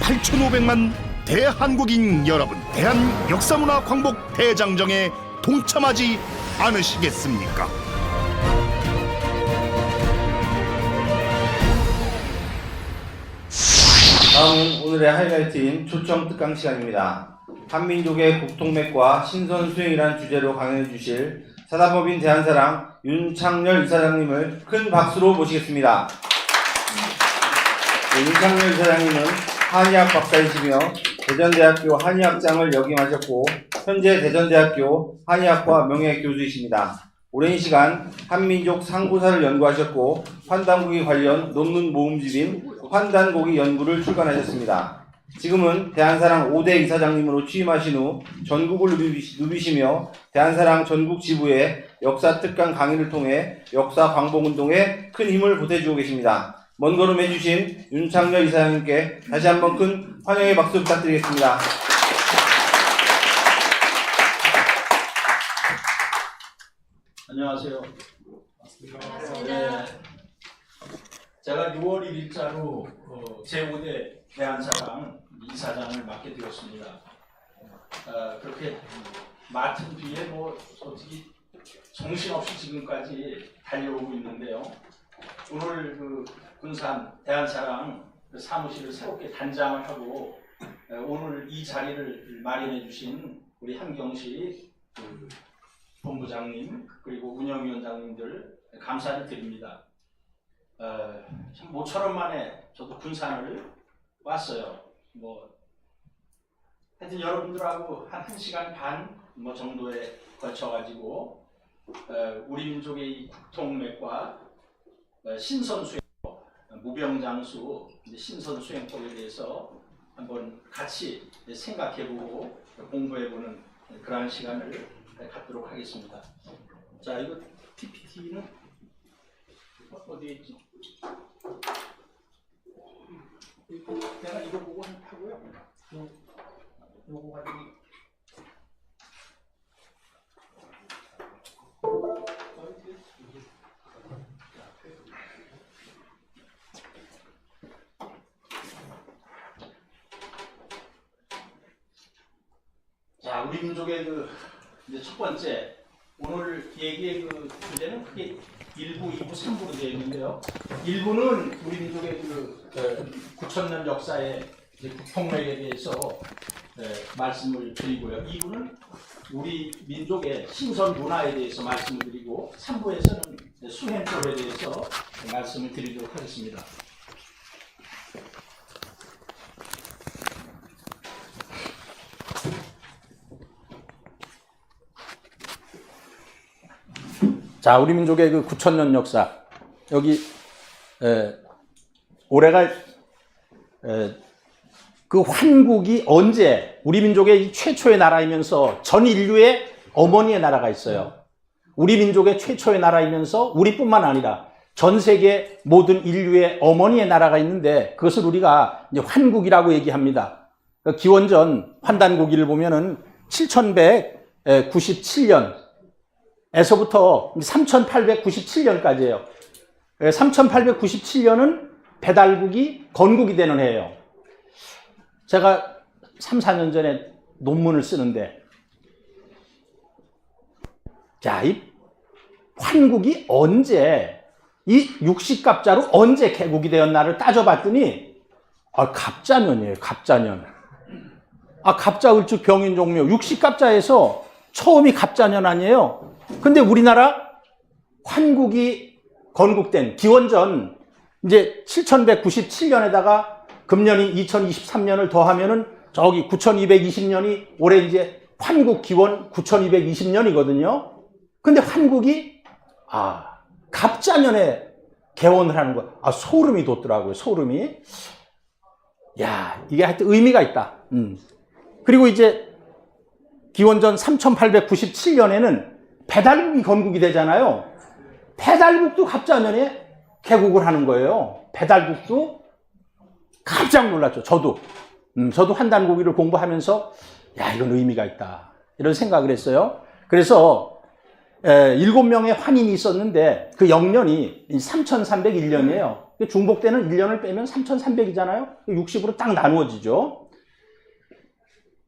8,500만 대한국인 여러분, 대한 역사문화 광복 대장정에 동참하지 않으시겠습니까? 다음은 오늘의 하이라이트인 초청 특강 시간입니다. 한민족의 국통맥과 신선 수행이라는 주제로 강연해 주실 사단법인 대한사랑 윤창렬 이사장님을 큰 박수로 모시겠습니다. 윤창렬 이사장님은 한의학 박사이시며 대전대학교 한의학장을 역임하셨고 현재 대전대학교 한의학과 명예교수이십니다. 오랜 시간 한민족 상고사를 연구하셨고 환단고기 관련 논문 모음집인 환단고기 연구를 출간하셨습니다. 지금은 대한사랑 5대 이사장님으로 취임하신 후 전국을 누비시며 대한사랑 전국 지부의 역사 특강 강의를 통해 역사 광복운동에 큰 힘을 보태주고 계십니다. 먼 걸음 해주신 윤창렬 이사장님께 다시 한번 큰 환영의 박수 부탁드리겠습니다. 안녕하세요. 네. 제가 6월 1일자로 제5대 대한사랑 이사장을 맡게 되었습니다. 그렇게 맡은 뒤에 솔직히 정신없이 지금까지 달려오고 있는데요. 오늘 군산 대한사랑 사무실을 새롭게 단장을 하고 오늘 이 자리를 마련해 주신 우리 한경식 본부장님 그리고 운영위원장님들 감사를 드립니다. 참 모처럼 만에 저도 군산을 왔어요. 하여튼 여러분들하고 한 1시간 반 정도에 걸쳐가지고 우리 민족의 이 국통맥과 신선수행법, 무병장수 신선수행법에 대해서 한번 같이 생각해보고 공부해보는 그러한 시간을 갖도록 하겠습니다. 자, 이거 PPT는 어디에 있지? 내가 이거 보고 하고요. 요거 가지고 자, 우리 민족의 이제 첫 번째 오늘 얘기의 주제는 크게 1부, 2부, 3부로 되어 있는데요. 1부는 우리 민족의 9,000년 역사의 국통맥에 대해서 말씀을 드리고요. 2부는 우리 민족의 신선 문화에 대해서 말씀을 드리고 3부에서는 수행법에 대해서 말씀을 드리도록 하겠습니다. 자, 우리 민족의 9,000년 역사. 여기 올해가 환국이 언제 우리 민족의 최초의 나라이면서 전 인류의 어머니의 나라가 있어요. 우리 민족의 최초의 나라이면서 우리뿐만 아니라 전 세계 모든 인류의 어머니의 나라가 있는데 그것을 우리가 이제 환국이라고 얘기합니다. 기원전 환단고기를 보면은 7197년 에서부터 3897년까지예요. 3897년은 배달국이 건국이 되는 해예요. 제가 3, 4년 전에 논문을 쓰는데 자, 이 환국이 언제 이 육식갑자로 언제 개국이 되었나를 따져봤더니 갑자년이에요. 갑자년. 갑자을축 병인종묘 육식갑자에서 처음이 갑자년 아니에요. 근데 우리나라 환국이 건국된 기원전 이제 7197년에다가 금년이 2023년을 더하면은 저기 9220년이 올해 이제 환국 기원 9220년이거든요. 근데 환국이 갑자년에 개원을 하는 거. 소름이 돋더라고요. 소름이. 야, 이게 하여튼 의미가 있다. 그리고 이제 기원전 3897년에는 배달국이 건국이 되잖아요. 배달국도 갑자년에 개국을 하는 거예요. 배달국도 깜짝 놀랐죠. 저도 환단고기를 공부하면서 야, 이건 의미가 있다. 이런 생각을 했어요. 그래서 7명의 환인이 있었는데 그 영년이 3301년이에요. 중복 때는 1년을 빼면 3300이잖아요. 60으로 딱 나누어지죠.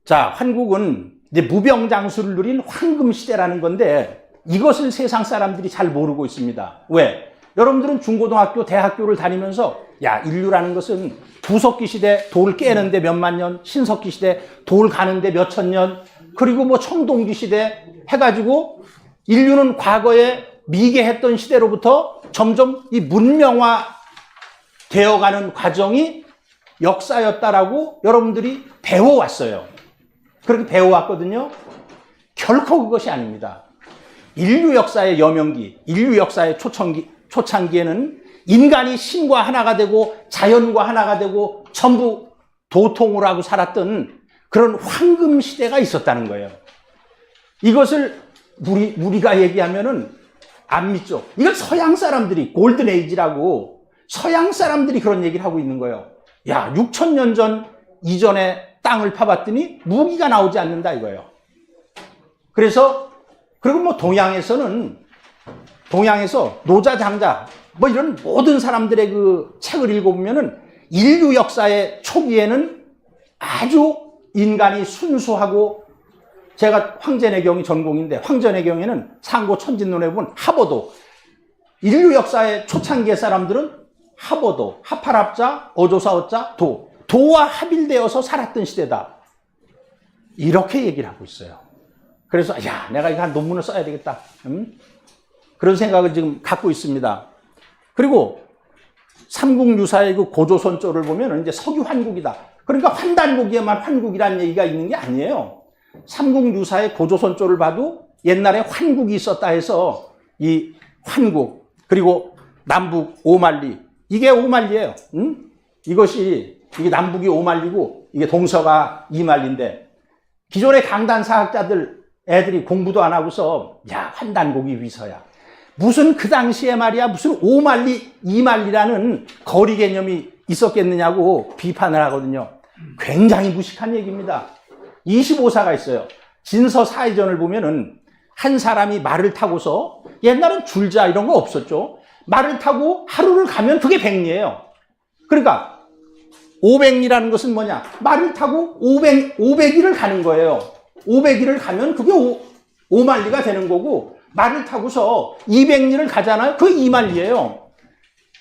자, 환국은 이제 무병장수를 누린 황금시대라는 건데 이것을 세상 사람들이 잘 모르고 있습니다. 왜? 여러분들은 중고등학교, 대학교를 다니면서 야, 인류라는 것은 구석기 시대 돌 깨는데 몇만 년, 신석기 시대 돌 가는데 몇천 년, 그리고 뭐 청동기 시대 해가지고 인류는 과거에 미개했던 시대로부터 점점 이 문명화 되어가는 과정이 역사였다라고 여러분들이 배워왔어요. 그렇게 배워왔거든요. 결코 그것이 아닙니다. 인류 역사의 여명기, 인류 역사의 초창기에는 인간이 신과 하나가 되고 자연과 하나가 되고 전부 도통을 하고 살았던 그런 황금 시대가 있었다는 거예요. 이것을 우리가 얘기하면은 안 믿죠. 이건 서양 사람들이 골든 에이지라고 서양 사람들이 그런 얘기를 하고 있는 거예요. 야, 6000년 전 이전에 땅을 파봤더니 무기가 나오지 않는다 이거예요. 그래서 그리고 뭐 동양에서 노자 장자 뭐 이런 모든 사람들의 그 책을 읽어보면은 인류 역사의 초기에는 아주 인간이 순수하고, 제가 황제내경이 전공인데 황제내경에는 상고 천진론에 보면 하버도, 인류 역사의 초창기의 사람들은 하버도, 하팔합자, 어조사어자, 도와 합일되어서 살았던 시대다. 이렇게 얘기를 하고 있어요. 그래서 야, 내가 이거 한 논문을 써야 되겠다. 그런 생각을 지금 갖고 있습니다. 그리고 삼국유사의 그 고조선조를 보면 이제 석유환국이다. 그러니까 환단고기에만 환국이라는 얘기가 있는 게 아니에요. 삼국유사의 고조선조를 봐도 옛날에 환국이 있었다 해서 이 환국, 그리고 남북 오만리, 이게 오만리예요. 이게 남북이 오만리고 이게 동서가 이만리인데, 기존의 강단사학자들 애들이 공부도 안 하고서 야, 환단고기 위서야. 무슨 그 당시에 말이야 무슨 오만리, 이만리라는 거리 개념이 있었겠느냐고 비판을 하거든요. 굉장히 무식한 얘기입니다. 25사가 있어요. 진서사회전을 보면은 한 사람이 말을 타고서, 옛날엔 줄자 이런 거 없었죠. 말을 타고 하루를 가면 그게 백리예요. 그러니까 500리라는 것은 뭐냐? 말을 타고 500일을 가는 거예요. 500일을 가면 그게 5만리가 되는 거고, 말을 타고서 200리를 가잖아요. 그게 2만리예요.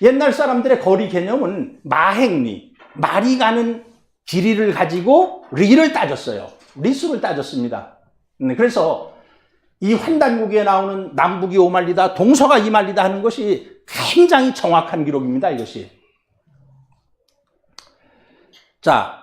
옛날 사람들의 거리 개념은 마행리, 말이 가는 길이를 가지고 리를 따졌어요. 리수를 따졌습니다. 그래서 이 환단고기에 나오는 남북이 5만리다, 동서가 2만리다 하는 것이 굉장히 정확한 기록입니다. 이것이. 자,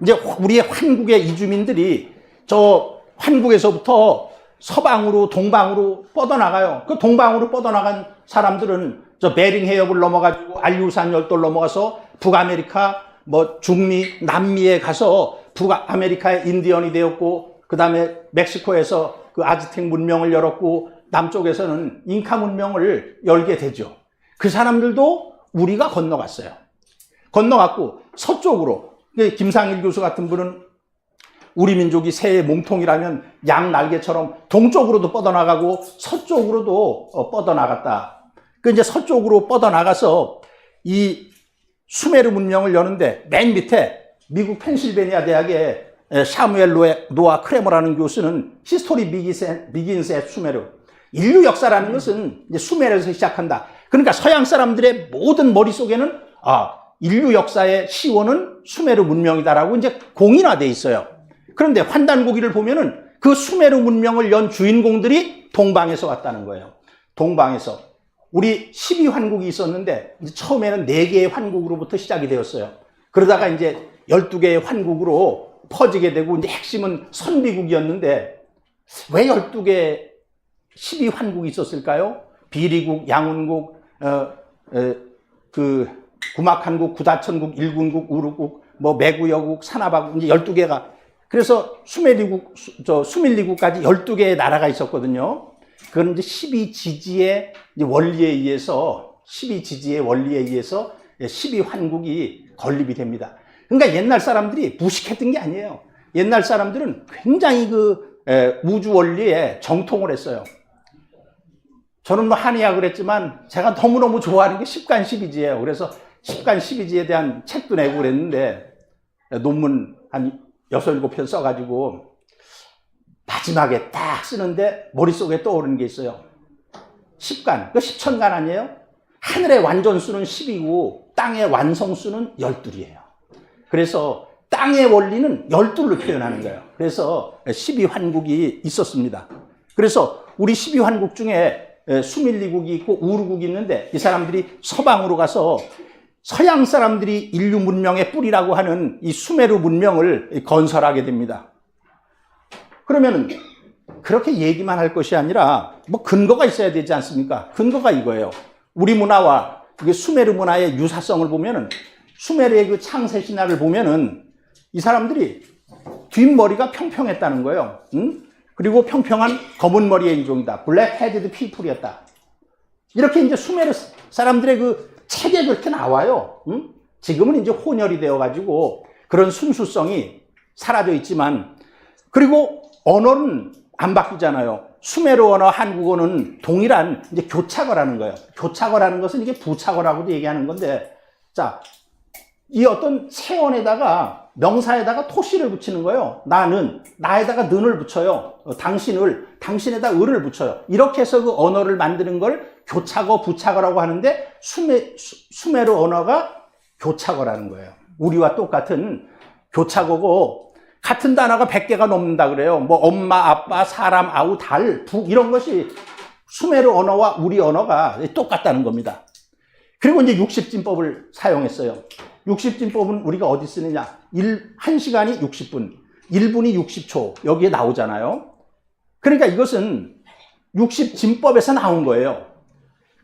이제 우리의 환국의 이주민들이 저 환국에서부터 서방으로 동방으로 뻗어나가요. 그 동방으로 뻗어나간 사람들은 저 베링 해협을 넘어가지고 알류산 열도를 넘어가서 북아메리카, 뭐 중미, 남미에 가서 북아메리카의 인디언이 되었고, 그 다음에 멕시코에서 그 아즈텍 문명을 열었고, 남쪽에서는 잉카 문명을 열게 되죠. 그 사람들도 우리가 건너갔어요. 건너갔고 서쪽으로, 김상일 교수 같은 분은 우리 민족이 새의 몸통이라면 양 날개처럼 동쪽으로도 뻗어나가고 서쪽으로도 뻗어나갔다. 그 이제 서쪽으로 뻗어나가서 이 수메르 문명을 여는데, 맨 밑에 미국 펜실베니아 대학의 샤무엘 노아 크레머라는 교수는 히스토리 비긴스 앳 수메르, 인류 역사라는 것은 이제 수메르에서 시작한다. 그러니까 서양 사람들의 모든 머릿속에는 인류 역사의 시원은 수메르 문명이다라고 이제 공인화돼 있어요. 그런데 환단고기를 보면은 그 수메르 문명을 연 주인공들이 동방에서 왔다는 거예요. 동방에서. 우리 12환국이 있었는데 처음에는 4개의 환국으로부터 시작이 되었어요. 그러다가 이제 12개의 환국으로 퍼지게 되고, 이제 핵심은 선비국이었는데, 왜 12개 12환국이 있었을까요? 비리국, 양운국, 구막한국, 구다천국, 일군국, 우르국, 뭐 매구여국, 사나바국, 이제 12개가. 그래서 수밀리국까지 12개의 나라가 있었거든요. 그건 이제 12지지의 원리에 의해서 12환국이 건립이 됩니다. 그러니까 옛날 사람들이 무식했던 게 아니에요. 옛날 사람들은 굉장히 그 우주 원리에 정통을 했어요. 저는 뭐 한의학을 했지만 제가 너무너무 좋아하는 게 십간 십이지예요. 그래서 십간 십이지에 대한 책도 내고 그랬는데 논문 한 6, 7편 써가지고 마지막에 딱 쓰는데 머릿속에 떠오르는 게 있어요. 십간, 그 십천간 아니에요? 하늘의 완전수는 10이고 땅의 완성수는 12이에요. 그래서 땅의 원리는 12로 표현하는 거예요. 그래서 12환국이 있었습니다. 그래서 우리 12환국 중에 수밀리국이 있고 우르국이 있는데 이 사람들이 서방으로 가서 서양 사람들이 인류 문명의 뿌리라고 하는 이 수메르 문명을 건설하게 됩니다. 그러면 그렇게 얘기만 할 것이 아니라 뭐 근거가 있어야 되지 않습니까? 근거가 이거예요. 우리 문화와 수메르 문화의 유사성을 보면은 수메르의 그 창세 신화를 보면은 이 사람들이 뒷머리가 평평했다는 거예요. 응? 그리고 평평한 검은 머리의 인종이다. 블랙 헤드드 피플이었다. 이렇게 이제 수메르 사람들의 그 책에 그렇게 나와요. 응? 지금은 이제 혼혈이 되어가지고 그런 순수성이 사라져 있지만, 그리고 언어는 안 바뀌잖아요. 수메르 언어, 한국어는 동일한 이제 교차어라는 거예요. 교차어라는 것은 이게 부차어라고도 얘기하는 건데, 자, 이 어떤 세원에다가 명사에다가 토시를 붙이는 거예요. 나는, 나에다가 는을 붙여요. 당신을, 당신에다 을을 붙여요. 이렇게 해서 그 언어를 만드는 걸 교차어, 부차어라고 하는데 수메르 언어가 교차어라는 거예요. 우리와 똑같은 교차어고 같은 단어가 100개가 넘는다 그래요. 뭐 엄마, 아빠, 사람, 아우, 달, 북 이런 것이 수메르 언어와 우리 언어가 똑같다는 겁니다. 그리고 이제 60진법을 사용했어요. 60진법은 우리가 어디 쓰느냐? 1시간이 60분, 1분이 60초 여기에 나오잖아요. 그러니까 이것은 60진법에서 나온 거예요.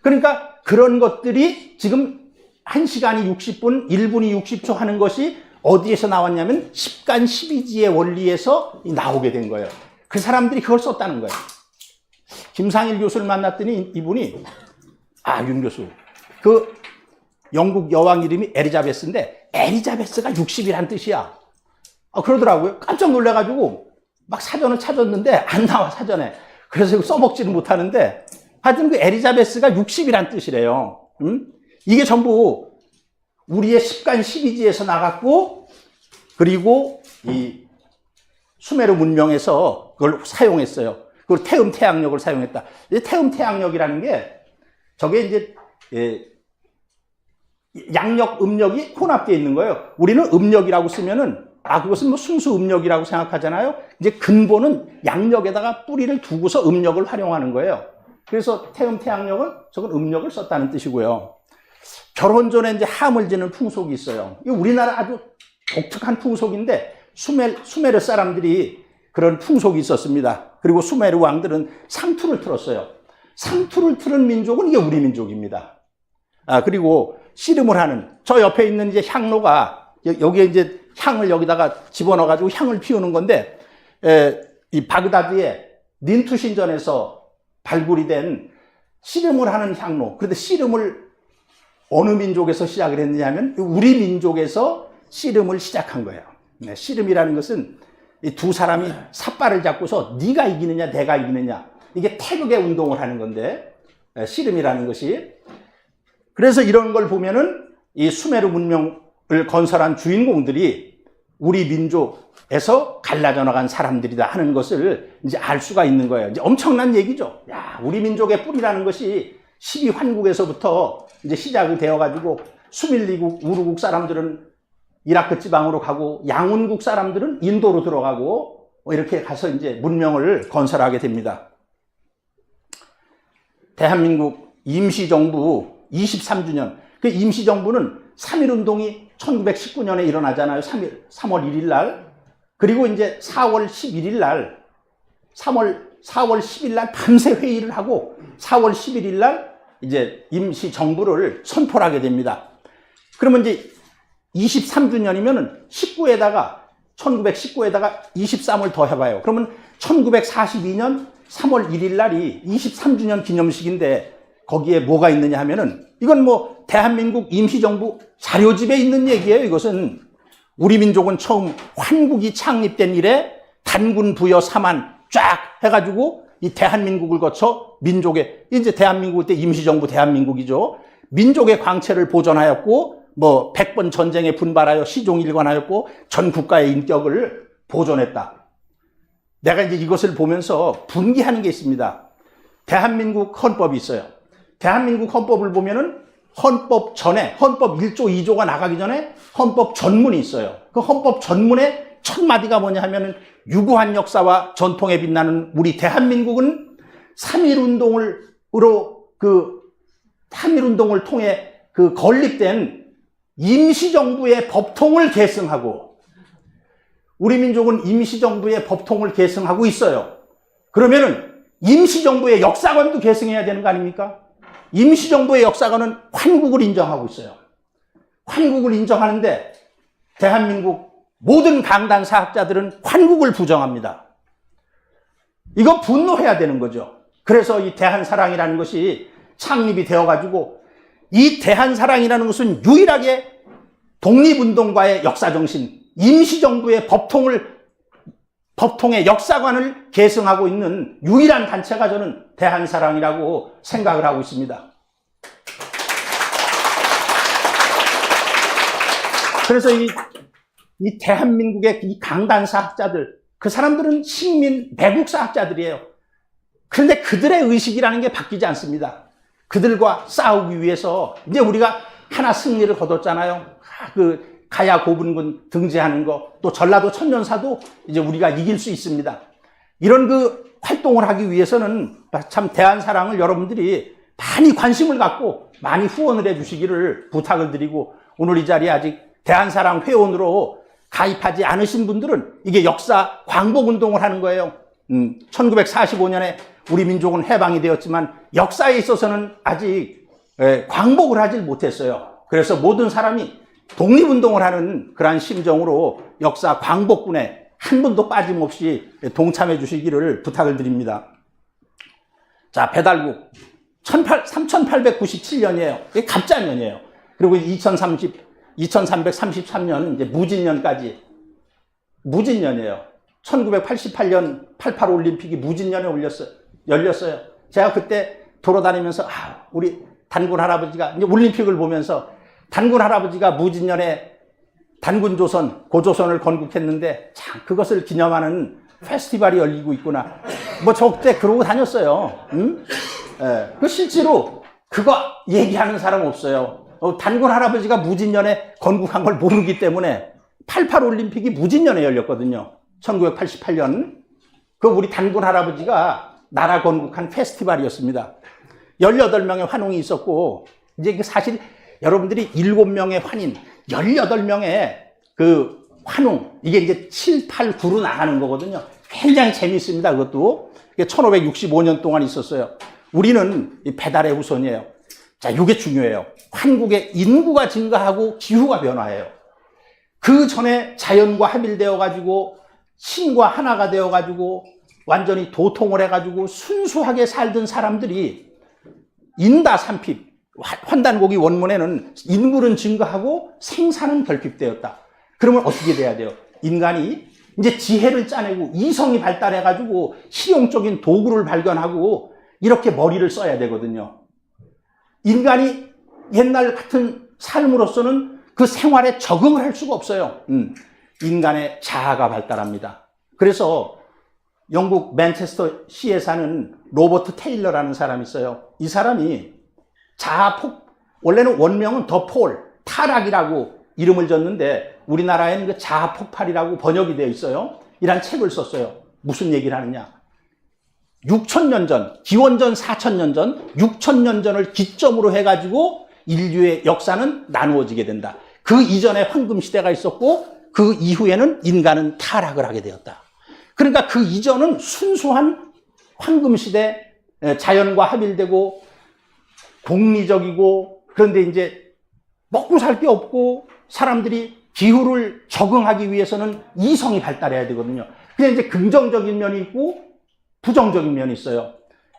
그러니까 그런 것들이 지금 1시간이 60분, 1분이 60초 하는 것이 어디에서 나왔냐면 십간 십이지의 원리에서 나오게 된 거예요. 그 사람들이 그걸 썼다는 거예요. 김상일 교수를 만났더니 이분이, 윤 교수, 그 영국 여왕 이름이 에리자베스인데 에리자베스가 60이란 뜻이야. 그러더라고요. 깜짝 놀라가지고 막 사전을 찾았는데 안 나와, 사전에. 그래서 이거 써먹지는 못하는데 하여튼 그 에리자베스가 60이란 뜻이래요. 이게 전부 우리의 십간 십이지에서 나갔고, 그리고 이 수메르 문명에서 그걸 사용했어요. 그리고 태음 태양력을 사용했다. 이 태음 태양력이라는 게 저게 이제 양력, 음력이 혼합되어 있는 거예요. 우리는 음력이라고 쓰면은 그것은 뭐 순수 음력이라고 생각하잖아요. 이제 근본은 양력에다가 뿌리를 두고서 음력을 활용하는 거예요. 그래서 태음 태양력은 저건 음력을 썼다는 뜻이고요. 결혼 전에 이제 함을 지는 풍속이 있어요. 이 우리나라 아주 독특한 풍속인데 수메르 사람들이 그런 풍속이 있었습니다. 그리고 수메르 왕들은 상투를 틀었어요. 상투를 틀은 민족은 이게 우리 민족입니다. 그리고 씨름을 하는, 저 옆에 있는 이제 향로가 여기에 이제 향을 여기다가 집어넣어가지고 향을 피우는 건데, 이 바그다드의 닌투 신전에서 발굴이 된 씨름을 하는 향로. 그런데 씨름을 어느 민족에서 시작을 했느냐면 우리 민족에서 씨름을 시작한 거예요. 씨름이라는 것은 이 두 사람이 삿발을 잡고서 네가 이기느냐 내가 이기느냐, 이게 태극의 운동을 하는 건데, 씨름이라는 것이. 그래서 이런 걸 보면은 이 수메르 문명을 건설한 주인공들이 우리 민족에서 갈라져 나간 사람들이다 하는 것을 이제 알 수가 있는 거예요. 이제 엄청난 얘기죠. 우리 민족의 뿌리라는 것이 12환국에서부터 이제 시작이 되어가지고 수밀리국, 우르국 사람들은 이라크 지방으로 가고 양운국 사람들은 인도로 들어가고 이렇게 가서 이제 문명을 건설하게 됩니다. 대한민국 임시정부 23주년. 그 임시정부는 3.1운동이 1919년에 일어나잖아요. 3월 1일 날. 그리고 이제 4월 11일 날, 4월 10일 날 밤새 회의를 하고 4월 11일 날 이제 임시정부를 선포를 하게 됩니다. 그러면 이제 23주년이면은 1919에다가 23을 더 해봐요. 그러면 1942년 3월 1일 날이 23주년 기념식인데 거기에 뭐가 있느냐 하면은 이건 뭐 대한민국 임시정부 자료집에 있는 얘기예요. 이것은 우리 민족은 처음 환국이 창립된 이래 단군 부여 사만 쫙 해가지고 이 대한민국을 거쳐 민족의, 이제 대한민국 때 임시정부 대한민국이죠. 민족의 광채를 보존하였고, 뭐 100번 전쟁에 분발하여 시종일관하였고, 전 국가의 인격을 보존했다. 내가 이제 이것을 보면서 분개하는 게 있습니다. 대한민국 헌법이 있어요. 대한민국 헌법을 보면은 헌법 전에, 헌법 1조, 2조가 나가기 전에 헌법 전문이 있어요. 그 헌법 전문의 첫 마디가 뭐냐 하면은 유구한 역사와 전통에 빛나는 우리 대한민국은 3.1운동을 통해 그 건립된 임시정부의 법통을 계승하고, 우리 민족은 임시정부의 법통을 계승하고 있어요. 그러면은 임시정부의 역사관도 계승해야 되는 거 아닙니까? 임시정부의 역사관은 환국을 인정하고 있어요. 환국을 인정하는데 대한민국 모든 강단 사학자들은 환국을 부정합니다. 이거 분노해야 되는 거죠. 그래서 이 대한사랑이라는 것이 창립이 되어가지고, 이 대한사랑이라는 것은 유일하게 독립운동가의 역사정신, 임시정부의 법통의 역사관을 계승하고 있는 유일한 단체가 저는 대한사랑이라고 생각을 하고 있습니다. 그래서 이 대한민국의 이 강단사학자들, 그 사람들은 식민 매국사학자들이에요. 그런데 그들의 의식이라는 게 바뀌지 않습니다. 그들과 싸우기 위해서 이제 우리가 하나 승리를 거뒀잖아요. 그 가야 고분군 등재하는 거, 또 전라도 천년사도 이제 우리가 이길 수 있습니다. 이런 그 활동을 하기 위해서는 참 대한사랑을 여러분들이 많이 관심을 갖고 많이 후원을 해 주시기를 부탁을 드리고, 오늘 이 자리에 아직 대한사랑 회원으로 가입하지 않으신 분들은 이게 역사 광복운동을 하는 거예요. 1945년에 우리 민족은 해방이 되었지만 역사에 있어서는 아직 광복을 하질 못했어요. 그래서 모든 사람이 독립운동을 하는 그러한 심정으로 역사 광복군에 한 분도 빠짐없이 동참해 주시기를 부탁을 드립니다. 자, 배달국 3897년이에요. 이게 갑자년이에요. 그리고 2333년 이제 무진년까지 무진년이에요. 1988년 88 올림픽이 무진년에 열렸어요. 제가 그때 돌아다니면서 우리 단군 할아버지가 이제 올림픽을 보면서 단군 할아버지가 무진년에 단군조선, 고조선을 건국했는데 참 그것을 기념하는 페스티벌이 열리고 있구나. 뭐 저때 그러고 다녔어요. 그 실제로 그거 얘기하는 사람 없어요. 단군 할아버지가 무진년에 건국한 걸 모르기 때문에 88 올림픽이 무진년에 열렸거든요. 1988년. 그 우리 단군 할아버지가 나라 건국한 페스티벌이었습니다. 18명의 환웅이 있었고, 이제 사실 여러분들이 7명의 환인, 18명의 그 환웅, 이게 이제 7, 8, 9로 나가는 거거든요. 굉장히 재밌습니다. 그것도. 1565년 동안 있었어요. 우리는 이 배달의 후손이에요. 자, 이게 중요해요. 한국의 인구가 증가하고 기후가 변화해요. 그 전에 자연과 합일되어가지고 신과 하나가 되어가지고 완전히 도통을 해가지고 순수하게 살던 사람들이 인다삼핍, 환단고기 원문에는 인구는 증가하고 생산은 결핍되었다. 그러면 어떻게 돼야 돼요? 인간이 이제 지혜를 짜내고 이성이 발달해가지고 실용적인 도구를 발견하고 이렇게 머리를 써야 되거든요. 인간이 옛날 같은 삶으로서는 그 생활에 적응을 할 수가 없어요. 인간의 자아가 발달합니다. 그래서 영국 맨체스터 시에 사는 로버트 테일러라는 사람이 있어요. 이 사람이 원래는 원명은 더 폴, 타락이라고 이름을 줬는데 우리나라에는 그 자아폭발이라고 번역이 되어 있어요. 이란 책을 썼어요. 무슨 얘기를 하느냐. 6,000년 전, 기원전 4,000년 전, 6,000년 전을 기점으로 해가지고 인류의 역사는 나누어지게 된다. 그 이전에 황금시대가 있었고 그 이후에는 인간은 타락을 하게 되었다. 그러니까 그 이전은 순수한 황금시대, 자연과 합일되고 공리적이고, 그런데 이제 먹고 살 게 없고 사람들이 기후를 적응하기 위해서는 이성이 발달해야 되거든요. 근데 이제 긍정적인 면이 있고 부정적인 면이 있어요.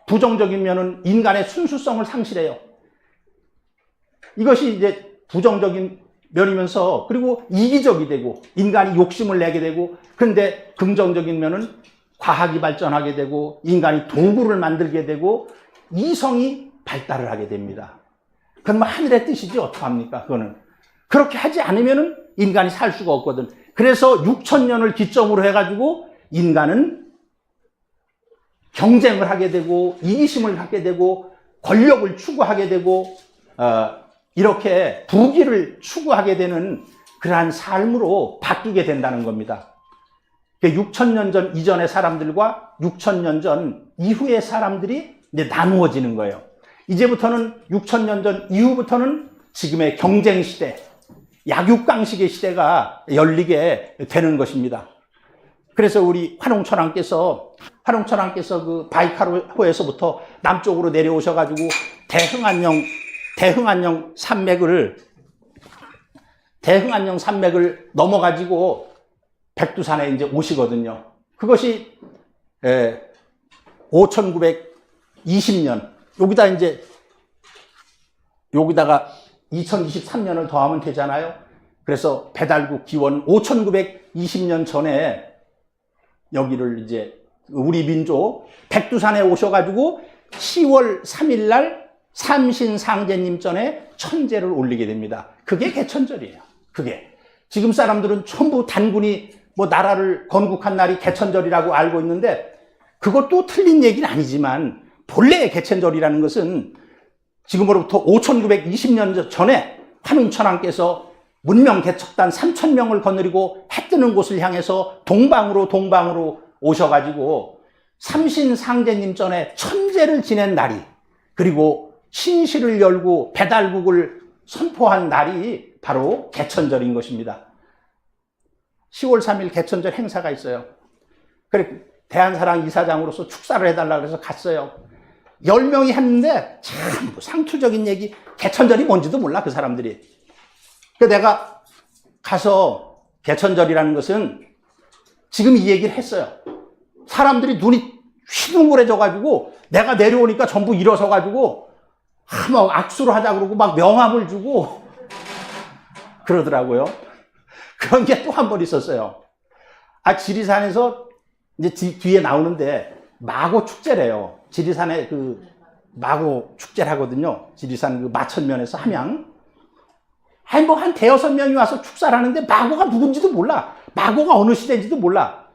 부정적인 면은 인간의 순수성을 상실해요. 이것이 이제 부정적인 면이면서, 그리고 이기적이 되고 인간이 욕심을 내게 되고, 그런데 긍정적인 면은 과학이 발전하게 되고 인간이 도구를 만들게 되고 이성이 발달을 하게 됩니다. 그건 뭐 하늘의 뜻이지 어떡합니까? 그거는. 그렇게 하지 않으면은 인간이 살 수가 없거든. 그래서 6,000년을 기점으로 해가지고 인간은 경쟁을 하게 되고 이기심을 갖게 되고 권력을 추구하게 되고 이렇게 부귀를 추구하게 되는 그러한 삶으로 바뀌게 된다는 겁니다. 6,000년 전 이전의 사람들과 6,000년 전 이후의 사람들이 이제 나누어지는 거예요. 이제부터는 6,000년 전 이후부터는 지금의 경쟁 시대, 약육강식의 시대가 열리게 되는 것입니다. 그래서 우리 화농천왕께서 그 바이카르호에서부터 남쪽으로 내려오셔가지고 대흥안녕 산맥을 넘어가지고 백두산에 이제 오시거든요. 그것이 5,920년. 여기다가 2023년을 더하면 되잖아요. 그래서 배달국 기원 5,920년 전에 여기를 이제 우리 민족 백두산에 오셔가지고 10월 3일 날 삼신상제님 전에 천제를 올리게 됩니다. 그게 개천절이에요. 그게. 지금 사람들은 전부 단군이 뭐 나라를 건국한 날이 개천절이라고 알고 있는데 그것도 틀린 얘기는 아니지만 본래의 개천절이라는 것은 지금으로부터 5,920년 전에 화농천왕께서 문명 개척단 3,000명을 거느리고 해 뜨는 곳을 향해서 동방으로 오셔가지고 삼신상제님 전에 천제를 지낸 날이 그리고 신실을 열고 배달국을 선포한 날이 바로 개천절인 것입니다. 10월 3일 개천절 행사가 있어요. 그래 대한사랑 이사장으로서 축사를 해달라고 해서 갔어요. 10명이 했는데 참 상투적인 얘기, 개천절이 뭔지도 몰라 그 사람들이. 그래서 내가 가서 개천절이라는 것은 지금 이 얘기를 했어요. 사람들이 눈이 휘둥그레져가지고 내가 내려오니까 전부 일어서가지고 막 악수를 하자 그러고 막 명함을 주고 그러더라고요. 그런 게 또 한 번 있었어요. 지리산에서 이제 뒤에 나오는데 마고 축제래요. 지리산에 그 마고 축제를 하거든요. 지리산 그 마천면에서 함양. 뭐 한 대여섯 명이 와서 축사를 하는데 마고가 누군지도 몰라. 마고가 어느 시대인지도 몰라.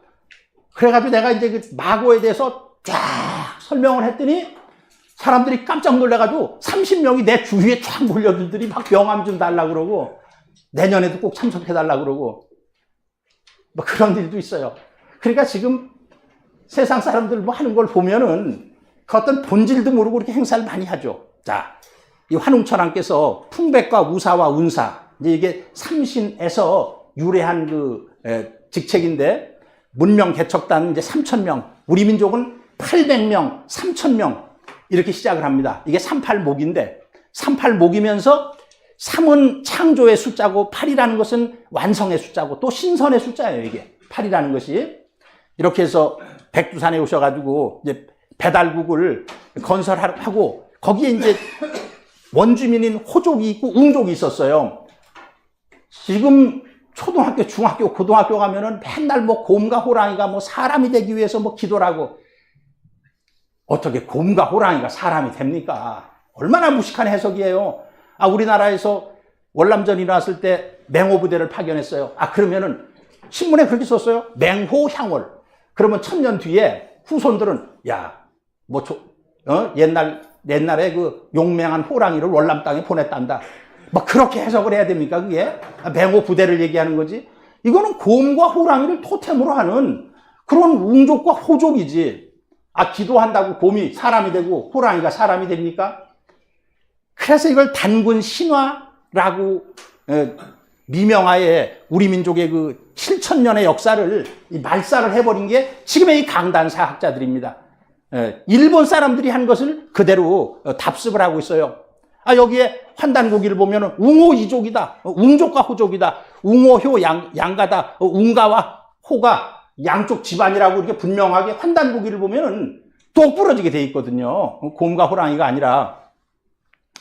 그래가지고 내가 이제 그 마고에 대해서 쫙 설명을 했더니 사람들이 깜짝 놀라가지고 30명이 내 주위에 쫙 몰려들더니 막 명함 좀 달라고 그러고 내년에도 꼭 참석해달라고 그러고 뭐 그런 일도 있어요. 그러니까 지금 세상 사람들 뭐 하는 걸 보면은 그 어떤 본질도 모르고 이렇게 행사를 많이 하죠. 자, 이 화농천왕께서 풍백과 우사와 운사, 이제 이게 삼신에서 유래한 그 직책인데 문명 개척단 이제 3,000명, 우리 민족은 800명, 3,000명 이렇게 시작을 합니다. 이게 38목인데 38목이면서 3은 창조의 숫자고 8이라는 것은 완성의 숫자고 또 신선의 숫자예요. 이게 8이라는 것이. 이렇게 해서 백두산에 오셔가지고 이제 배달국을 건설하고 거기에 이제 원주민인 호족이 있고 웅족이 있었어요. 지금 초등학교, 중학교, 고등학교 가면은 맨날 뭐 곰과 호랑이가 뭐 사람이 되기 위해서 뭐 기도를 하고 어떻게 곰과 호랑이가 사람이 됩니까? 얼마나 무식한 해석이에요. 우리나라에서 월남전이 일어났을 때 맹호부대를 파견했어요. 그러면은 신문에 그렇게 썼어요. 맹호향월. 그러면 1000년 뒤에 후손들은 옛날에 그 용맹한 호랑이를 월남 땅에 보냈단다. 뭐 그렇게 해석을 해야 됩니까? 그게 맹호 부대를 얘기하는 거지. 이거는 곰과 호랑이를 토템으로 하는 그런 웅족과 호족이지. 기도한다고 곰이 사람이 되고 호랑이가 사람이 됩니까? 그래서 이걸 단군 신화라고 미명하에 우리 민족의 그 7,000년의 역사를 말살을 해버린 게 지금의 이 강단사 학자들입니다. 일본 사람들이 한 것을 그대로 답습을 하고 있어요. 여기에 환단고기를 보면 웅호 이족이다. 웅족과 호족이다. 웅호효 양가다. 웅가와 호가 양쪽 집안이라고 이렇게 분명하게 환단고기를 보면 똑 부러지게 돼 있거든요. 곰과 호랑이가 아니라.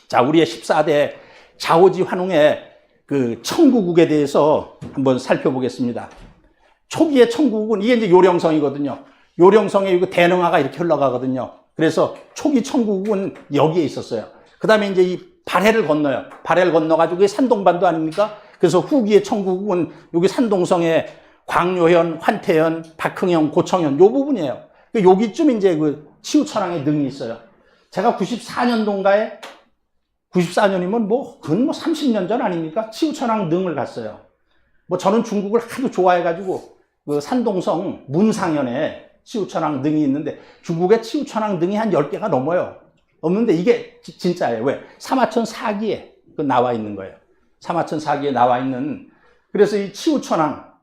자, 우리의 14대 자오지 환웅의 그 청구국에 대해서 한번 살펴보겠습니다. 초기의 청구국은 이게 이제 요령성이거든요. 요령성에 이거 대능하가 이렇게 흘러가거든요. 그래서 초기 청국은 여기에 있었어요. 그 다음에 이제 이 발해를 건너요. 발해를 건너가지고 이게 산동반도 아닙니까? 그래서 후기의 청국은 여기 산동성에 광요현, 환태현, 박흥현, 고청현 요 부분이에요. 여기쯤 이제 그 치우천왕의 능이 있어요. 제가 94년도인가에 94년이면 그건 30년 전 아닙니까? 치우천왕 능을 갔어요. 저는 중국을 하도 좋아해가지고 그 산동성 문상현에 치우천왕 능이 있는데 중국에 치우천왕 능이 한 10개가 넘어요. 없는데 이게 진짜예요. 왜? 사마천 사기에 나와 있는 거예요. 사마천 사기에 나와 있는. 그래서 이 치우천왕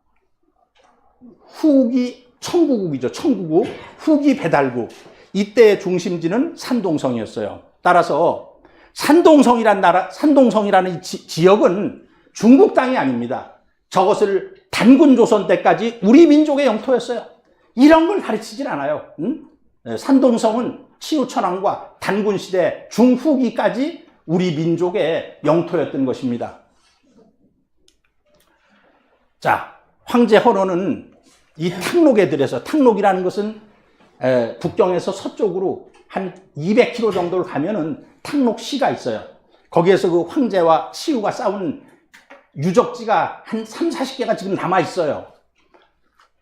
후기 청구국이죠. 청구국, 후기 배달국. 이때의 중심지는 산동성이었어요. 따라서 산동성이라는 이 지역은 중국 땅이 아닙니다. 저것을 단군조선 때까지 우리 민족의 영토였어요. 이런 걸 가르치질 않아요. 산동성은 치우천왕과 단군시대 중후기까지 우리 민족의 영토였던 것입니다. 자, 황제 헌원은 이 탕록에 들여서, 탕록이라는 것은 북경에서 서쪽으로 한 200km 정도를 가면은 탕록시가 있어요. 거기에서 그 황제와 치우가 싸운 유적지가 한 30-40개가 지금 남아있어요.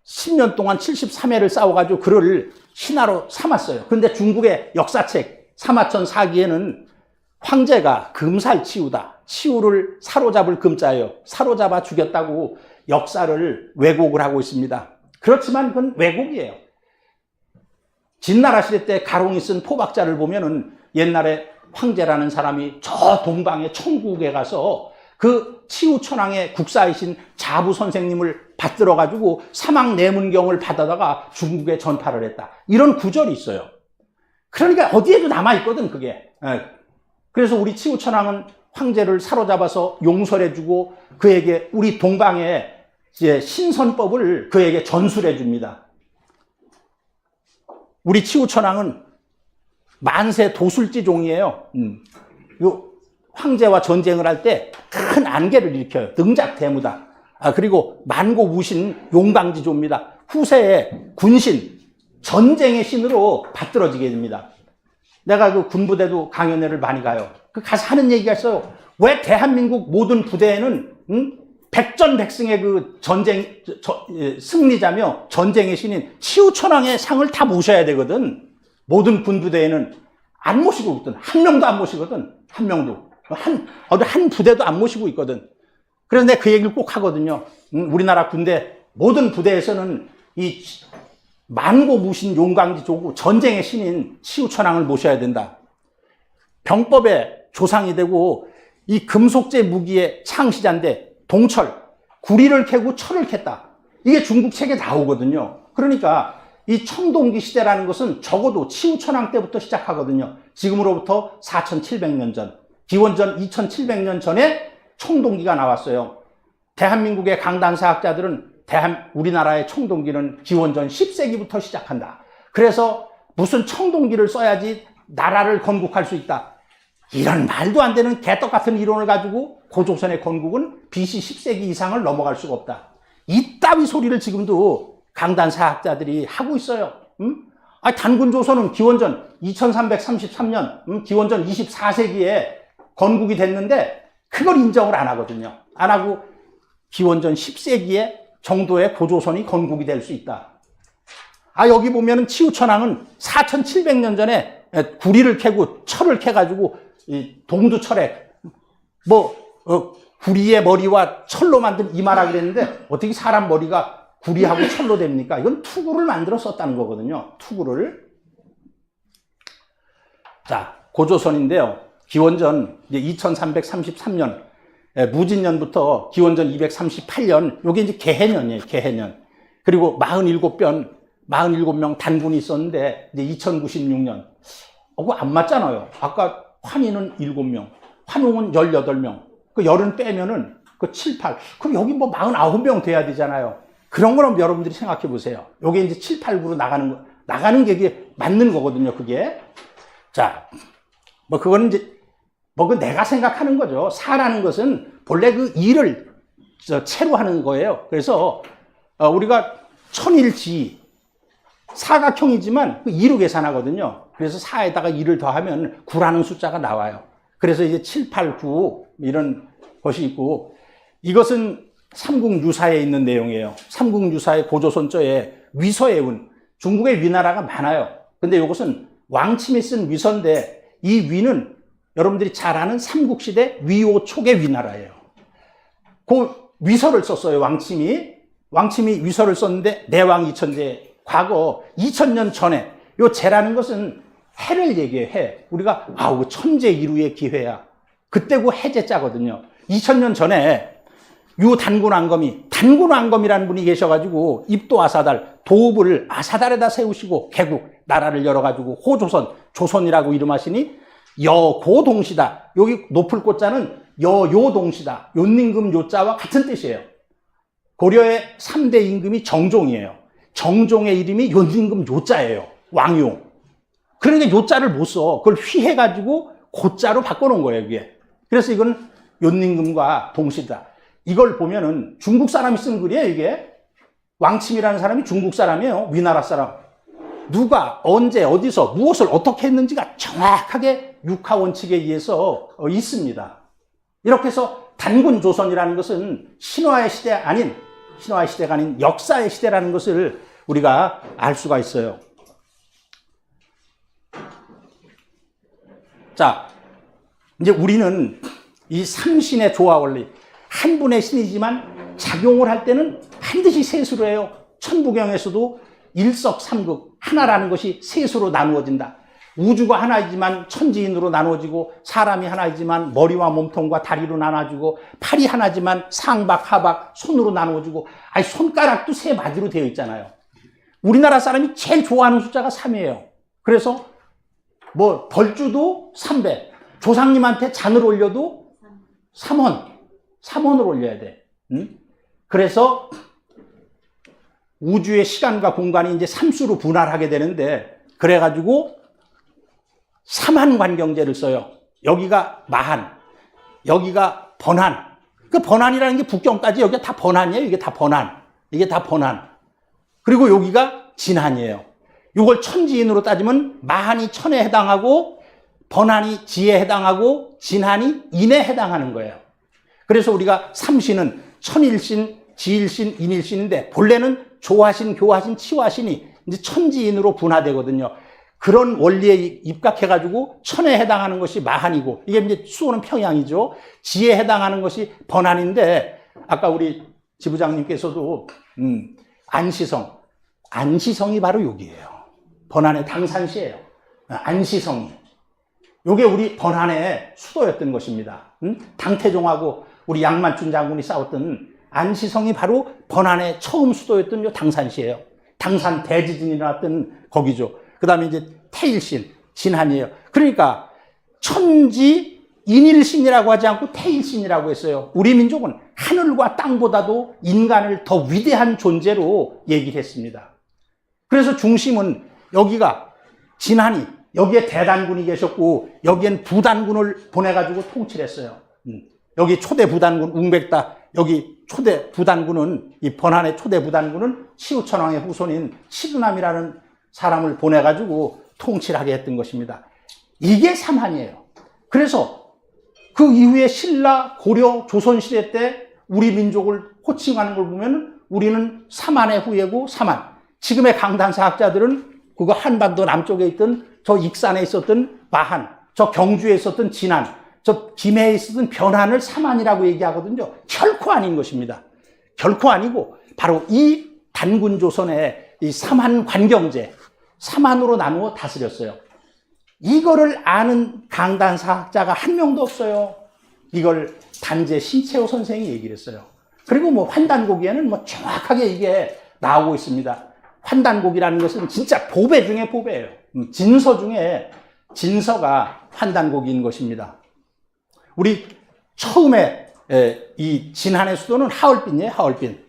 10년 동안 73회를 싸워가지고 그를 신하로 삼았어요. 그런데 중국의 역사책 사마천 사기에는 황제가 금살 치우다, 치우를 사로잡을 금자예요. 사로잡아 죽였다고 역사를 왜곡을 하고 있습니다. 그렇지만 그건 왜곡이에요. 진나라 시대 때 가롱이 쓴 포박자를 보면은 옛날에 황제라는 사람이 저 동방의 청국에 가서 그 치우천왕의 국사이신 자부 선생님을 받들어 가지고 사막 내문경을 받아다가 중국에 전파를 했다. 이런 구절이 있어요. 그러니까 어디에도 남아 있거든 그게. 그래서 우리 치우천왕은 황제를 사로잡아서 용서해주고 그에게 우리 동방의 이제 신선법을 그에게 전수해 줍니다. 우리 치우천왕은 만세 도술지종이에요. 요 황제와 전쟁을 할 때 큰 안개를 일으켜요. 능작대무다. 그리고 만고무신 용광지조입니다. 후세의 군신, 전쟁의 신으로 받들어지게 됩니다. 내가 그 군부대도 강연회를 많이 가요. 그 가서 하는 얘기가 있어요. 왜 대한민국 모든 부대에는 백전백승의 그 전쟁 승리자며 전쟁의 신인 치우천왕의 상을 다 모셔야 되거든. 모든 군부대에는 안 모시고 있거든. 한 명도 안 모시거든. 한 명도. 한 부대도 안 모시고 있거든. 그래서 내가 그 얘기를 꼭 하거든요. 우리나라 군대 모든 부대에서는 이 만고무신 용광지조고 전쟁의 신인 치우천왕을 모셔야 된다. 병법의 조상이 되고 이 금속제 무기의 창시자인데 동철, 구리를 캐고 철을 캤다. 이게 중국 책에 나오거든요. 그러니까 이 청동기 시대라는 것은 적어도 치우천왕 때부터 시작하거든요. 지금으로부터 4700년 전, 기원전 2700년 전에 청동기가 나왔어요. 대한민국의 강단사학자들은 우리나라의 청동기는 기원전 10세기부터 시작한다. 그래서 무슨 청동기를 써야지 나라를 건국할 수 있다. 이런 말도 안 되는 개떡 같은 이론을 가지고 고조선의 건국은 BC 10세기 이상을 넘어갈 수가 없다. 이따위 소리를 지금도 강단사학자들이 하고 있어요. 단군조선은 기원전 2333년, 기원전 24세기에 건국이 됐는데 그걸 인정을 안 하거든요. 안 하고 기원전 10세기에 정도의 고조선이 건국이 될 수 있다. 여기 보면은 치우천왕은 4700년 전에 구리를 캐고 철을 캐가지고 동두철에 구리의 머리와 철로 만든 이마라 그랬는데 어떻게 사람 머리가 구리하고 철로 됩니까? 이건 투구를 만들어 썼다는 거거든요. 투구를. 자, 고조선인데요. 기원전 2333년 무진년부터 기원전 238년 요게 이제 개해년이에요. 개해년. 그리고 47명 단군이 있었는데 이제 2096년. 그거 안 맞잖아요. 아까 환희는 7명, 환웅은 18명. 그 80 빼면은 그 7, 8. 그럼 여기 49명 돼야 되잖아요. 그런 거는 여러분들이 생각해 보세요. 요게 이제 7, 8, 9로 나가는 게 이게 맞는 거거든요, 그게. 자, 그거는 이제 그 내가 생각하는 거죠. 사라는 것은 본래 그 일을 채로 하는 거예요. 그래서 우리가 천일지, 사각형이지만 2로 계산하거든요. 그래서 4에다가 2를 더하면 9라는 숫자가 나와요. 그래서 이제 7, 8, 9 이런 것이 있고, 이것은 삼국유사에 있는 내용이에요. 삼국유사의 고조선조에 위서해운, 중국에 위나라가 많아요. 근데 이것은 왕침이 쓴 위서인데, 이 위는 여러분들이 잘 아는 삼국시대 위오촉의 위나라예요. 그 위서를 썼어요, 왕침이. 왕침이 위서를 썼는데 내왕 이천제, 과거 2000년 전에, 요 제라는 것은 해를 얘기해, 해. 우리가 천재 이루의 기회야. 그때 그 해제자거든요. 2000년 전에 요 단군왕검이라는 분이 계셔가지고 입도 아사달, 도읍을 아사달에다 세우시고 개국, 나라를 열어가지고 호조선, 조선이라고 이름하시니 여고동시다. 여기 높을 고자는 여요동시다. 요임금 요자와 같은 뜻이에요. 고려의 3대 임금이 정종이에요. 정종의 이름이 요임금 요자예요. 왕요. 그러니까 요자를 못 써. 그걸 휘해가지고 고자로 바꿔놓은 거예요, 이게. 그래서 이건 요임금과 동시다. 이걸 보면은 중국 사람이 쓴 글이에요, 이게. 왕침이라는 사람이 중국 사람이에요. 위나라 사람. 누가, 언제, 어디서, 무엇을 어떻게 했는지가 정확하게 육하 원칙에 의해서 있습니다. 이렇게 해서 단군 조선이라는 것은 신화의 시대가 아닌 역사의 시대라는 것을 우리가 알 수가 있어요. 자, 이제 우리는 이 삼신의 조화 원리, 한 분의 신이지만 작용을 할 때는 반드시 셋으로 해요. 천부경에서도 일석삼극, 하나라는 것이 셋으로 나누어진다. 우주가 하나이지만 천지인으로 나누어지고, 사람이 하나이지만 머리와 몸통과 다리로 나눠지고, 팔이 하나지만 상박, 하박, 손으로 나누어지고, 손가락도 세 마디로 되어 있잖아요. 우리나라 사람이 제일 좋아하는 숫자가 3이에요. 그래서 벌주도 3배, 조상님한테 잔을 올려도 3원을 올려야 돼. 그래서 우주의 시간과 공간이 이제 3수로 분할하게 되는데, 그래가지고 삼한관경제를 써요. 여기가 마한, 여기가 번한. 그 번한이라는 게 북경까지 여기가 다 번한이에요. 이게 다 번한. 그리고 여기가 진한이에요. 이걸 천지인으로 따지면 마한이 천에 해당하고, 번한이 지에 해당하고, 진한이 인에 해당하는 거예요. 그래서 우리가 삼신은 천일신, 지일신, 인일신인데, 본래는 조화신, 교화신, 치화신이 이제 천지인으로 분화되거든요. 그런 원리에 입각해가지고 천에 해당하는 것이 마한이고, 이게 이제 수호는 평양이죠. 지에 해당하는 것이 번한인데, 아까 우리 지부장님께서도 안시성이 바로 여기예요. 번한의 당산시예요. 안시성이. 요게 우리 번한의 수도였던 것입니다. 당태종하고 우리 양만춘 장군이 싸웠던 안시성이 바로 번한의 처음 수도였던 요 당산시예요. 당산 대지진이 일어났던 거기죠. 그 다음에 이제 태일신, 진한이에요. 그러니까 천지 인일신이라고 하지 않고 태일신이라고 했어요. 우리 민족은 하늘과 땅보다도 인간을 더 위대한 존재로 얘기를 했습니다. 그래서 중심은 여기가 진한이, 여기에 대단군이 계셨고, 여기엔 부단군을 보내가지고 통치를 했어요. 여기 초대 부단군 웅백다, 여기 초대 부단군은, 이 번한의 초대 부단군은 시우천왕의 후손인 시두남이라는 사람을 보내가지고 통치를 하게 했던 것입니다. 이게 삼한이에요. 그래서 그 이후에 신라, 고려, 조선시대 때 우리 민족을 호칭하는 걸 보면 우리는 삼한의 후예고, 삼한. 지금의 강단사학자들은 그거 한반도 남쪽에 있던 저 익산에 있었던 마한, 저 경주에 있었던 진한, 저 김해에 있었던 변한을 삼한이라고 얘기하거든요. 결코 아닌 것입니다. 결코 아니고 바로 이 단군조선의 이 삼한관경제, 삼한으로 나누어 다스렸어요. 이거를 아는 강단사학자가 한 명도 없어요. 이걸 단재 신채호 선생이 얘기를 했어요. 그리고 환단고기에는 정확하게 이게 나오고 있습니다. 환단곡이라는 것은 진짜 보배 중에 보배예요. 진서 중에 진서가 환단곡인 것입니다. 우리 처음에 이 진한의 수도는 하얼빈이에요. 하얼빈.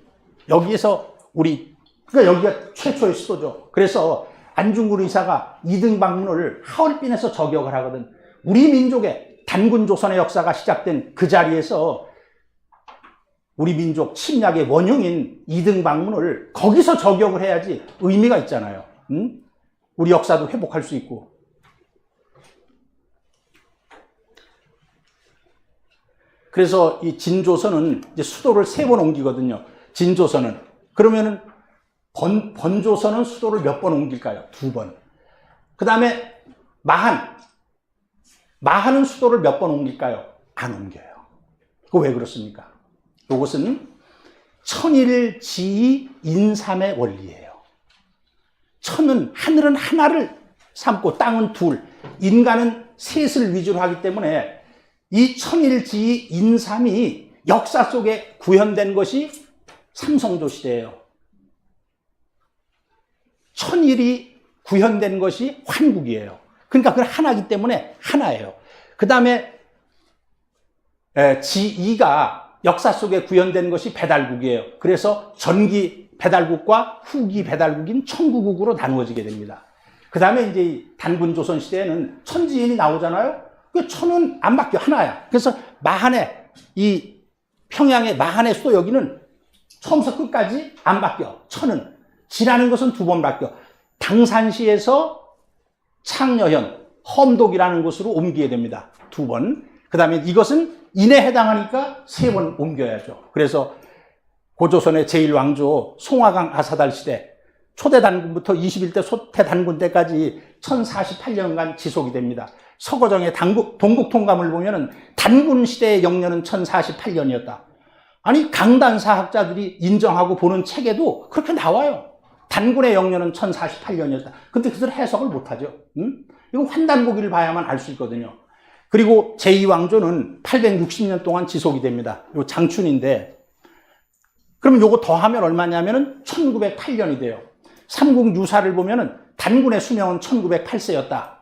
여기에서 그러니까 여기가 최초의 수도죠. 그래서 안중근 의사가 이등방문을 하얼빈에서 저격을 하거든. 우리 민족의 단군조선의 역사가 시작된 그 자리에서 우리 민족 침략의 원흉인 이등방문을 거기서 저격을 해야지 의미가 있잖아요. 우리 역사도 회복할 수 있고. 그래서 이 진조선은 이제 수도를 3번 옮기거든요. 진조선은. 그러면은 번조선은 수도를 몇 번 옮길까요? 2번. 그 다음에 마한은 수도를 몇 번 옮길까요? 안 옮겨요. 그거 왜 그렇습니까? 이것은 천일지이 인삼의 원리예요. 하늘은 하나를 삼고 땅은 둘, 인간은 셋을 위주로 하기 때문에 이 천일지이 인삼이 역사 속에 구현된 것이 삼성조 시대예요. 천일이 구현된 것이 환국이에요. 그러니까 그건 하나이기 때문에 하나예요. 그 다음에 지2가 역사 속에 구현된 것이 배달국이에요. 그래서 전기 배달국과 후기 배달국인 청구국으로 나누어지게 됩니다. 그 다음에 이제 단군조선 시대에는 천지인이 나오잖아요. 그 천은 안 바뀌어, 하나야. 그래서 이 평양의 마한의 수도 여기는 처음부터 끝까지 안 바뀌어. 천은. 지라는 것은 2번 바뀌어. 당산시에서 창녀현, 험독이라는 곳으로 옮기게 됩니다. 2번. 그 다음에 이것은 인에 해당하니까 3번 옮겨야죠. 그래서 고조선의 제1왕조 송화강 아사달 시대 초대 단군부터 21대 소태 단군 때까지 1048년간 지속이 됩니다. 서거정의 동국통감을 보면은 단군 시대의 영년은 1048년이었다. 아니 강단사학자들이 인정하고 보는 책에도 그렇게 나와요. 단군의 영년은 1048년이었다. 근데 그들 해석을 못하죠. 이건 환단고기를 봐야만 알 수 있거든요. 그리고 제2왕조는 860년 동안 지속이 됩니다. 요 장춘인데, 그러면 요거 더하면 얼마냐면은 1908년이 돼요. 삼국 유사를 보면은 단군의 수명은 1908세였다.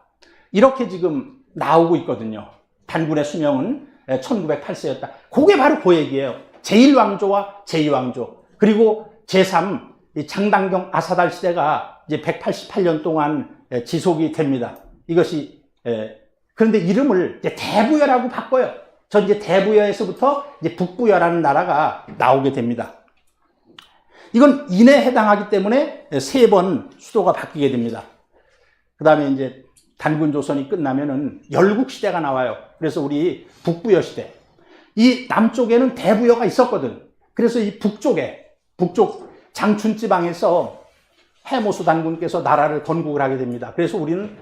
이렇게 지금 나오고 있거든요. 단군의 수명은 1908세였다. 그게 바로 그 얘기예요. 제1왕조와 제2왕조. 그리고 제3, 장당경 아사달 시대가 이제 188년 동안 지속이 됩니다. 이것이, 그런데 이름을 이제 대부여라고 바꿔요. 전 이제 대부여에서부터 이제 북부여라는 나라가 나오게 됩니다. 이건 인에 해당하기 때문에 3번 수도가 바뀌게 됩니다. 그 다음에 이제 단군조선이 끝나면은 열국시대가 나와요. 그래서 우리 북부여 시대. 이 남쪽에는 대부여가 있었거든. 그래서 이 북쪽 장춘지방에서 해모수 단군께서 나라를 건국을 하게 됩니다. 그래서 우리는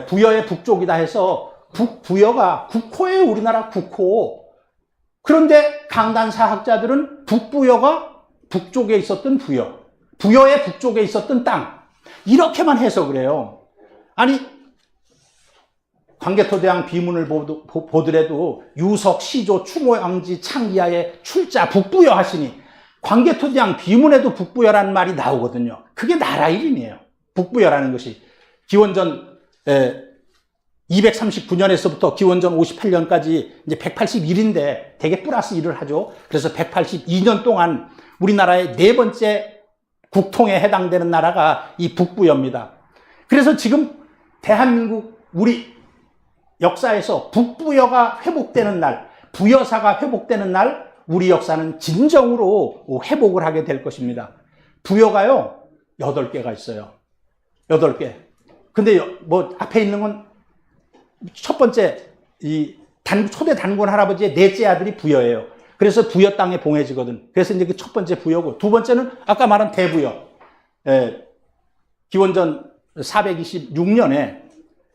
부여의 북쪽이다 해서 북부여가 국호예요. 우리나라 국호. 그런데 강단사학자들은 북부여가 북쪽에 있었던 부여의 북쪽에 있었던 땅, 이렇게만 해석을 해요. 아니 광개토대왕 비문을 보더라도 유석, 시조, 추모양지, 창기하에 출자 북부여 하시니 광개토대왕 비문에도 북부여라는 말이 나오거든요. 그게 나라 이름이에요. 북부여라는 것이 기원전 239년에서부터 기원전 58년까지 이제 181인데 되게 플러스 1을 하죠. 그래서 182년 동안 우리나라의 4번째 국통에 해당되는 나라가 이 북부여입니다. 그래서 지금 대한민국 우리 역사에서 북부여가 회복되는 날, 부여사가 회복되는 날, 우리 역사는 진정으로 회복을 하게 될 것입니다. 부여가요 8개가 있어요. 8개. 근데 뭐 앞에 있는 건 첫 번째 이 초대 단군 할아버지의 넷째 아들이 부여예요. 그래서 부여 땅에 봉해지거든. 그래서 이제 그 첫 번째 부여고, 두 번째는 아까 말한 대부여. 기원전 426년에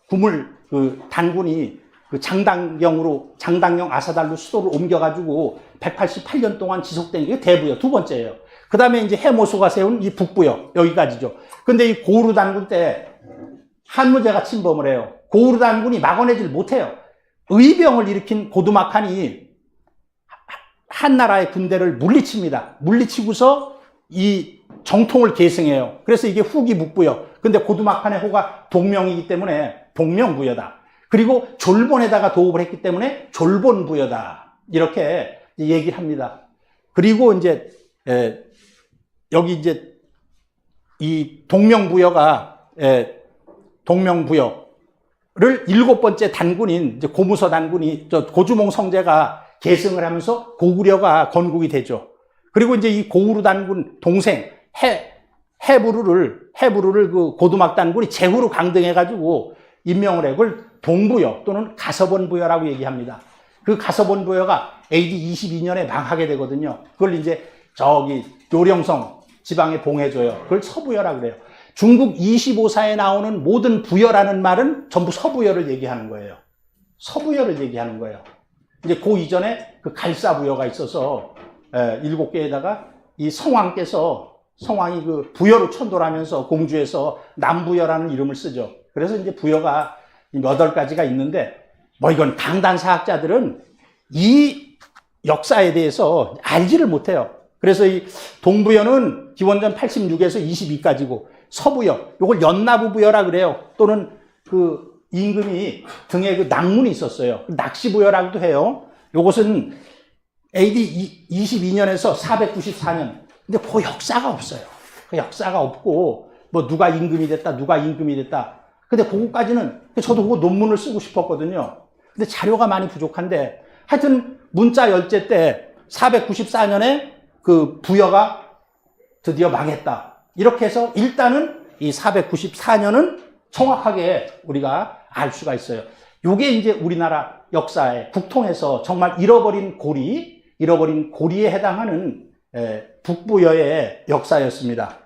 구물 그 단군이 그 장당경 아사달로 수도를 옮겨가지고 188년 동안 지속된 게 대부여 두 번째예요. 그 다음에 이제 해모수가 세운 이 북부여, 여기까지죠. 근데 이 고르 단군 때 한무제가 침범을 해요. 고르 단군이 막아내질 못해요. 의병을 일으킨 고두막한이 한나라의 군대를 물리칩니다. 물리치고서 이 정통을 계승해요. 그래서 이게 후기 북부여. 근데 고두막한의 호가 동명이기 때문에 동명부여다. 그리고 졸본에다가 도읍을 했기 때문에 졸본부여다. 이렇게 얘기를 합니다. 그리고 이제 여기 이제 이 동명부여가 동명부여를 7번째 단군인 이제 고무서 단군이 고주몽 성제가 계승을 하면서 고구려가 건국이 되죠. 그리고 이제 이 고우르 단군 동생 해부루를 그 고두막 단군이 제후로 강등해가지고 임명을 해. 그걸 동부여 또는 가서본부여라고 얘기합니다. 그 가서본부여가 AD 22년에 망하게 되거든요. 그걸 이제 저기 요령성 지방에 봉해줘요. 그걸 서부여라 그래요. 중국 25사에 나오는 모든 부여라는 말은 전부 서부여를 얘기하는 거예요. 서부여를 얘기하는 거예요. 이제 그 이전에 그 갈사부여가 있어서 7개에다가 이 성왕이 그 부여로 천돌하면서 공주에서 남부여라는 이름을 쓰죠. 그래서 이제 부여가 8가지가 있는데 뭐 이건 강단사학자들은 이 역사에 대해서 알지를 못해요. 그래서 이 동부여는 기원전 86에서 22까지고 서부여, 요걸 연나부부여라 그래요. 또는 그 임금이 등에 그 낭문이 있었어요. 낚시부여라고도 해요. 요것은 AD 22년에서 494년. 근데 그 역사가 없어요. 그 역사가 없고 뭐 누가 임금이 됐다. 근데 그거까지는 저도 그거 논문을 쓰고 싶었거든요. 근데 자료가 많이 부족한데 하여튼 문자 열제 때 494년에 그 부여가 드디어 망했다. 이렇게 해서 일단은 이 494년은 정확하게 우리가 알 수가 있어요. 요게 이제 우리나라 역사의 국통에서 정말 잃어버린 고리에 해당하는 북부여의 역사였습니다.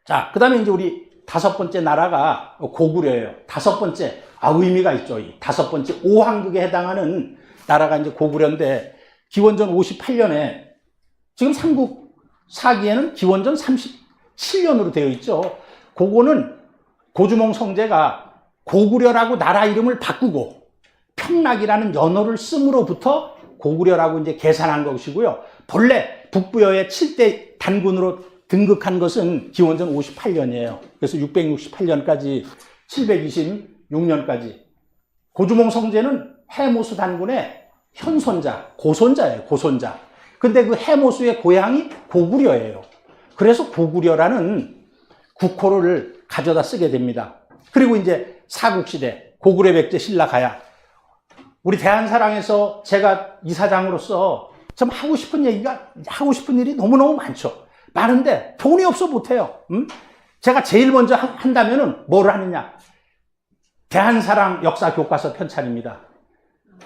자, 그 다음에 이제 우리 5번째 나라가 고구려예요. 5번째, 의미가 있죠. 이 5번째 5황국에 해당하는 나라가 이제 고구려인데, 기원전 58년에, 지금 삼국 사기에는 기원전 37년으로 되어 있죠. 그거는 고주몽 성제가 고구려라고 나라 이름을 바꾸고 평락이라는 연호를 씀으로부터 고구려라고 이제 계산한 것이고요. 본래 북부여의 7대 단군으로 등극한 것은 기원전 58년이에요. 그래서 668년까지 726년까지. 고주몽 성제는 해모수 단군의 현손자, 고손자예요. 고손자. 근데 그 해모수의 고향이 고구려예요. 그래서 고구려라는 국호를 가져다 쓰게 됩니다. 그리고 이제 사국시대, 고구려 백제 신라 가야. 우리 대한사랑에서 제가 이사장으로서 좀 하고 싶은 일이 너무너무 많죠. 많은데 돈이 없어 못해요. 제가 제일 먼저 한다면은 뭐를 하느냐. 대한사랑 역사 교과서 편찬입니다.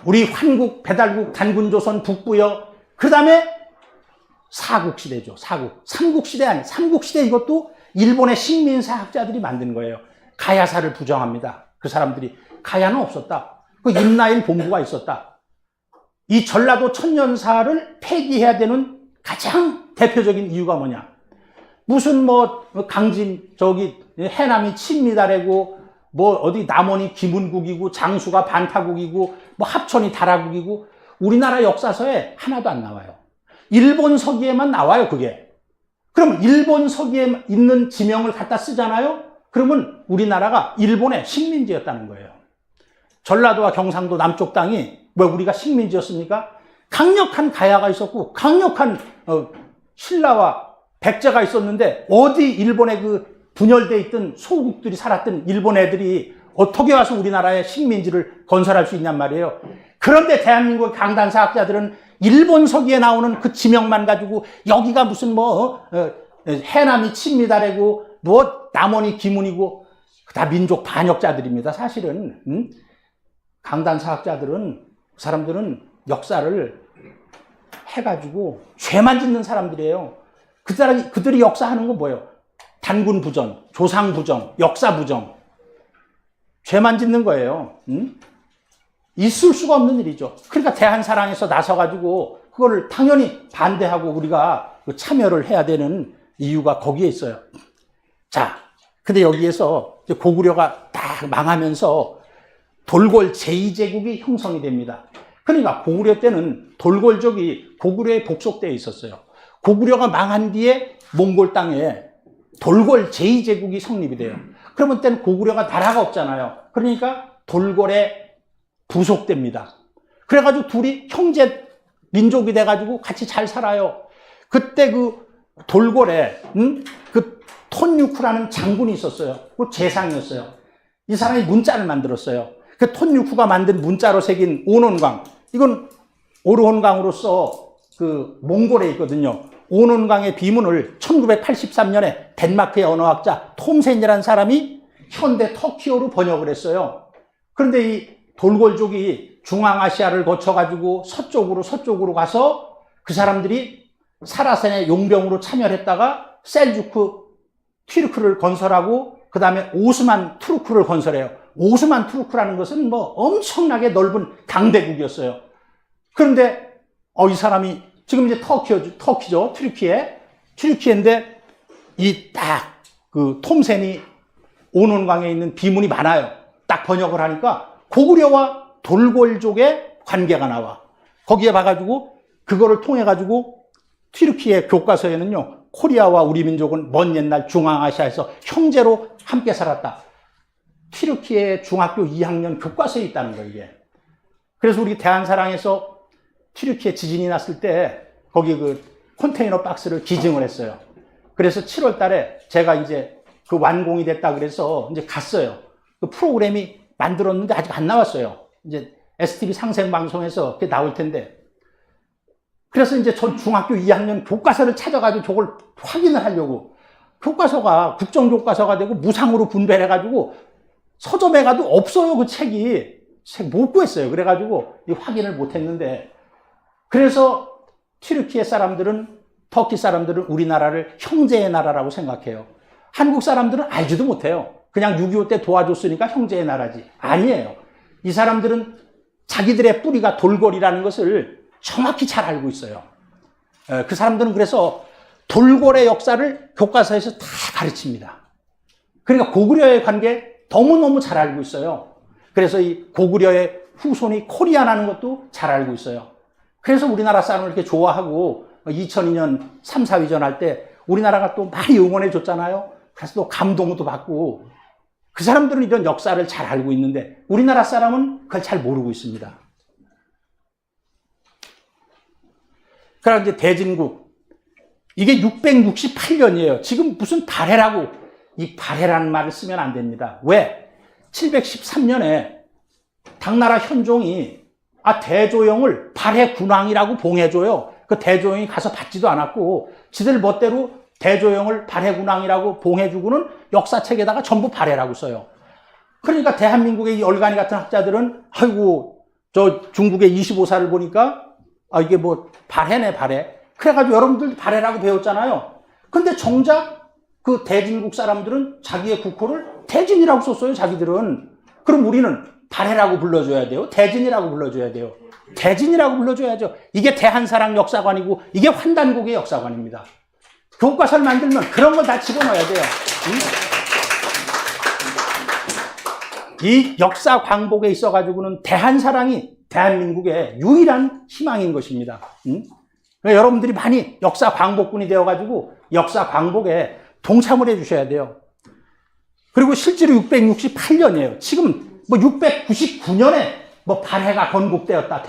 우리 환국, 배달국, 단군조선, 북부여, 그 다음에 사국시대죠. 삼국시대 삼국시대 이것도 일본의 식민사학자들이 만든 거예요. 가야사를 부정합니다. 그 사람들이. 가야는 없었다. 그 임나인 본부가 있었다. 이 전라도 천년사를 폐기해야 되는 가장 대표적인 이유가 뭐냐. 무슨 해남이 친미다래고 어디 남원이 기문국이고 장수가 반타국이고 합천이 다라국이고 우리나라 역사서에 하나도 안 나와요. 일본 서기에만 나와요, 그게. 그럼 일본 서기에 있는 지명을 갖다 쓰잖아요? 그러면 우리나라가 일본의 식민지였다는 거예요. 전라도와 경상도 남쪽 땅이 왜 우리가 식민지였습니까? 강력한 가야가 있었고 강력한 신라와 백제가 있었는데 어디 일본의 그 분열돼 있던 소국들이 살았던 일본 애들이 어떻게 와서 우리나라의 식민지를 건설할 수 있냔 말이에요. 그런데 대한민국 강단사학자들은 일본 서기에 나오는 그 지명만 가지고 여기가 무슨 해남이 친미다래고 남원이 기문이고 다 민족 반역자들입니다. 사실은. 강단사학자들은 그 사람들은 역사를 해가지고 죄만 짓는 사람들이에요. 그들이 역사하는 건 뭐예요? 단군 부정, 조상 부정, 역사 부정. 죄만 짓는 거예요. 있을 수가 없는 일이죠. 그러니까 대한사랑에서 나서가지고 그거를 당연히 반대하고 우리가 참여를 해야 되는 이유가 거기에 있어요. 자, 근데 여기에서 고구려가 딱 망하면서 돌궐 제2제국이 형성이 됩니다. 그러니까 고구려 때는 돌궐족이 고구려에 복속되어 있었어요. 고구려가 망한 뒤에 몽골 땅에 돌궐 제2제국이 성립이 돼요. 그러면 때는 고구려가 나라가 없잖아요. 그러니까 돌궐에 부속됩니다. 그래가지고 둘이 형제 민족이 돼가지고 같이 잘 살아요. 그때 그 돌궐에 그 톤유쿠라는 장군이 있었어요. 그 재상이었어요. 이 사람이 문자를 만들었어요. 그 톤유쿠가 만든 문자로 새긴 오논강. 이건 오르혼강으로서 그 몽골에 있거든요. 오논강의 비문을 1983년에 덴마크의 언어학자 톰센이라는 사람이 현대 터키어로 번역을 했어요. 그런데 이 돌골족이 중앙아시아를 거쳐가지고 서쪽으로 가서 그 사람들이 사라센의 용병으로 참여했다가 셀주크 튀르크를 건설하고 그 다음에 오스만 투르크를 건설해요. 오스만 투르크라는 것은 뭐 엄청나게 넓은 강대국이었어요. 그런데 이 사람이 지금 이제 터키죠. 튀르키예인데 이 딱 그 톰센이 오논강에 있는 비문이 많아요. 딱 번역을 하니까 고구려와 돌골족의 관계가 나와. 거기에 봐가지고 그거를 통해 가지고 튀르키예 교과서에는요, 코리아와 우리 민족은 먼 옛날 중앙아시아에서 형제로 함께 살았다. 튀르키예 중학교 2학년 교과서에 있다는 거예요, 이게. 그래서 우리 대한사랑에서 튀르키예 지진이 났을 때 거기 그 컨테이너 박스를 기증을 했어요. 그래서 7월 달에 제가 이제 그 완공이 됐다 그래서 이제 갔어요. 그 프로그램이 만들었는데 아직 안 나왔어요. 이제 STV 상생방송에서 그게 나올 텐데. 그래서 이제 전 중학교 2학년 교과서를 찾아가지고 저걸 확인을 하려고. 교과서가 국정교과서가 되고 무상으로 분배해가지고 서점에 가도 없어요, 그 책이. 책 못 구했어요. 그래가지고 확인을 못 했는데. 그래서 튀르키예 사람들은, 터키 사람들은 우리나라를 형제의 나라라고 생각해요. 한국 사람들은 알지도 못해요. 그냥 6.25 때 도와줬으니까 형제의 나라지. 아니에요. 이 사람들은 자기들의 뿌리가 돌골이라는 것을 정확히 잘 알고 있어요. 그 사람들은 그래서 돌골의 역사를 교과서에서 다 가르칩니다. 그러니까 고구려의 관계 너무너무 잘 알고 있어요. 그래서 이 고구려의 후손이 코리아라는 것도 잘 알고 있어요. 그래서 우리나라 사람을 이렇게 좋아하고 2002년 3, 4위전 할 때 우리나라가 또 많이 응원해 줬잖아요. 그래서 또 감동도 받고. 그 사람들은 이런 역사를 잘 알고 있는데 우리나라 사람은 그걸 잘 모르고 있습니다. 그러나 이제 대진국, 이게 668년이에요. 지금 무슨 발해라고, 이 발해라는 말을 쓰면 안 됩니다. 왜? 713년에 당나라 현종이 대조영을 발해 군왕이라고 봉해줘요. 그 대조영이 가서 받지도 않았고 지들 멋대로 대조영을 발해 군왕이라고 봉해주고는 역사책에다가 전부 발해라고 써요. 그러니까 대한민국의 이 얼간이 같은 학자들은 아이고 저 중국의 25사를 보니까 이게 뭐 발해네, 발해. 그래가지고 여러분들 발해라고 배웠잖아요. 근데 정작 그 대진국 사람들은 자기의 국호를 대진이라고 썼어요, 자기들은. 그럼 우리는 발해라고 불러줘야 돼요? 대진이라고 불러줘야 돼요? 대진이라고 불러줘야죠. 이게 대한사랑 역사관이고 이게 환단국의 역사관입니다. 교과서를 만들면 그런 걸 다 집어넣어야 돼요. 이 역사 광복에 있어가지고는 대한사랑이 대한민국의 유일한 희망인 것입니다. 그러니까 여러분들이 많이 역사 광복군이 되어가지고 역사 광복에 동참을 해주셔야 돼요. 그리고 실제로 668년이에요. 지금 뭐 699년에 뭐 발해가 건국되었다.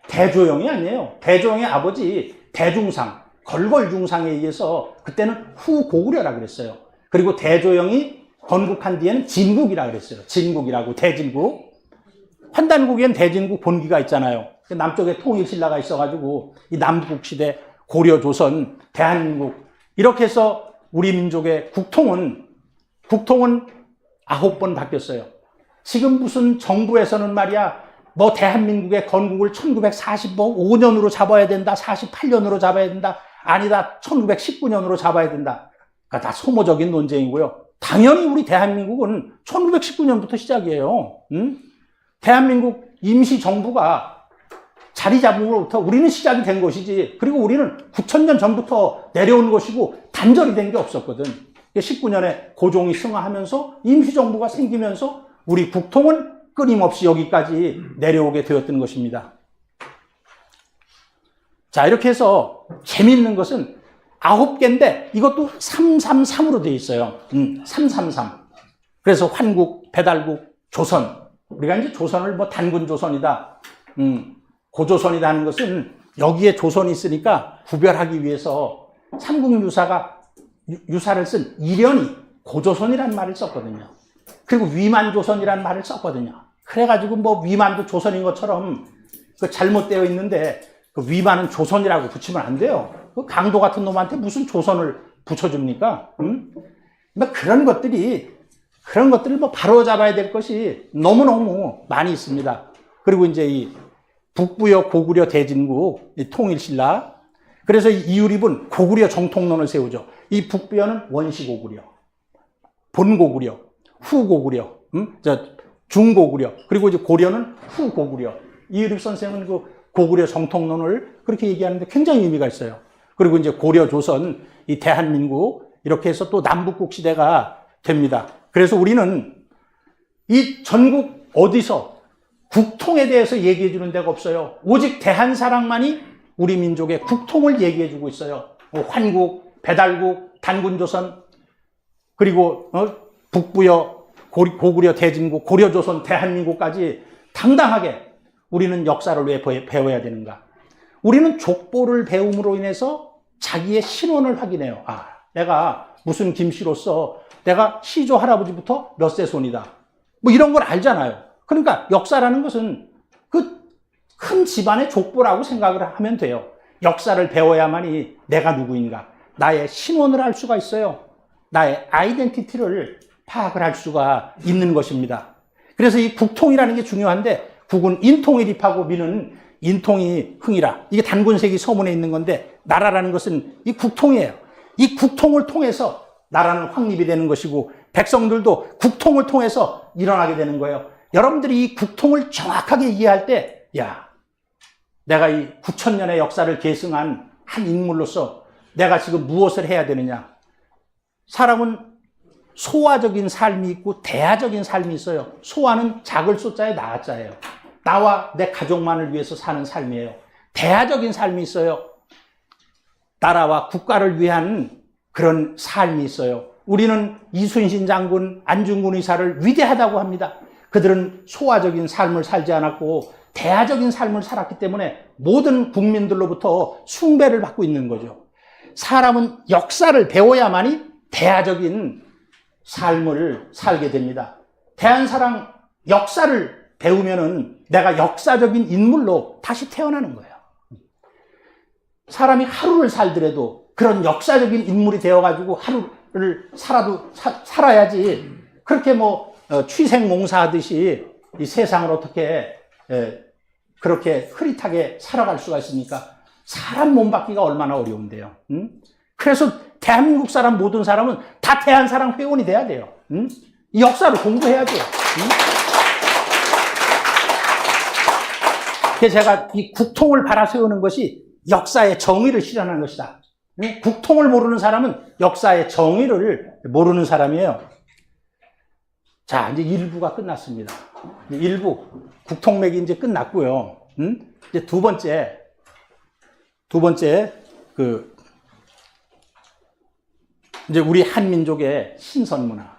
대조영이 아니에요. 대조영의 아버지 대중상, 걸걸중상에 의해서 그때는 후고구려라 그랬어요. 그리고 대조영이 건국한 뒤에는 진국이라 그랬어요. 진국이라고, 대진국. 환단국엔 대진국 본기가 있잖아요. 남쪽에 통일신라가 있어가지고 이 남북시대, 고려, 조선, 대한민국 이렇게 해서 우리 민족의 국통은 9번 바뀌었어요. 지금 무슨 정부에서는 말이야, 뭐 대한민국의 건국을 1945년으로 잡아야 된다, 48년으로 잡아야 된다, 아니다, 1919년으로 잡아야 된다. 그러니까 다 소모적인 논쟁이고요. 당연히 우리 대한민국은 1919년부터 시작이에요. 대한민국 임시정부가 자리 잡음으로부터 우리는 시작이 된 것이지, 그리고 우리는 9,000년 전부터 내려온 것이고 단절이 된 게 없었거든. 19년에 고종이 승하하면서 임시정부가 생기면서 우리 국통은 끊임없이 여기까지 내려오게 되었던 것입니다. 자, 이렇게 해서 재미있는 것은 9개인데 이것도 333으로 되어 있어요. 333. 그래서 환국, 배달국, 조선. 우리가 이제 조선을 뭐 단군 조선이다, 고조선이다 하는 것은 여기에 조선이 있으니까 구별하기 위해서 삼국유사가 유사를 쓴 이련이 고조선이라는 말을 썼거든요. 그리고 위만조선이라는 말을 썼거든요. 그래가지고 뭐 위만도 조선인 것처럼 그 잘못되어 있는데 그 위만은 조선이라고 붙이면 안 돼요. 그 강도 같은 놈한테 무슨 조선을 붙여줍니까? 뭐 그런 것들을 뭐 바로 잡아야 될 것이 너무너무 많이 있습니다. 그리고 이제 이 북부여 고구려 대진국 이 통일신라. 그래서 이유립은 고구려 정통론을 세우죠. 이 북부여는 원시 고구려, 본 고구려, 후 고구려, 중고구려, 그리고 이제 고려는 후 고구려. 이유립 선생은 그 고구려 정통론을 그렇게 얘기하는데 굉장히 의미가 있어요. 그리고 이제 고려 조선, 이 대한민국, 이렇게 해서 또 남북국 시대가 됩니다. 그래서 우리는 이 전국 어디서 국통에 대해서 얘기해 주는 데가 없어요. 오직 대한사랑만이 우리 민족의 국통을 얘기해 주고 있어요. 환국, 배달국, 단군조선, 그리고 북부여, 고구려 대진국, 고려조선, 대한민국까지 당당하게 우리는 역사를 왜 배워야 되는가? 우리는 족보를 배움으로 인해서 자기의 신원을 확인해요. 아, 내가 무슨 김씨로서 내가 시조 할아버지부터 몇 세 손이다. 뭐 이런 걸 알잖아요. 그러니까 역사라는 것은 그 큰 집안의 족보라고 생각을 하면 돼요. 역사를 배워야만이 내가 누구인가, 나의 신원을 알 수가 있어요. 나의 아이덴티티를 파악을 할 수가 있는 것입니다. 그래서 이 국통이라는 게 중요한데, 국은 인통일입하고 민은 인통이 흥이라. 이게 단군세기 서문에 있는 건데, 나라라는 것은 이 국통이에요. 이 국통을 통해서 나라는 확립이 되는 것이고, 백성들도 국통을 통해서 일어나게 되는 거예요. 여러분들이 이 국통을 정확하게 이해할 때, 야, 내가 이 9,000년의 역사를 계승한 한 인물로서 내가 지금 무엇을 해야 되느냐. 사람은 소화적인 삶이 있고 대하적인 삶이 있어요. 소화는 작을 소자에 나자예요. 나와 내 가족만을 위해서 사는 삶이에요. 대하적인 삶이 있어요. 나라와 국가를 위한 그런 삶이 있어요. 우리는 이순신 장군, 안중근 의사를 위대하다고 합니다. 그들은 소화적인 삶을 살지 않았고 대하적인 삶을 살았기 때문에 모든 국민들로부터 숭배를 받고 있는 거죠. 사람은 역사를 배워야만이 대하적인 삶을 살게 됩니다. 대한사랑 역사를 배우면은 내가 역사적인 인물로 다시 태어나는 거예요. 사람이 하루를 살더라도 그런 역사적인 인물이 되어가지고 하루를 살아야지, 그렇게 뭐 취생몽사하듯이 이 세상을 어떻게 그렇게 흐릿하게 살아갈 수가 있습니까? 사람 몸 받기가 얼마나 어려운데요. 그래서 대한민국 사람, 모든 사람은 다 대한사랑 회원이 돼야 돼요. 이 역사를 공부해야죠. 그래서 제가 이 국통을 바라세우는 것이 역사의 정의를 실현하는 것이다. 국통을 모르는 사람은 역사의 정의를 모르는 사람이에요. 자, 이제 1부가 끝났습니다. 1부 국통맥이 이제 끝났고요. 이제 두 번째 이제 우리 한민족의 신선문화.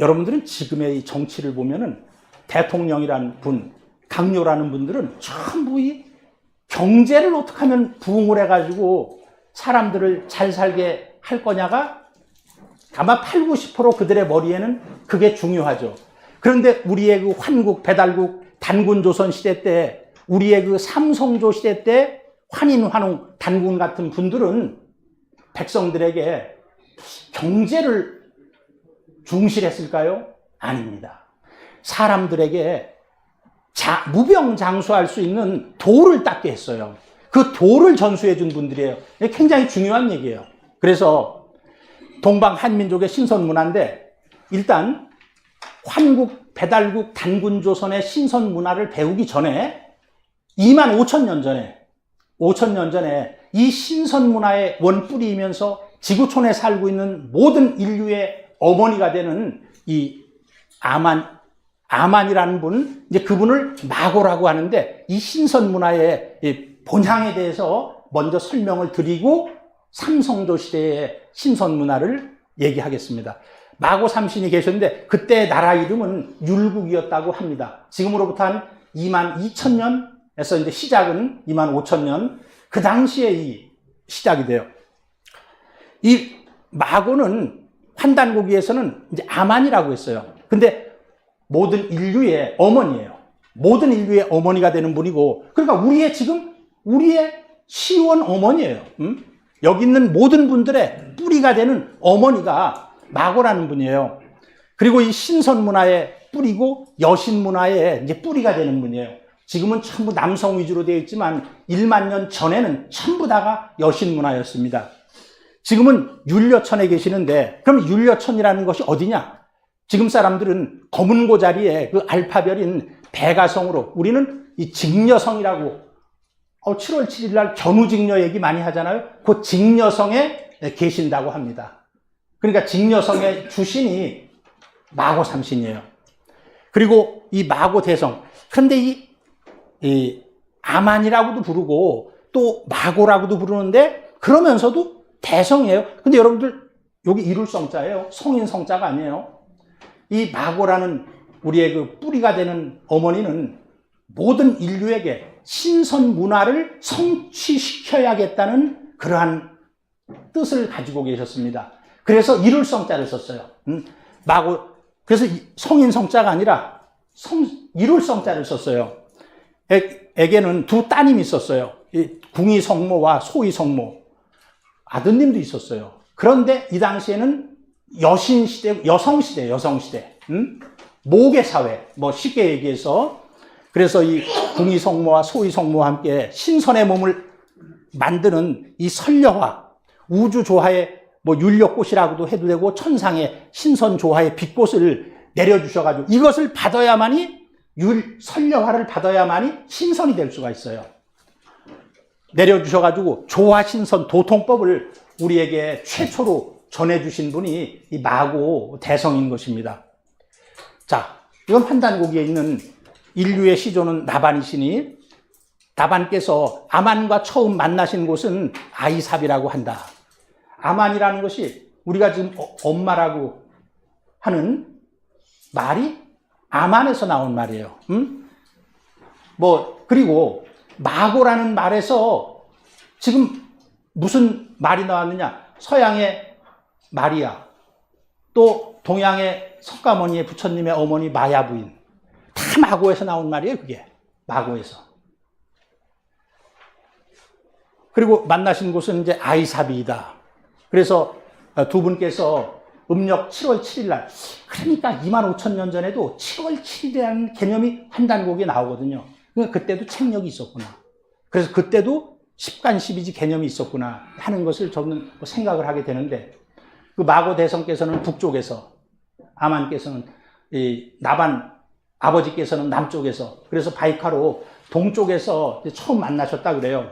여러분들은 지금의 이 정치를 보면은 대통령이라는 분, 강요라는 분들은 전부 이 경제를 어떻게 하면 부흥을 해가지고 사람들을 잘 살게 할 거냐가 아마 80, 90% 그들의 머리에는 그게 중요하죠. 그런데 우리의 그 환국, 배달국, 단군조선 시대 때, 우리의 그 삼성조 시대 때 환인, 환웅, 단군 같은 분들은 백성들에게 경제를 중실했을까요? 아닙니다. 사람들에게 무병장수할 수 있는 도를 닦게 했어요. 그 도를 전수해 준 분들이에요. 굉장히 중요한 얘기예요. 그래서 동방 한민족의 신선문화인데, 일단 환국, 배달국, 단군조선의 신선문화를 배우기 전에 25,000년 전에 이 신선문화의 원뿌리이면서 지구촌에 살고 있는 모든 인류의 어머니가 되는 이 아만이라는 분, 이제 그분을 마고라고 하는데, 이 신선문화의 본향에 대해서 먼저 설명을 드리고 삼성조 시대의 신선문화를 얘기하겠습니다. 마고 삼신이 계셨는데 그때 나라 이름은 율국이었다고 합니다. 지금으로부터 한 22,000년에서 이제 시작은 25,000년, 그 당시에 이 시작이 돼요. 이 마고는 환단고기에서는 이제 아만이라고 했어요. 근데 모든 인류의 어머니예요. 모든 인류의 어머니가 되는 분이고, 그러니까 우리의 시원 어머니예요. 여기 있는 모든 분들의 뿌리가 되는 어머니가 마고라는 분이에요. 그리고 이 신선 문화의 뿌리고 여신 문화의 이제 뿌리가 되는 분이에요. 지금은 전부 남성 위주로 되어 있지만 1만 년 전에는 전부 다가 여신 문화였습니다. 지금은 율려천에 계시는데 그럼 율려천이라는 것이 어디냐? 지금 사람들은 검은고 자리에 그 알파별인 백아성으로 우리는 이 직녀성이라고 7월 7일 날 견우직녀 얘기 많이 하잖아요. 그 직녀성에 계신다고 합니다. 그러니까 직녀성의 주신이 마고 삼신이에요. 그리고 이 마고 대성. 그런데 이 아만이라고도 부르고 또 마고라고도 부르는데 그러면서도 대성이에요. 근데 여러분들 여기 이룰 성자예요. 성인 성자가 아니에요. 이 마고라는 우리의 그 뿌리가 되는 어머니는 모든 인류에게 신선 문화를 성취시켜야겠다는 그러한 뜻을 가지고 계셨습니다. 그래서 이룰 성자를 썼어요. 마고, 그래서 성인 성자가 아니라 이룰 성자를 썼어요. 에게는 두 따님이 있었어요. 궁이 성모와 소위 성모. 아드님도 있었어요. 그런데 이 당시에는 여신시대, 여성시대. 모계사회, 뭐 쉽게 얘기해서. 그래서 이 궁이 성모와 소위 성모와 함께 신선의 몸을 만드는 이 선려화, 우주조화의 뭐 율려꽃이라고도 해도 되고 천상의 신선조화의 빛꽃을 내려주셔가지고 이것을 받아야만이 선려화를 받아야만이 신선이 될 수가 있어요. 내려주셔가지고 조화신선 도통법을 우리에게 최초로 전해주신 분이 이 마고 대성인 것입니다. 자, 이건 판단고기에 있는 인류의 시조는 나반이시니 나반께서 아만과 처음 만나신 곳은 아이삽이라고 한다. 아만이라는 것이 우리가 지금 엄마라고 하는 말이 아만에서 나온 말이에요. 그리고 마고라는 말에서 지금 무슨 말이 나왔느냐? 서양의 마리아, 또 동양의 석가모니의 부처님의 어머니 마야 부인. 다 마고에서 나온 말이에요, 그게. 마고에서. 그리고 만나신 곳은 이제 아이사비이다. 그래서 두 분께서 음력 7월 7일 날, 그러니까 25,000년 전에도 7월 7일이라는 개념이 한단곡에 나오거든요. 그러니까 그때도 책력이 있었구나. 그래서 그때도 십간십이지 개념이 있었구나 하는 것을 저는 생각을 하게 되는데, 그 마고 대성께서는 북쪽에서, 아만께서는 나반 아버지께서는 남쪽에서, 그래서 바이카로 동쪽에서 처음 만나셨다 그래요.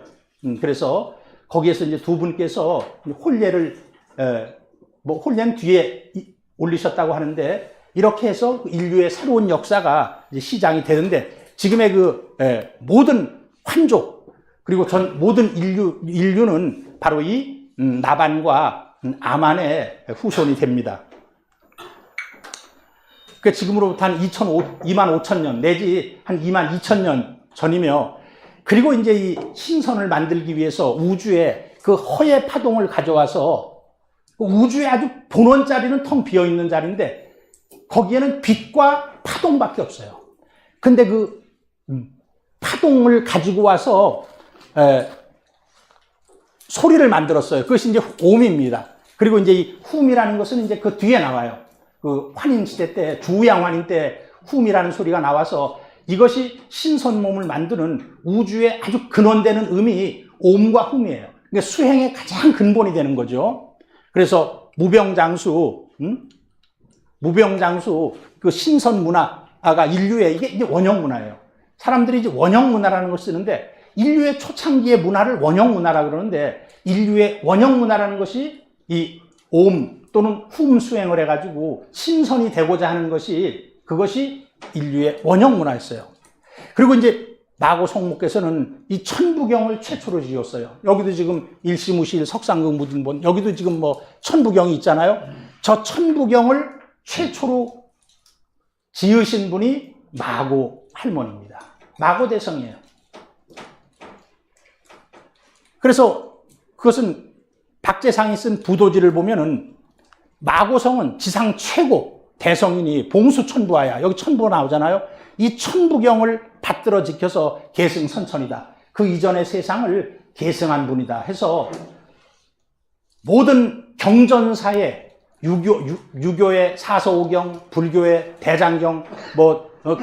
그래서 거기에서 이제 두 분께서 혼례를 혼례는 뒤에 올리셨다고 하는데, 이렇게 해서 인류의 새로운 역사가 이제 시작이 되는데, 지금의 모든 환족 그리고 모든 인류는 바로 이 나반과 아만의 후손이 됩니다. 그 지금으로부터 한 25,000년 내지 한 22,000년 전이며, 그리고 이제 이 신선을 만들기 위해서 우주에 그 허의 파동을 가져와서, 우주의 아주 본원 자리는 텅 비어 있는 자리인데 거기에는 빛과 파동밖에 없어요. 근데 그 파동을 가지고 와서 소리를 만들었어요. 그것이 이제 옴입니다. 그리고 이제 이 훔이라는 것은 이제 그 뒤에 나와요. 그 환인 시대 때, 주양 환인 때 훔이라는 소리가 나와서 이것이 신선 몸을 만드는 우주의 아주 근원되는 음이 옴과 훔이에요. 그러니까 수행의 가장 근본이 되는 거죠. 그래서 무병장수 그 신선 문화가 인류의 이게 원형 문화예요. 사람들이 이제 원형 문화라는 걸 쓰는데, 인류의 초창기의 문화를 원형 문화라 그러는데, 인류의 원형 문화라는 것이 이 옴 또는 훔 수행을 해가지고 신선이 되고자 하는 것이, 그것이 인류의 원형 문화였어요. 그리고 이제 마고 성모께서는 이 천부경을 최초로 지었어요. 여기도 지금 일시무실 석상극 묻은 본, 여기도 지금 뭐 천부경이 있잖아요. 저 천부경을 최초로 지으신 분이 마고 할머니입니다. 마고 대성이에요. 그래서 그것은 박재상이 쓴 부도지를 보면은 마고성은 지상 최고 대성인이 봉수천부하야. 여기 천부가 나오잖아요. 이 천부경을 받들어 지켜서 계승선천이다. 그 이전의 세상을 계승한 분이다 해서 모든 경전사에 유교의 사서오경, 불교의 대장경,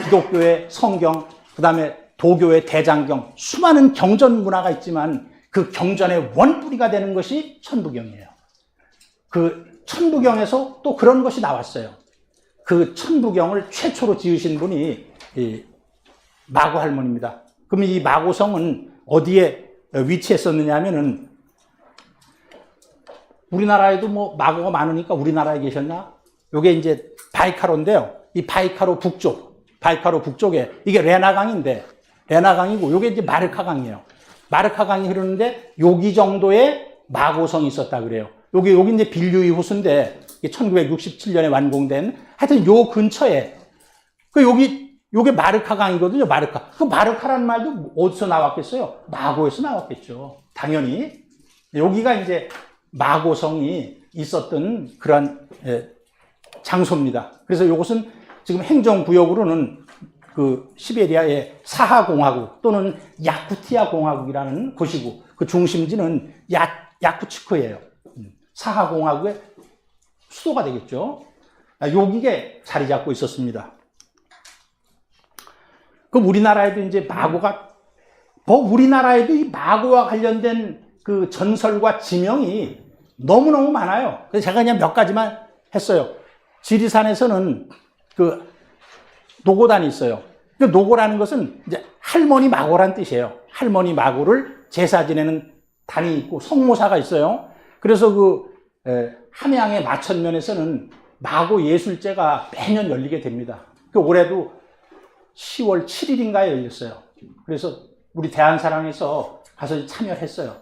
기독교의 성경, 그 다음에 도교의 대장경, 수많은 경전 문화가 있지만 그 경전의 원뿌리가 되는 것이 천부경이에요. 그 천부경에서 또 그런 것이 나왔어요. 그 천부경을 최초로 지으신 분이 마고 할머니입니다. 그럼 이 마고성은 어디에 위치했었느냐 하면은 우리나라에도 마고가 많으니까 우리나라에 계셨나? 요게 이제 바이카로인데요. 이 바이카로 북쪽에 이게 레나강인데 레나강이고 요게 이제 마르카강이에요. 마르카강이 흐르는데 여기 정도의 마고성이 있었다 그래요. 여기 이제 빌류이 호수인데 1967년에 완공된 하여튼 요 근처에 요게 마르카강이거든요. 마르카. 그 마르카라는 말도 어디서 나왔겠어요? 마고에서 나왔겠죠. 당연히 여기가 이제 마고성이 있었던 그런 장소입니다. 그래서 이것은 지금 행정구역으로는 그 시베리아의 사하공화국 또는 야쿠티아 공화국이라는 곳이고 그 중심지는 야쿠츠크예요. 사하공화국의 수도가 되겠죠. 여기에 자리 잡고 있었습니다. 그럼 우리나라에도 이제 마고가 우리나라에도 이 마고와 관련된 그 전설과 지명이 너무너무 많아요. 그래서 제가 그냥 몇 가지만 했어요. 지리산에서는 그 노고단이 있어요. 그 노고라는 것은 이제 할머니 마고란 뜻이에요. 할머니 마고를 제사 지내는 단이 있고 성모사가 있어요. 그래서 그 함양의 마천면에서는 마고 예술제가 매년 열리게 됩니다. 그 올해도 10월 7일인가에 열렸어요. 그래서 우리 대한사랑에서 가서 참여했어요.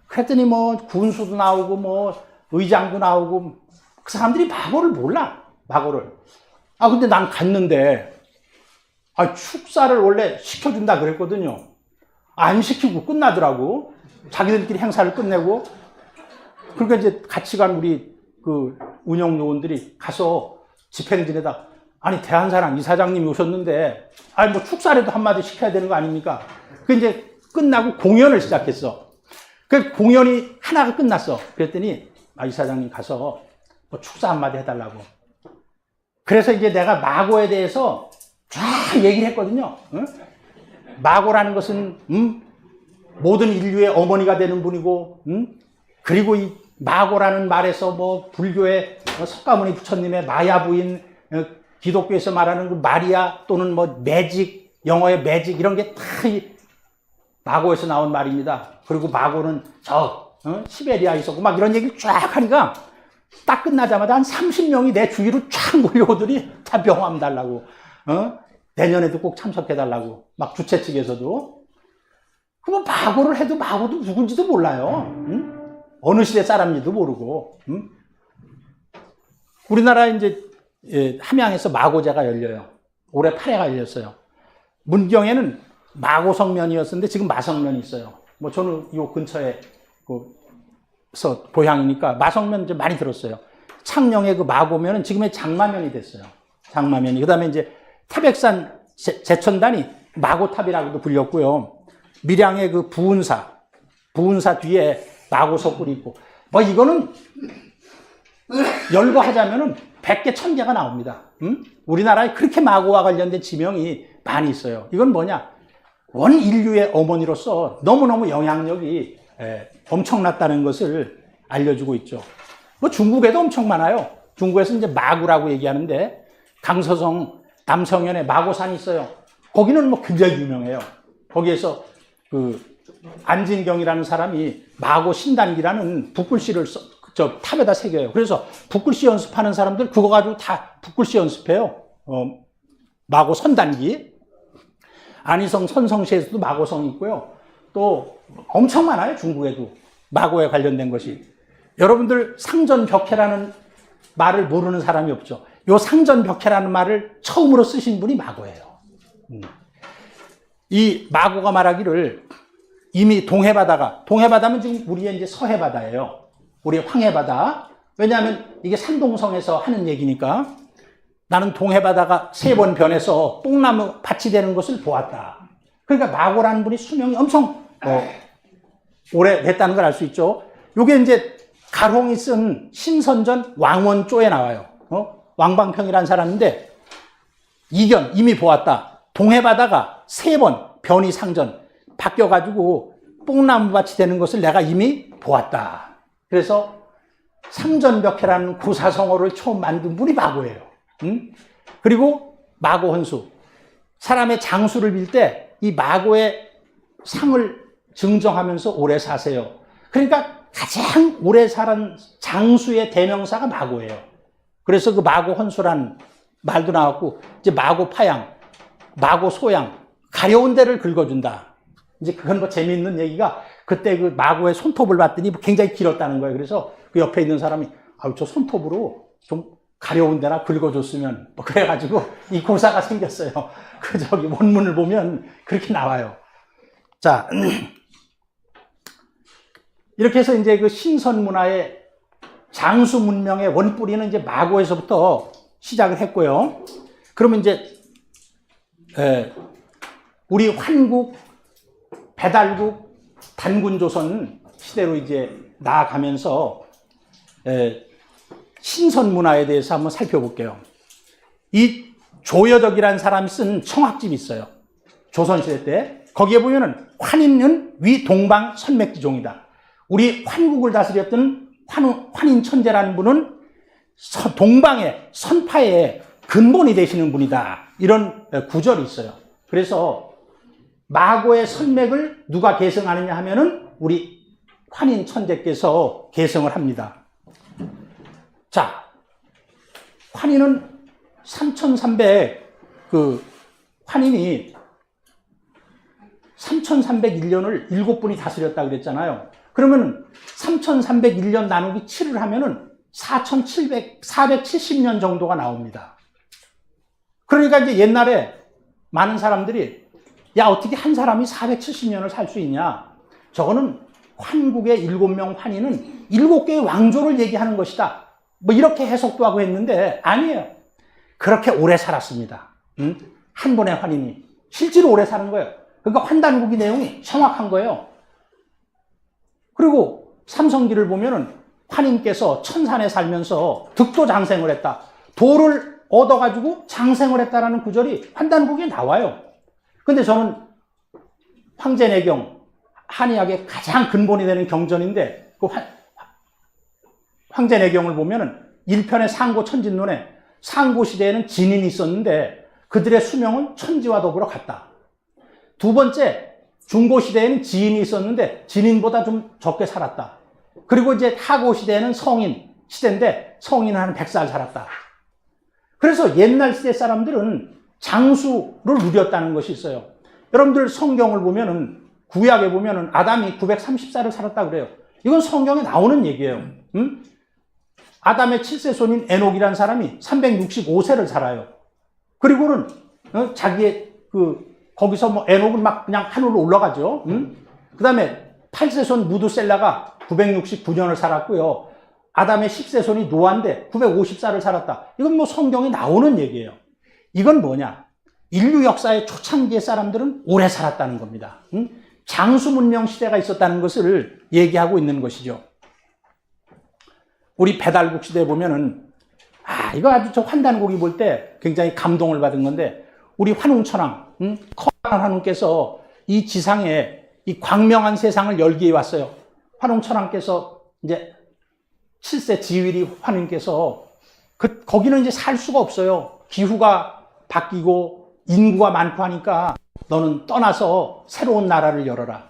그랬더니 군수도 나오고 의장도 나오고 그 사람들이 마고를 몰라. 마고를. 근데 난 갔는데 축사를 원래 시켜준다 그랬거든요. 안 시키고 끝나더라고. 자기들끼리 행사를 끝내고. 그러니까 이제 같이 간 우리 그 운영 요원들이 가서 집행진에다 아니 대한사랑 이사장님이 오셨는데 축사라도 한마디 시켜야 되는 거 아닙니까? 그 이제 끝나고 공연을 시작했어. 그 공연이 하나가 끝났어. 그랬더니 이사장님 가서 축사 한마디 해달라고. 그래서 이제 내가 마고에 대해서 쫙 얘기를 했거든요. 응? 마고라는 것은 모든 인류의 어머니가 되는 분이고, 그리고 이 마고라는 말에서 불교의 석가모니 부처님의 마야 부인, 기독교에서 말하는 그 마리아 또는 매직, 영어의 매직 이런 게 다 마고에서 나온 말입니다. 그리고 마고는 시베리아에 있었고 이런 얘기를 쫙 하니까 딱 끝나자마자 한 30명이 내 주위로 쫙 몰려오더니 다 명함 달라고. 내년에도 꼭 참석해달라고. 주최 측에서도. 그럼 마고를 해도 마고도 누군지도 몰라요. 어느 시대 사람인지도 모르고. 우리나라에 이제 함양에서 마고제가 열려요. 올해 8회가 열렸어요. 문경에는 마고성면이었는데 지금 마성면이 있어요. 저는 요 근처에 서 고향이니까 마성면 이제 많이 들었어요. 창녕의 그 마고면은 지금의 장마면이 됐어요. 장마면이. 그 다음에 이제 태백산 제천단이 마고탑이라고도 불렸고요. 밀양의 그 부은사 뒤에 마고석굴이 있고, 이거는 열거하자면은 100개, 1000개가 나옵니다. 우리나라에 그렇게 마고와 관련된 지명이 많이 있어요. 이건 원 인류의 어머니로서 너무너무 영향력이 엄청났다는 것을 알려주고 있죠. 중국에도 엄청 많아요. 중국에서 이제 마구라고 얘기하는데, 강서성 남성현에 마고산이 있어요. 거기는 굉장히 유명해요. 거기에서 안진경이라는 사람이 마고 신단기라는 붓글씨를 탑에다 새겨요. 그래서 붓글씨 연습하는 사람들 그거 가지고 다 붓글씨 연습해요. 마고 선단기. 안희성 선성시에서도 마고성이 있고요. 또 엄청 많아요. 중국에도 마고에 관련된 것이. 여러분들 상전벽해라는 말을 모르는 사람이 없죠. 요 상전벽해라는 말을 처음으로 쓰신 분이 마고예요. 이 마고가 말하기를 이미 동해바다면 지금 우리의 이제 서해바다예요. 우리의 황해바다. 왜냐하면 이게 산동성에서 하는 얘기니까. 나는 동해바다가 3번 변해서 뽕나무 밭이 되는 것을 보았다. 그러니까 마고라는 분이 수명이 엄청 오래됐다는 걸 알 수 있죠. 요게 이제 가롱이 쓴 신선전 왕원조에 나와요. 왕방평이라는 사람인데 이견 이미 보았다. 동해바다가 3번 변이상전 바뀌어가지고 뽕나무밭이 되는 것을 내가 이미 보았다. 그래서 삼전벽해라는 구사성어를 처음 만든 분이 마고예요. 그리고 마고헌수. 사람의 장수를 빌 때 이 마고의 상을 증정하면서 오래 사세요. 그러니까 가장 오래 살은 장수의 대명사가 마고예요. 그래서 그 마고헌수란 말도 나왔고, 이제 마고파양, 마고소양, 가려운 데를 긁어준다. 이제 그건 뭐 재미있는 얘기가, 그때 그 마고의 손톱을 봤더니 굉장히 길었다는 거예요. 그래서 그 옆에 있는 사람이, 아유, 저 손톱으로 좀 가려운 데나 긁어줬으면, 뭐 그래가지고 이 고사가 생겼어요. 그 저기 원문을 보면 그렇게 나와요. 자, 이렇게 해서 이제 그 신선 문화의 장수 문명의 원뿌리는 이제 마고에서부터 시작을 했고요. 그러면 이제 우리 환국, 배달국, 단군조선 시대로 이제 나아가면서 신선 문화에 대해서 한번 살펴볼게요. 이 조여덕이라는 사람이 쓴 청학집이 있어요. 조선시대 때. 거기에 보면은 환인은 위 동방 선맥지종이다. 우리 환국을 다스렸던 환인 천재라는 분은 동방의 선파의 근본이 되시는 분이다. 이런 구절이 있어요. 그래서 마고의 선맥을 누가 계승하느냐 하면은 우리 환인 천재께서 계승을 합니다. 자, 환인은 환인이 3301년을 7분이 다스렸다 그랬잖아요. 그러면 3301년 나누기 7을 하면은 470년 정도가 나옵니다. 그러니까 이제 옛날에 많은 사람들이, 야, 어떻게 한 사람이 470년을 살 수 있냐? 저거는 환국의 7명 환인은 7개의 왕조를 얘기하는 것이다. 뭐 이렇게 해석도 하고 했는데 아니에요. 그렇게 오래 살았습니다. 한 번의 환인이 실제로 오래 사는 거예요. 그러니까 환단국의 내용이 정확한 거예요. 그리고 삼성기를 보면은 환인께서 천산에 살면서 득도장생을 했다. 도를 얻어가지고 장생을 했다라는 구절이 환단국에 나와요. 근데 저는 황제내경, 한의학의 가장 근본이 되는 경전인데 그 황제내경을 보면은 1편의 상고천진론에 상고시대에는 진인이 있었는데 그들의 수명은 천지와 더불어 같다. 두 번째, 중고시대에는 지인이 있었는데 진인보다 좀 적게 살았다. 그리고 이제 하고시대에는 성인 시대인데 성인은 한 100살 살았다. 그래서 옛날 시대 사람들은 장수를 누렸다는 것이 있어요. 여러분들 성경을 보면은, 구약에 보면은 아담이 930살을 살았다 그래요. 이건 성경에 나오는 얘기예요. 아담의 7세 손인 에녹이라는 사람이 365세를 살아요. 그리고는 자기의 거기서 뭐 에녹은 막 그냥 하늘로 올라가죠. 그 다음에 8세 손 무두셀라가 969년을 살았고요. 아담의 10세 손이 노아인데 950살을 살았다. 이건 뭐 성경에 나오는 얘기예요. 이건 뭐냐? 인류 역사의 초창기의 사람들은 오래 살았다는 겁니다. 장수 문명 시대가 있었다는 것을 얘기하고 있는 것이죠. 우리 배달국 시대에 보면은, 이거 아주 저 환단국이 볼 때 굉장히 감동을 받은 건데, 우리 환웅천왕, 커다란 환웅께서 이 지상에 이 광명한 세상을 열기에 왔어요. 환웅천왕께서 이제 7세 지위리 환웅께서 거기는 이제 살 수가 없어요. 기후가 바뀌고 인구가 많고 하니까 너는 떠나서 새로운 나라를 열어라.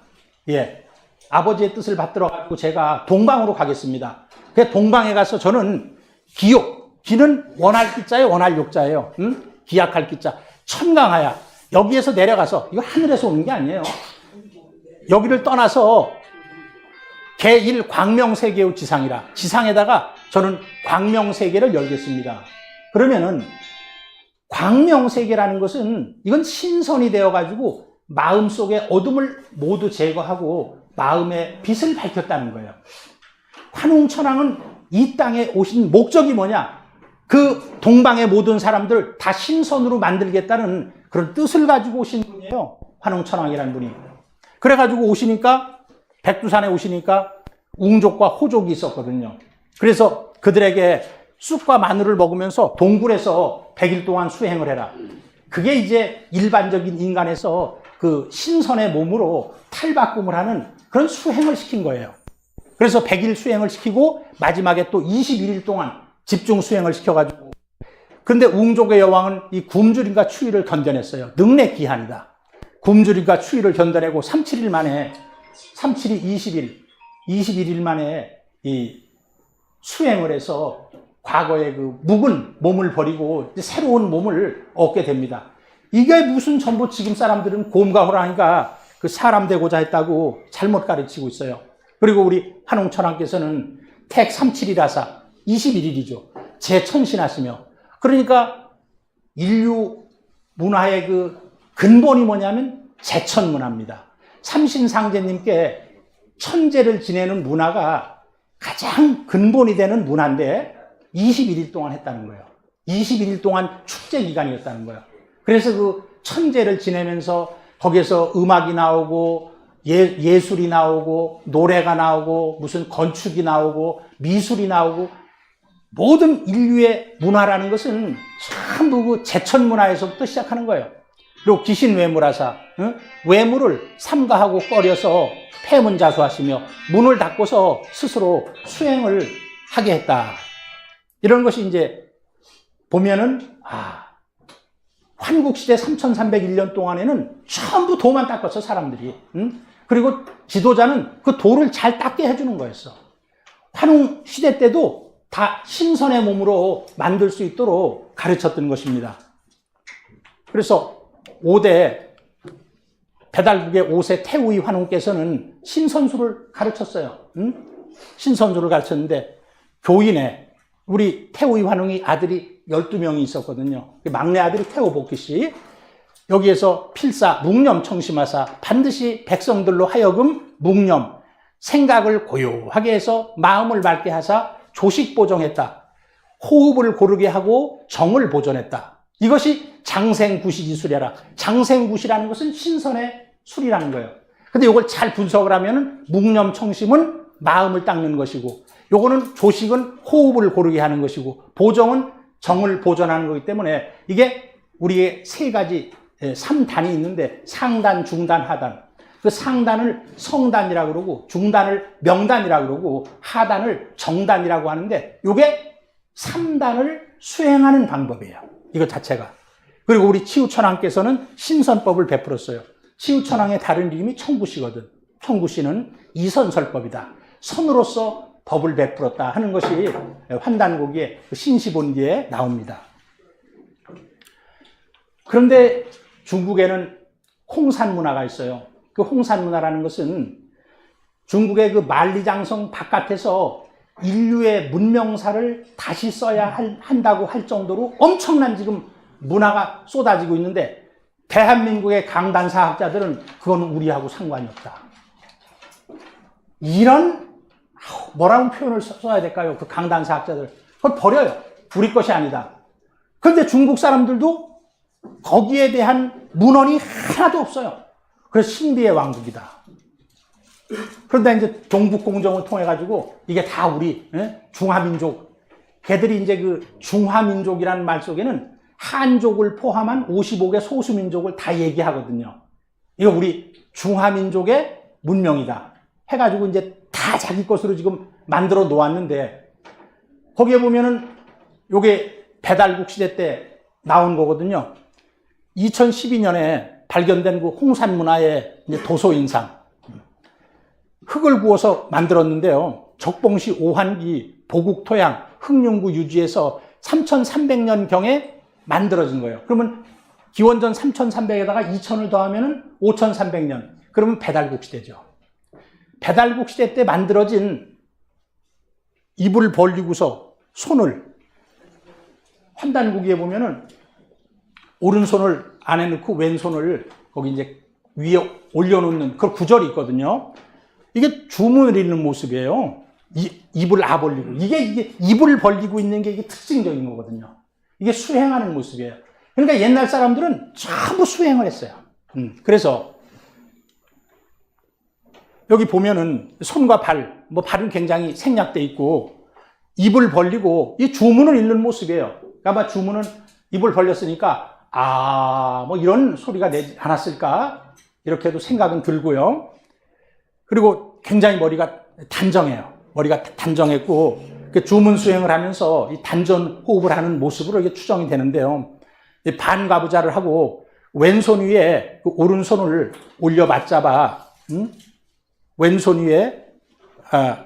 예. 아버지의 뜻을 받들어 가지고 제가 동방으로 가겠습니다. 그 동방에 가서 저는 기는 원할 기자예요, 원할 욕자예요. 기약할 기자. 천강하야. 여기에서 내려가서, 이거 하늘에서 오는 게 아니에요. 여기를 떠나서 개1 광명세계의 지상이라. 지상에다가 저는 광명세계를 열겠습니다. 그러면은 광명세계라는 것은 이건 신선이 되어가지고 마음속의 어둠을 모두 제거하고 마음의 빛을 밝혔다는 거예요. 환웅천왕은 이 땅에 오신 목적이 뭐냐? 그 동방의 모든 사람들 다 신선으로 만들겠다는 그런 뜻을 가지고 오신 분이에요. 환웅천왕이라는 분이. 그래가지고 오시니까 백두산에 오시니까 웅족과 호족이 있었거든요. 그래서 그들에게 쑥과 마늘을 먹으면서 동굴에서 100일 동안 수행을 해라. 그게 이제 일반적인 인간에서 그 신선의 몸으로 탈바꿈을 하는 그런 수행을 시킨 거예요. 그래서 100일 수행을 시키고 마지막에 또 21일 동안 집중 수행을 시켜가지고, 그런데 웅족의 여왕은 이 굶주림과 추위를 견뎌냈어요. 능례 기한이다. 굶주림과 추위를 견뎌내고 37일 만에, 37이 20일, 21일 만에 이 수행을 해서 과거의 그 묵은 몸을 버리고 이제 새로운 몸을 얻게 됩니다. 이게 무슨 전부 지금 사람들은 곰과 호랑이가 그 사람 되고자 했다고 잘못 가르치고 있어요. 그리고 우리 한홍천왕께서는 택 37이라사 21일이죠. 제천신하시며, 그러니까 인류 문화의 그 근본이 뭐냐면 제천문화입니다. 삼신상제님께 천제를 지내는 문화가 가장 근본이 되는 문화인데 21일 동안 했다는 거예요. 21일 동안 축제 기간이었다는 거예요. 그래서 그 천제를 지내면서 거기에서 음악이 나오고 예술이 나오고 노래가 나오고 무슨 건축이 나오고 미술이 나오고, 모든 인류의 문화라는 것은 전부 그 제천 문화에서부터 시작하는 거예요. 그리고 귀신 외물하사, 외물을 삼가하고 꺼려서 폐문자수하시며 문을 닫고서 스스로 수행을 하게 했다. 이런 것이 이제 보면은, 환국시대 3301년 동안에는 전부 도만 닦았어, 사람들이. 그리고 지도자는 그 도를 잘 닦게 해주는 거였어. 환웅시대 때도 다 신선의 몸으로 만들 수 있도록 가르쳤던 것입니다. 그래서 5대, 배달국의 5세 태우이 환웅께서는 신선수를 가르쳤어요. 신선수를 가르쳤는데, 교인에 우리 태우이 환웅이 아들이 12명이 있었거든요. 막내 아들이 태우복희 씨. 여기에서 필사, 묵념 청심하사, 반드시 백성들로 하여금 묵념, 생각을 고요하게 해서 마음을 맑게 하사 조식 보정했다. 호흡을 고르게 하고 정을 보존했다. 이것이 장생구시기술이라. 장생구시라는 것은 신선의 술이라는 거예요. 근데 이걸 잘 분석을 하면은 묵념 청심은 마음을 닦는 것이고, 요거는 조식은 호흡을 고르게 하는 것이고, 보정은 정을 보존하는 거기 때문에 이게 우리의 세 가지 3단이 있는데, 상단, 중단, 하단. 그 상단을 성단이라고 그러고, 중단을 명단이라고 그러고, 하단을 정단이라고 하는데, 요게 3단을 수행하는 방법이에요. 이거 자체가. 그리고 우리 치우천왕께서는 신선법을 베풀었어요. 치우천왕의 다른 이름이 청구시거든. 청구시는 이선설법이다. 선으로서 법을 베풀었다 하는 것이 환단고기의 신시본기에 나옵니다. 그런데 중국에는 홍산 문화가 있어요. 그 홍산 문화라는 것은 중국의 그 만리장성 바깥에서 인류의 문명사를 다시 써야 한다고 할 정도로 엄청난 지금 문화가 쏟아지고 있는데, 대한민국의 강단사학자들은 그건 우리하고 상관이 없다. 이런, 뭐라고 표현을 써야 될까요? 그 강단사학자들. 그걸 버려요. 우리 것이 아니다. 그런데 중국 사람들도 거기에 대한 문헌이 하나도 없어요. 그래서 신비의 왕국이다. 그런데 이제 종북공정을 통해가지고 이게 다 우리 중화민족, 걔들이 이제 그 중화민족이라는 말 속에는 한족을 포함한 55개 소수민족을 다 얘기하거든요. 이거 우리 중화민족의 문명이다 해가지고 이제 다 자기 것으로 지금 만들어 놓았는데, 거기에 보면은 요게 배달국 시대 때 나온 거거든요. 2012년에 발견된 그 홍산 문화의 도소인상. 흙을 구워서 만들었는데요. 적봉시 오한기 보국토양 흑룡구 유지에서 3300년경에 만들어진 거예요. 그러면 기원전 3300에다가 2000을 더하면 5300년. 그러면 배달국 시대죠. 배달국 시대 때 만들어진, 입을 벌리고서 손을, 환단고기에 보면은 오른손을 안에 넣고 왼손을 거기 이제 위에 올려놓는 그런 구절이 있거든요. 이게 주문을 읽는 모습이에요. 입을 벌리고. 이게 입을 벌리고 있는 게 이게 특징적인 거거든요. 이게 수행하는 모습이에요. 그러니까 옛날 사람들은 전부 수행을 했어요. 그래서 여기 보면은 손과 발, 뭐 발은 굉장히 생략돼 있고 입을 벌리고 이 주문을 읽는 모습이에요. 아마 주문은 입을 벌렸으니까 뭐 이런 소리가 내지 않았을까 이렇게도 생각은 들고요. 그리고 굉장히 머리가 단정해요. 머리가 단정했고 주문 수행을 하면서 이 단전 호흡을 하는 모습으로 이게 추정이 되는데요. 반가부좌를 하고 왼손 위에 그 오른손을 올려 맞잡아, 왼손 위에,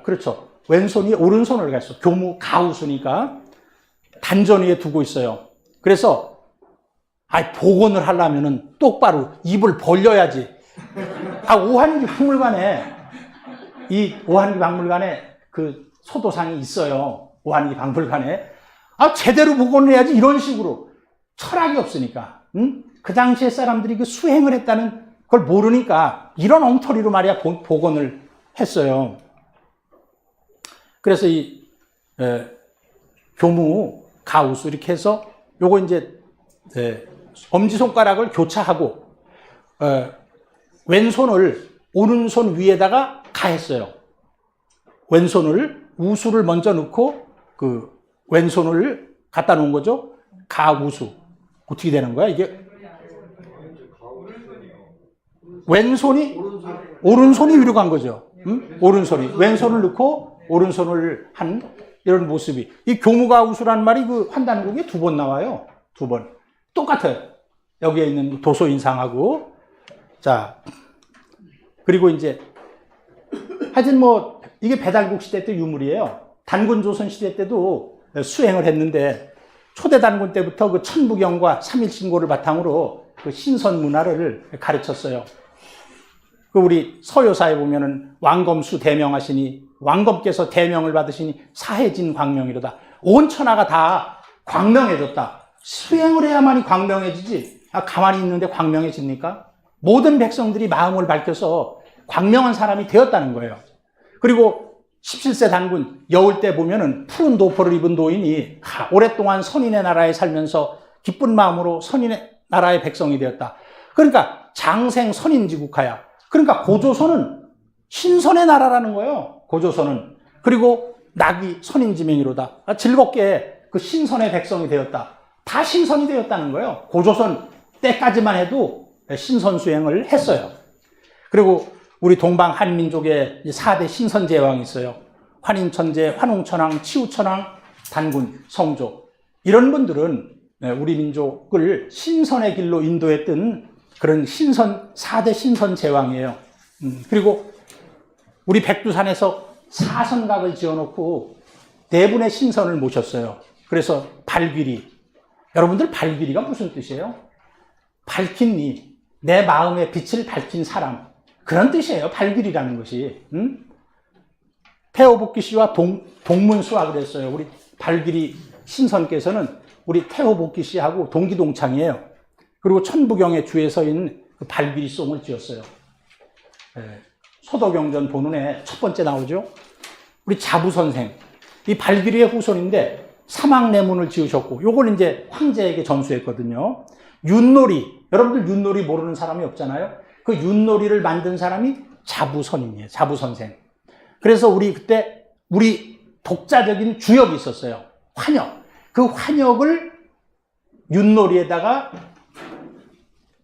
그렇죠. 왼손 위에 오른손을 갔어. 교무 가우수니까 단전 위에 두고 있어요. 그래서, 복원을 하려면은 똑바로 입을 벌려야지. 오한기 박물관에 그 소도상이 있어요. 오한기 박물관에. 제대로 복원을 해야지 이런 식으로. 철학이 없으니까. 그 당시에 사람들이 그 수행을 했다는 걸 모르니까 이런 엉터리로 말이야 복원을 했어요. 그래서 이 교무, 가우수 이렇게 해서 요거 이제 엄지손가락을 교차하고 왼손을 오른손 위에다가 가했어요. 왼손을 우수를 먼저 넣고 그 왼손을 갖다 놓은 거죠. 가우수. 어떻게 되는 거야 이게? 왼손이 오른손이 위로 간 거죠. 오른손이 왼손을 넣고 오른손을 한 이런 모습이 이 교무가우수라는 말이 그 환단국에 2번 나와요. 2번 똑같아요. 여기에 있는 도소인상하고 자 그리고 이제 하여튼 뭐 이게 배단국 시대 때 유물이에요. 단군조선 시대 때도 수행을 했는데 초대 단군 때부터 그 천부경과 삼일신고를 바탕으로 그 신선 문화를 가르쳤어요. 그 우리 서효사에 보면은 왕검수 대명하시니 왕검께서 대명을 받으시니 사해진 광명이로다. 온 천하가 다 광명해졌다. 수행을 해야만이 광명해지지. 가만히 있는데 광명해집니까? 모든 백성들이 마음을 밝혀서 광명한 사람이 되었다는 거예요. 그리고 17세 단군 여울 때 보면은 푸른 도포를 입은 노인이 오랫동안 선인의 나라에 살면서 기쁜 마음으로 선인의 나라의 백성이 되었다. 그러니까 장생 선인지국하야. 그러니까 고조선은 신선의 나라라는 거예요. 고조선은. 그리고 낙이 선인지명이로다. 즐겁게 그 신선의 백성이 되었다. 다 신선이 되었다는 거예요. 고조선 때까지만 해도 신선 수행을 했어요. 그리고 우리 동방 한민족의 4대 신선제왕이 있어요. 환인천제, 환웅천왕, 치우천왕, 단군, 성조. 이런 분들은 우리 민족을 신선의 길로 인도했던 그런 4대 신선제왕이에요. 그리고 우리 백두산에서 사선각을 지어놓고 4분의 신선을 모셨어요. 그래서 발귀리. 여러분들 발귀리가 무슨 뜻이에요? 밝힌 이, 내 마음의 빛을 밝힌 사람. 그런 뜻이에요. 발길이라는 것이. 태호복귀 씨와 동문수와 그랬어요. 우리 발길이 신선께서는 우리 태호복귀 씨하고 동기동창이에요. 그리고 천부경의 주에 서 있는 그 발길이 송을 지었어요. 소도경전 본문에 첫 번째 나오죠. 우리 자부선생. 이 발길이의 후손인데 사막내문을 지으셨고 요걸 이제 황제에게 전수했거든요. 윷놀이. 여러분들 윷놀이 모르는 사람이 없잖아요. 그 윷놀이를 만든 사람이 자부선임이에요. 자부선생. 그래서 그때 우리 독자적인 주역이 있었어요. 환역. 그 환역을 윷놀이에다가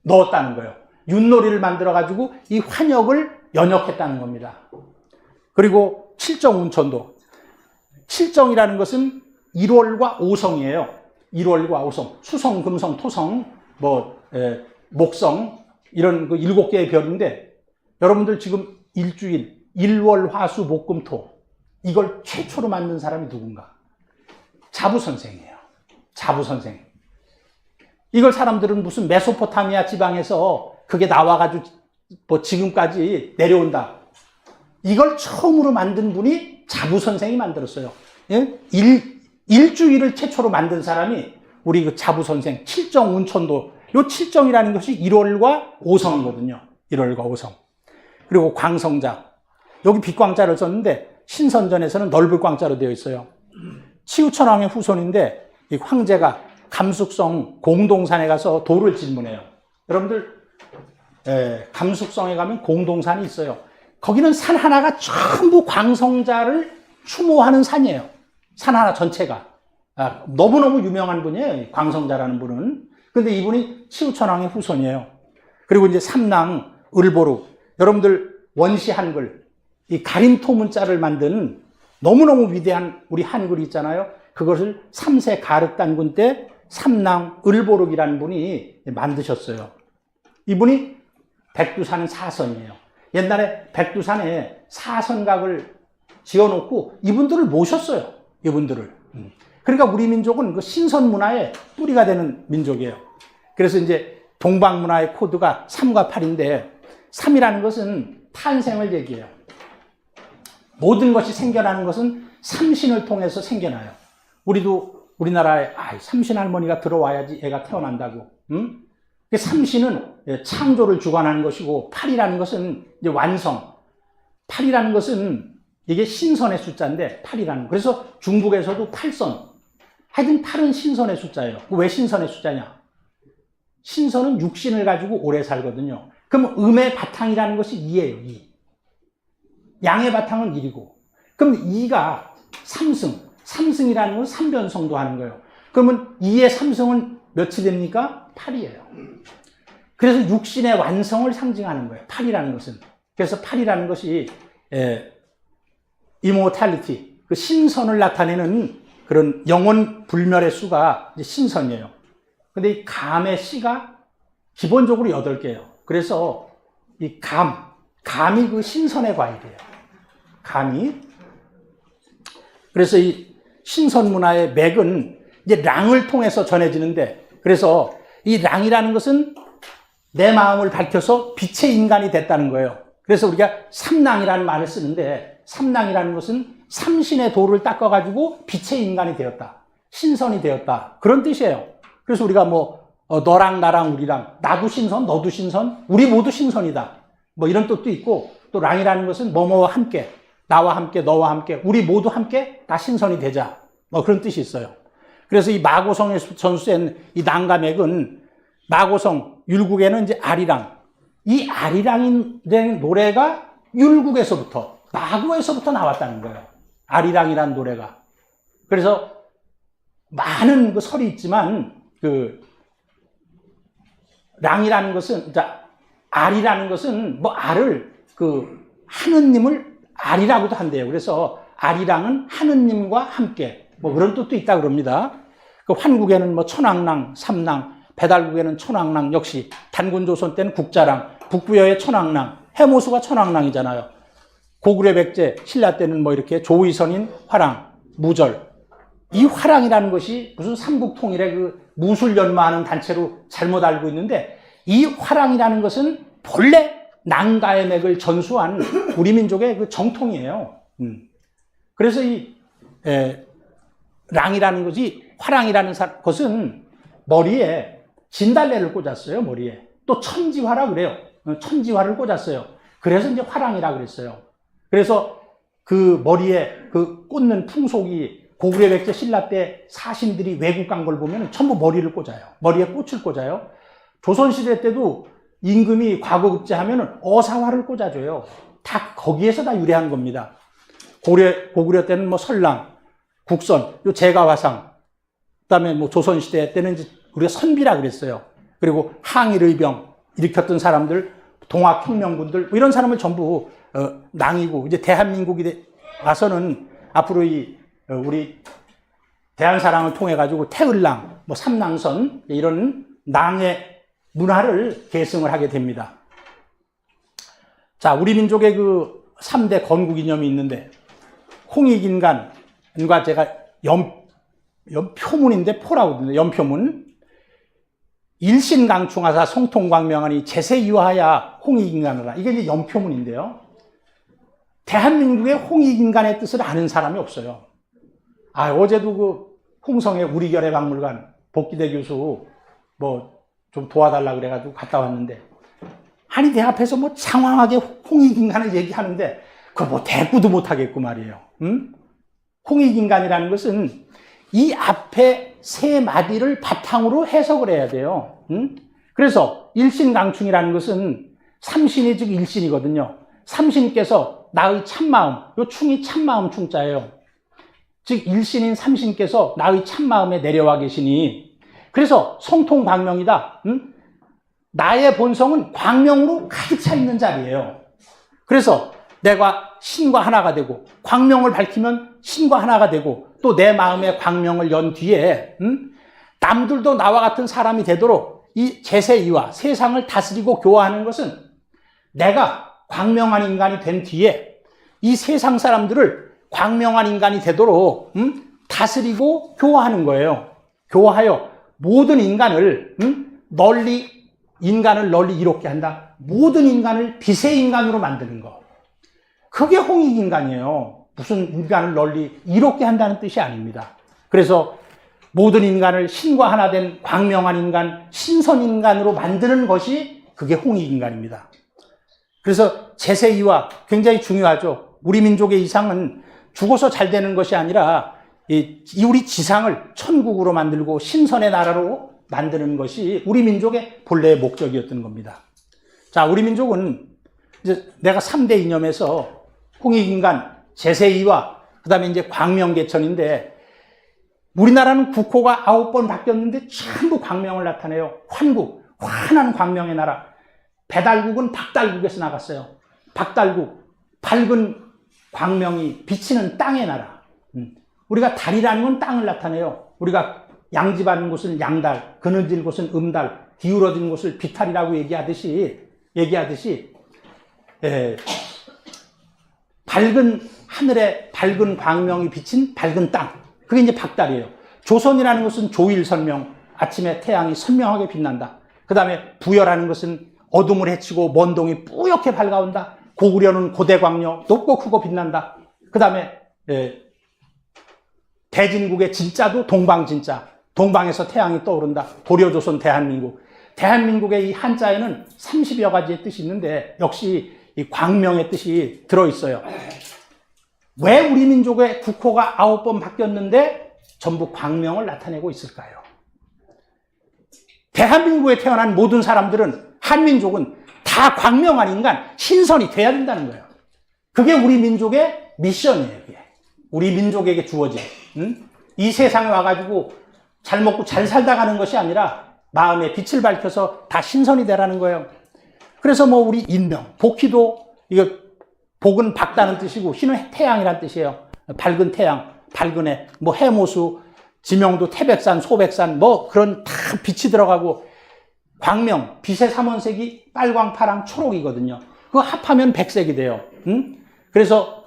넣었다는 거예요. 윷놀이를 만들어가지고 이 환역을 연역했다는 겁니다. 그리고 칠정운천도. 칠정이라는 것은 1월과 5성이에요. 1월과 5성. 수성, 금성, 토성, 목성. 이런 그 7개의 별인데 여러분들 지금 일주일, 일월, 화수, 목, 금, 토 이걸 최초로 만든 사람이 누군가? 자부선생이에요. 자부선생. 이걸 사람들은 무슨 메소포타미아 지방에서 그게 나와가지고 지금까지 내려온다. 이걸 처음으로 만든 분이 자부선생이 만들었어요. 예? 일주일을 최초로 만든 사람이 우리 그 자부선생, 칠정운천도. 요 칠정이라는 것이 1월과 5성이거든요. 1월과 5성. 그리고 광성자. 여기 빛광자를 썼는데 신선전에서는 넓을 광자로 되어 있어요. 치우천왕의 후손인데 이 황제가 감숙성 공동산에 가서 돌을 질문해요. 여러분들 감숙성에 가면 공동산이 있어요. 거기는 산 하나가 전부 광성자를 추모하는 산이에요. 산 하나 전체가. 너무너무 유명한 분이에요. 광성자라는 분은. 근데 이분이 치우천왕의 후손이에요. 그리고 이제 삼랑, 을보루. 여러분들 원시 한글, 이 가림토 문자를 만든 너무너무 위대한 우리 한글이 있잖아요. 그것을 3세 가륵단군 때 삼랑, 을보룩이라는 분이 만드셨어요. 이분이 백두산 사선이에요. 옛날에 백두산에 사선각을 지어놓고 이분들을 모셨어요. 이분들을. 그러니까 우리 민족은 그 신선 문화의 뿌리가 되는 민족이에요. 그래서 이제 동방 문화의 코드가 3과 8인데 3이라는 것은 탄생을 얘기해요. 모든 것이 생겨나는 것은 삼신을 통해서 생겨나요. 우리도 우리나라에 삼신 할머니가 들어와야지 애가 태어난다고. 응? 삼신은 창조를 주관하는 것이고 8이라는 것은 이제 완성. 8이라는 것은 이게 신선의 숫자인데 8이라는. 그래서 중국에서도 8선. 하여튼 8은 신선의 숫자예요. 왜 신선의 숫자냐? 신선은 육신을 가지고 오래 살거든요. 그럼 음의 바탕이라는 것이 2예요. 2. 양의 바탕은 1이고. 그럼 2가 3승. 3승이라는 건 3변성도 하는 거예요. 그러면 2의 3승은 몇이 됩니까? 8이에요. 그래서 육신의 완성을 상징하는 거예요. 8이라는 것은. 그래서 8이라는 것이 immortality, 그 신선을 나타내는 그런 영원 불멸의 수가 이제 신선이에요. 근데 이 감의 씨가 기본적으로 8개예요. 그래서 이 감이 그 신선의 과일이에요. 감이. 그래서 이 신선 문화의 맥은 이제 랑을 통해서 전해지는데, 그래서 이 랑이라는 것은 내 마음을 밝혀서 빛의 인간이 됐다는 거예요. 그래서 우리가 삼랑이라는 말을 쓰는데, 삼랑이라는 것은 삼신의 도를 닦아가지고 빛의 인간이 되었다. 신선이 되었다. 그런 뜻이에요. 그래서 우리가 너랑 나랑 우리랑, 나도 신선, 너도 신선, 우리 모두 신선이다. 이런 뜻도 있고, 또 랑이라는 것은 뭐뭐와 함께, 나와 함께, 너와 함께, 우리 모두 함께 다 신선이 되자. 그런 뜻이 있어요. 그래서 이 마고성에 전수된 이 랑가맥은 마고성, 율국에는 이제 아리랑. 이 아리랑이라는 노래가 율국에서부터, 마고에서부터 나왔다는 거예요. 아리랑이라는 노래가. 그래서 많은 그 설이 있지만, 랑이라는 것은, 알이라는 것은 알을, 하느님을 알이라고도 한대요. 그래서 아리랑은 하느님과 함께, 그런 뜻도 있다 그럽니다. 환국에는 천왕랑, 삼랑, 배달국에는 천왕랑, 역시 단군조선 때는 국자랑, 북부여의 천왕랑, 해모수가 천왕랑이잖아요. 고구려 백제, 신라 때는 이렇게 조의선인 화랑, 무절. 이 화랑이라는 것이 무슨 삼국통일의 무술 연마하는 단체로 잘못 알고 있는데, 이 화랑이라는 것은 본래 낭가의 맥을 전수한 우리 민족의 정통이에요. 그래서 이 랑이라는 것이, 화랑이라는 것은 머리에 진달래를 꽂았어요. 머리에. 또 천지화라 그래요. 천지화를 꽂았어요. 그래서 이제 화랑이라 그랬어요. 그래서 그 머리에 꽂는 풍속이 고구려 백제 신라 때 사신들이 외국 간 걸 보면 전부 머리를 꽂아요. 머리에 꽃을 꽂아요. 조선시대 때도 임금이 과거급제하면 어사화를 꽂아줘요. 다 거기에서 다 유래한 겁니다. 고구려 때는 설랑, 국선, 요 제가화상, 그 다음에 조선시대 때는 이제 우리가 선비라 그랬어요. 그리고 항일의병 일으켰던 사람들, 동학혁명군들, 이런 사람을 전부 랑이고, 이제 대한민국이 와서는 앞으로 우리 대한사랑을 통해가지고 태을랑, 삼랑선, 이런 랑의 문화를 계승을 하게 됩니다. 자, 우리 민족의 3대 건국 이념이 있는데, 홍익인간과 제가 연표문인데 포라고 합니다. 연표문. 일신강충하사 성통광명하니 제세유하야 홍익인간하라. 이게 이제 연표문인데요. 대한민국의 홍익인간의 뜻을 아는 사람이 없어요. 어제도 홍성의 우리결의 박물관 복기대 교수 좀 도와달라 그래가지고 갔다 왔는데, 아니 내 앞에서 장황하게 홍익인간을 얘기하는데 그거 대꾸도 못하겠고 말이에요. 홍익인간이라는 것은 이 앞에 세 마디를 바탕으로 해석을 해야 돼요. 그래서 일신강충이라는 것은 삼신이 즉 일신이거든요. 삼신께서 나의 참마음, 요 충이 참마음 충자예요. 즉 일신인 삼신께서 나의 참마음에 내려와 계시니, 그래서 성통광명이다. 나의 본성은 광명으로 가득 차 있는 자리예요. 그래서 내가 신과 하나가 되고, 광명을 밝히면 신과 하나가 되고, 또 내 마음에 광명을 연 뒤에 남들도 나와 같은 사람이 되도록 이 제세이와 세상을 다스리고 교화하는 것은 내가 광명한 인간이 된 뒤에 이 세상 사람들을 광명한 인간이 되도록 다스리고 교화하는 거예요. 교화하여 모든 인간을 인간을 널리 이롭게 한다. 모든 인간을 빛의 인간으로 만드는 거. 그게 홍익인간이에요. 무슨 인간을 널리 이롭게 한다는 뜻이 아닙니다. 그래서 모든 인간을 신과 하나 된 광명한 인간, 신선인간으로 만드는 것이 그게 홍익인간입니다. 그래서 제세이와 굉장히 중요하죠. 우리 민족의 이상은 죽어서 잘 되는 것이 아니라 우리 지상을 천국으로 만들고 신선의 나라로 만드는 것이 우리 민족의 본래의 목적이었던 겁니다. 자, 우리 민족은 이제 내가 3대 이념에서 홍익인간, 제세이와 그다음에 이제 광명계천인데, 우리나라는 국호가 9번 바뀌었는데 전부 광명을 나타내요. 환국, 환한 광명의 나라. 배달국은 박달국에서 나갔어요. 박달국, 밝은 광명이 비치는 땅의 나라. 우리가 달이라는 건 땅을 나타내요. 우리가 양집하는 곳은 양달, 그늘진 곳은 음달, 기울어진 곳을 비탈이라고 얘기하듯이 밝은 하늘에 밝은 광명이 비친 밝은 땅, 그게 이제 박달이에요. 조선이라는 것은 조일선명, 아침에 태양이 선명하게 빛난다. 그 다음에 부여라는 것은 어둠을 헤치고 먼 동이 뿌옇게 밝아온다. 고구려는 고대광녀, 높고 크고 빛난다. 그 다음에 대진국의 진짜도 동방진짜, 동방에서 태양이 떠오른다. 고려조선 대한민국. 대한민국의 이 한자에는 30여 가지의 뜻이 있는데 역시 이 광명의 뜻이 들어있어요. 왜 우리 민족의 국호가 9번 바뀌었는데 전부 광명을 나타내고 있을까요? 대한민국에 태어난 모든 사람들은, 한민족은 다 광명한 인간, 신선이 돼야 된다는 거예요. 그게 우리 민족의 미션이에요. 그게. 우리 민족에게 주어진. 이 세상에 와가지고 잘 먹고 잘 살다 가는 것이 아니라 마음에 빛을 밝혀서 다 신선이 되라는 거예요. 그래서 뭐 우리 인명, 복희도, 이거 복은 밝다는 뜻이고 희는 태양이란 뜻이에요. 밝은 태양, 밝은 해, 뭐 해모수, 지명도 태백산, 소백산, 뭐 그런 다 빛이 들어가고, 광명, 빛의 삼원색이 빨강, 파랑, 초록이거든요. 그거 합하면 백색이 돼요. 그래서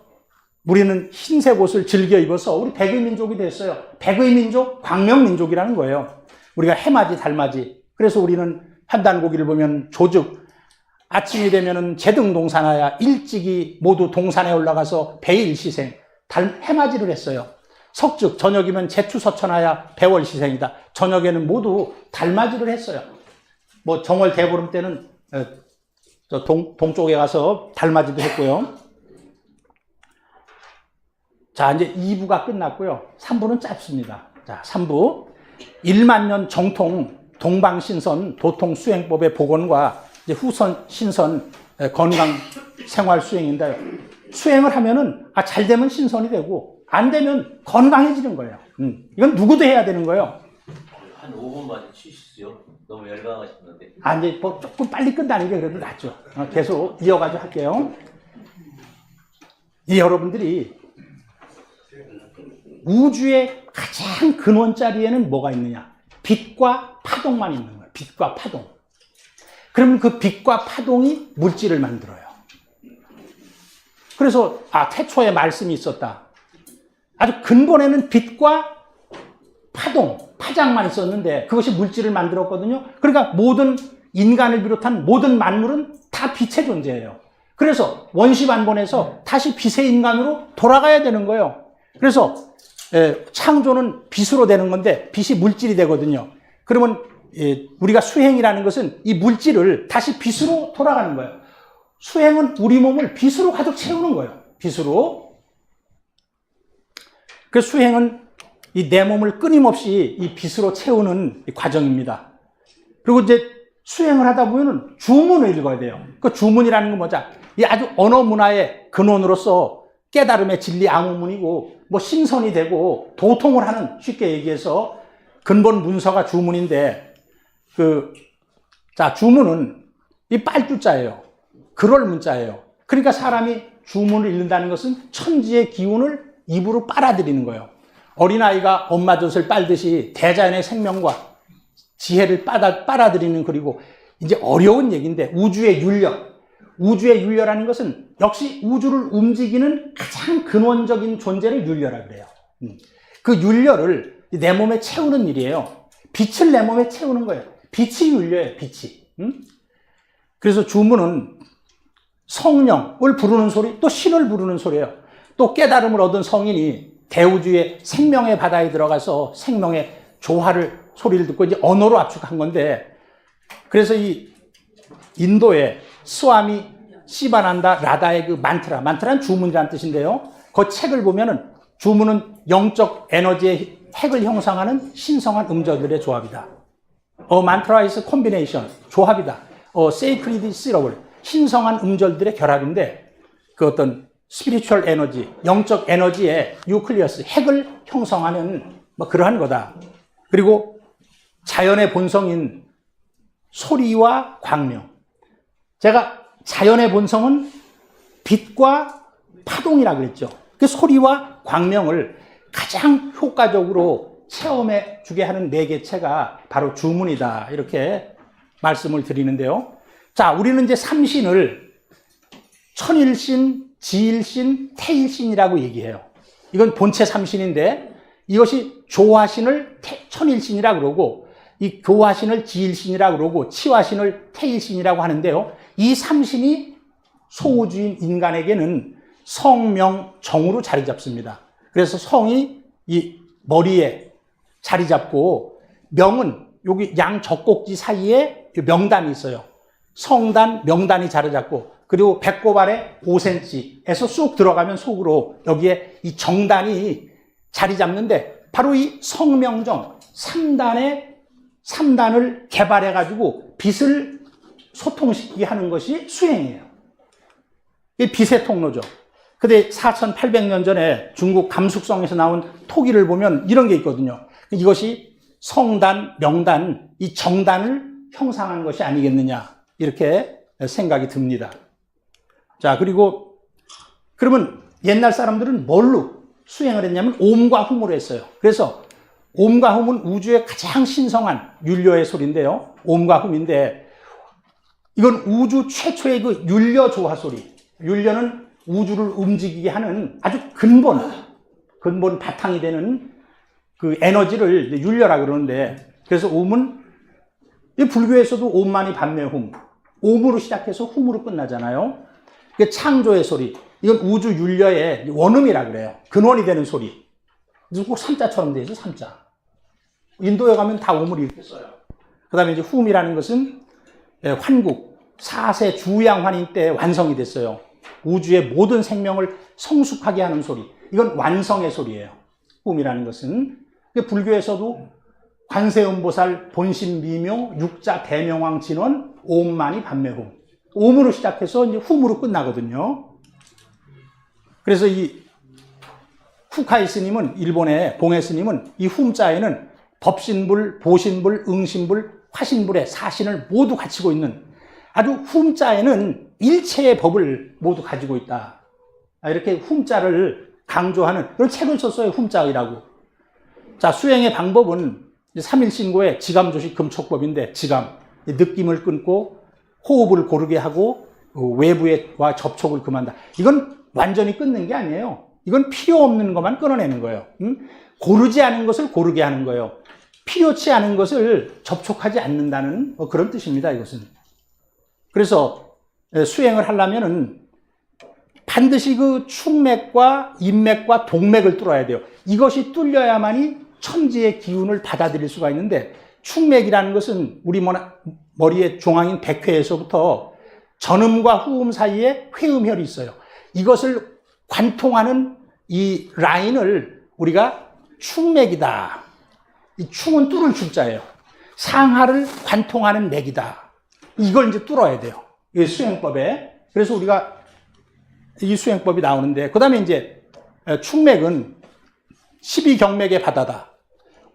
우리는 흰색 옷을 즐겨 입어서 우리 백의 민족이 됐어요. 백의 민족, 광명 민족이라는 거예요. 우리가 해맞이, 달맞이. 그래서 우리는 한단고기를 보면 조즉, 아침이 되면은 제등동산하야 일찍이 모두 동산에 올라가서 배일시생, 해맞이를 했어요. 석즉, 저녁이면 제추서천하야 배월시생이다. 저녁에는 모두 달맞이를 했어요. 뭐 정월 대보름 때는 저 동쪽에 가서 달맞이도 했고요. 자, 이제 2부가 끝났고요. 3부는 짧습니다. 자, 3부. 1만 년 정통 동방신선 도통수행법의 복원과 이제 후선 신선 건강 생활 수행인데요. 수행을 하면은 잘 되면 신선이 되고 안 되면 건강해지는 거예요. 이건 누구도 해야 되는 거예요. 한 5분만 쉬시죠. 너무 열광하시는데. 이제 뭐 조금 빨리 끝나는 게 그래도 낫죠. 계속 이어가지고 할게요. 이 여러분들이 우주의 가장 근원 자리에는 뭐가 있느냐? 빛과 파동만 있는 거예요. 빛과 파동. 그러면 그 빛과 파동이 물질을 만들어요. 그래서 태초에 말씀이 있었다. 아주 근본에는 빛과 파동, 파장만 있었는데 그것이 물질을 만들었거든요. 그러니까 모든 인간을 비롯한 모든 만물은 다 빛의 존재예요. 그래서 원시반본에서 다시 빛의 인간으로 돌아가야 되는 거예요. 그래서 창조는 빛으로 되는 건데 빛이 물질이 되거든요. 그러면 우리가 수행이라는 것은 이 물질을 다시 빛으로 돌아가는 거예요. 수행은 우리 몸을 빛으로 가득 채우는 거예요. 빛으로. 그 수행은 이 내 몸을 끊임없이 이 빛으로 채우는 과정입니다. 그리고 이제 수행을 하다 보면 주문을 읽어야 돼요. 그 주문이라는 건 뭐죠? 이 아주 언어 문화의 근원으로서 깨달음의 진리 암호문이고 뭐 신선이 되고 도통을 하는, 쉽게 얘기해서 근본 문서가 주문인데, 주문은 이 빨주자예요. 그럴 문자예요. 그러니까 사람이 주문을 읽는다는 것은 천지의 기운을 입으로 빨아들이는 거예요. 어린아이가 엄마 젖을 빨듯이 대자연의 생명과 지혜를 빨아들이는, 그리고 이제 어려운 얘기인데, 우주의 윤려라는 것은 역시 우주를 움직이는 가장 근원적인 존재를 윤려라 그래요. 그 윤려를 내 몸에 채우는 일이에요. 빛을 내 몸에 채우는 거예요. 빛이 윤려예요, 빛이. 그래서 주문은 성령을 부르는 소리, 또 신을 부르는 소리예요. 또 깨달음을 얻은 성인이 대우주의 생명의 바다에 들어가서 생명의 조화를, 소리를 듣고 이제 언어로 압축한 건데, 그래서 이 인도의 스와미 시바난다 라다의 그 만트라는 주문이라는 뜻인데요. 그 책을 보면은 주문은 영적 에너지의 핵을 형성하는 신성한 음절들의 조합이다. mantra is combination, 조합이다. sacred syllable, 신성한 음절들의 결합인데, 그 어떤 스피리추얼 에너지, 영적 에너지의 뉴클리어스, 핵을 형성하는 뭐 그러한 거다. 그리고 자연의 본성인 소리와 광명. 제가 자연의 본성은 빛과 파동이라고 그랬죠. 그 소리와 광명을 가장 효과적으로 체험해 주게 하는 네 개체가 바로 주문이다. 이렇게 말씀을 드리는데요. 자, 우리는 이제 삼신을 천일신, 지일신, 태일신이라고 얘기해요. 이건 본체 삼신인데, 이것이 조화신을 천일신이라고 그러고, 이 교화신을 지일신이라고 그러고, 치화신을 태일신이라고 하는데요. 이 삼신이 소우주인 인간에게는 성, 명, 정으로 자리 잡습니다. 그래서 성이 이 머리에 자리 잡고, 명은 여기 양 젖꼭지 사이에 명단이 있어요. 성단, 명단이 자리 잡고, 그리고 배꼽 아래 5cm에서 쑥 들어가면 속으로 여기에 이 정단이 자리 잡는데, 바로 이 성명정 3단을 개발해가지고 빛을 소통시키게 하는 것이 수행이에요. 이 빛의 통로죠. 근데 4,800년 전에 중국 감숙성에서 나온 토기를 보면 이런 게 있거든요. 이것이 성단, 명단, 이 정단을 형상한 것이 아니겠느냐, 이렇게 생각이 듭니다. 자, 그리고 그러면 옛날 사람들은 뭘로 수행을 했냐면 옴과 훔으로 했어요. 그래서 옴과 훔은 우주의 가장 신성한 윤려의 소리인데요. 옴과 훔인데, 이건 우주 최초의 그 윤려 조화 소리. 윤려는 우주를 움직이게 하는 아주 근본 바탕이 되는 그 에너지를 윤려라 그러는데, 그래서 옴은, 이 불교에서도 옴만이 반매 훔, 옴으로 시작해서 훔으로 끝나잖아요. 이게 창조의 소리. 이건 우주 윤려의 원음이라 그래요. 근원이 되는 소리. 꼭 삼자처럼 돼 있어, 삼자. 인도에 가면 다 옴을 이렇게 써요. 그 다음에 이제 훔이라는 것은 환국, 4세 주양환인 때 완성이 됐어요. 우주의 모든 생명을 성숙하게 하는 소리. 이건 완성의 소리예요. 훔이라는 것은. 불교에서도 관세음보살, 본심미묘, 육자 대명왕 진원, 옴만이 반매훔. 옴으로 시작해서 이제 훔으로 끝나거든요. 그래서 이 후카이 스님은, 일본의 봉해 스님은 이 훔자에는 법신불, 보신불, 응신불, 화신불의 사신을 모두 갖추고 있는, 아주 훔자에는 일체의 법을 모두 가지고 있다. 이렇게 훔자를 강조하는 그런 책을 썼어요. 훔자이라고. 자, 수행의 방법은 3일신고의 지감조식 금촉법인데, 지감, 느낌을 끊고 호흡을 고르게 하고 외부와 접촉을 금한다. 이건 완전히 끊는 게 아니에요. 이건 필요 없는 것만 끊어내는 거예요. 고르지 않은 것을 고르게 하는 거예요. 필요치 않은 것을 접촉하지 않는다는 그런 뜻입니다, 이것은. 그래서 수행을 하려면은 반드시 그 충맥과 인맥과 동맥을 뚫어야 돼요. 이것이 뚫려야만이 천지의 기운을 받아들일 수가 있는데, 충맥이라는 것은 우리 머리의 중앙인 백회에서부터 전음과 후음 사이에 회음혈이 있어요. 이것을 관통하는 이 라인을 우리가 충맥이다. 이 충은 뚫을 충자예요. 상하를 관통하는 맥이다. 이걸 이제 뚫어야 돼요. 이 수행법에. 그래서 우리가 이 수행법이 나오는데, 그 다음에 이제 충맥은 12경맥의 바다다.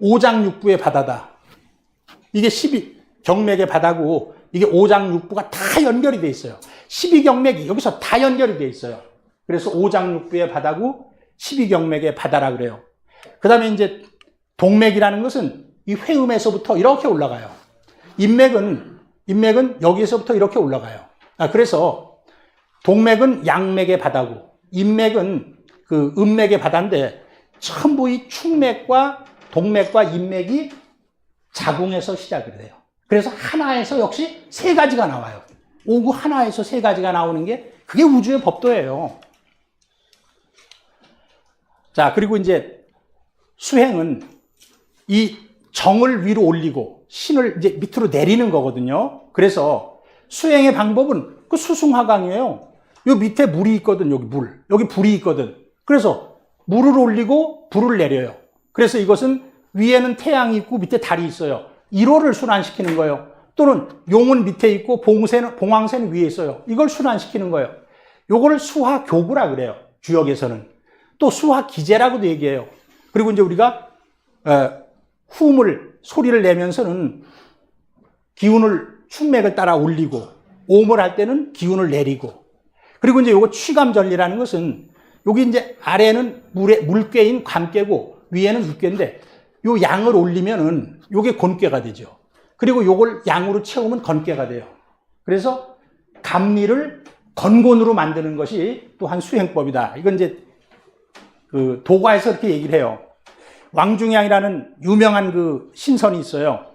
오장육부의 바다다. 이게 12경맥의 바다고, 이게 오장육부가 다 연결이 돼 있어요. 12경맥이 여기서 다 연결이 돼 있어요. 그래서 오장육부의 바다고 12경맥의 바다라 그래요. 그 다음에 이제 동맥이라는 것은 이 회음에서부터 이렇게 올라가요. 인맥은 여기에서부터 이렇게 올라가요. 그래서 동맥은 양맥의 바다고, 인맥은 그 음맥의 바다인데, 전부 이 충맥과 동맥과 인맥이 자궁에서 시작을 해요. 그래서 하나에서 역시 세 가지가 나와요. 오구 하나에서 세 가지가 나오는 게 그게 우주의 법도예요. 자, 그리고 이제 수행은 이 정을 위로 올리고 신을 이제 밑으로 내리는 거거든요. 그래서 수행의 방법은 그 수승화강이에요. 요 밑에 물이 있거든, 여기 물. 여기 불이 있거든. 그래서 물을 올리고 불을 내려요. 그래서 이것은 위에는 태양이 있고 밑에 달이 있어요. 1호를 순환시키는 거예요. 또는 용은 밑에 있고 봉황새는 위에 있어요. 이걸 순환시키는 거예요. 요거를 수화교구라 그래요. 주역에서는. 또 수화기제라고도 얘기해요. 그리고 이제 우리가 소리를 내면서는 기운을 충맥을 따라 올리고, 오음을 할 때는 기운을 내리고, 그리고 이제 요거 취감전리라는 것은 여기 이제 아래는 물괴인 감괴고 위에는 육괴인데, 요 양을 올리면은 요게 곤괴가 되죠. 그리고 요걸 양으로 채우면 건괴가 돼요. 그래서 감리를 건곤으로 만드는 것이 또한 수행법이다. 이건 이제 그 도가에서 이렇게 얘기를 해요. 왕중양이라는 유명한 그 신선이 있어요.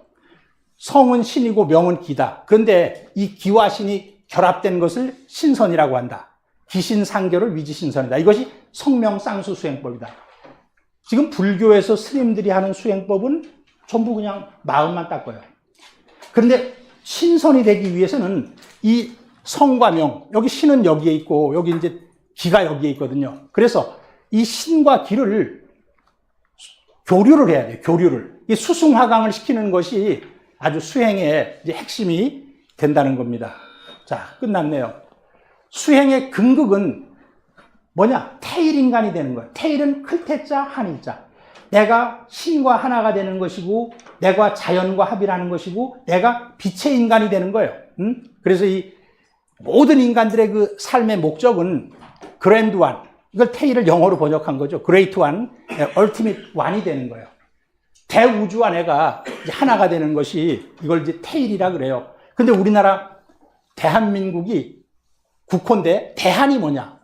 성은 신이고 명은 기다. 그런데 이 기와 신이 결합된 것을 신선이라고 한다. 기신상교를 위지신선이다. 이것이 성명쌍수 수행법이다. 지금 불교에서 스님들이 하는 수행법은 전부 그냥 마음만 닦아요. 그런데 신선이 되기 위해서는 이 성과 명, 여기 신은 여기에 있고 여기 이제 기가 여기에 있거든요. 그래서 이 신과 기를 교류를 해야 돼요. 교류를. 이 수승화강을 시키는 것이 아주 수행의 이제 핵심이 된다는 겁니다. 자, 끝났네요. 수행의 근극은 뭐냐? 태일인간이 되는 거예요. 태일은 클태자, 한일자. 내가 신과 하나가 되는 것이고, 내가 자연과 합이라는 것이고, 내가 빛의 인간이 되는 거예요. 그래서 이 모든 인간들의 그 삶의 목적은 그랜드 원, 이걸 태일을 영어로 번역한 거죠. 그레이트 원, 얼티밋 원이 되는 거예요. 대우주와 내가 이제 하나가 되는 것이 이걸 이제 태일이라 그래요. 근데 우리나라 대한민국이 국호인데 대한이 뭐냐?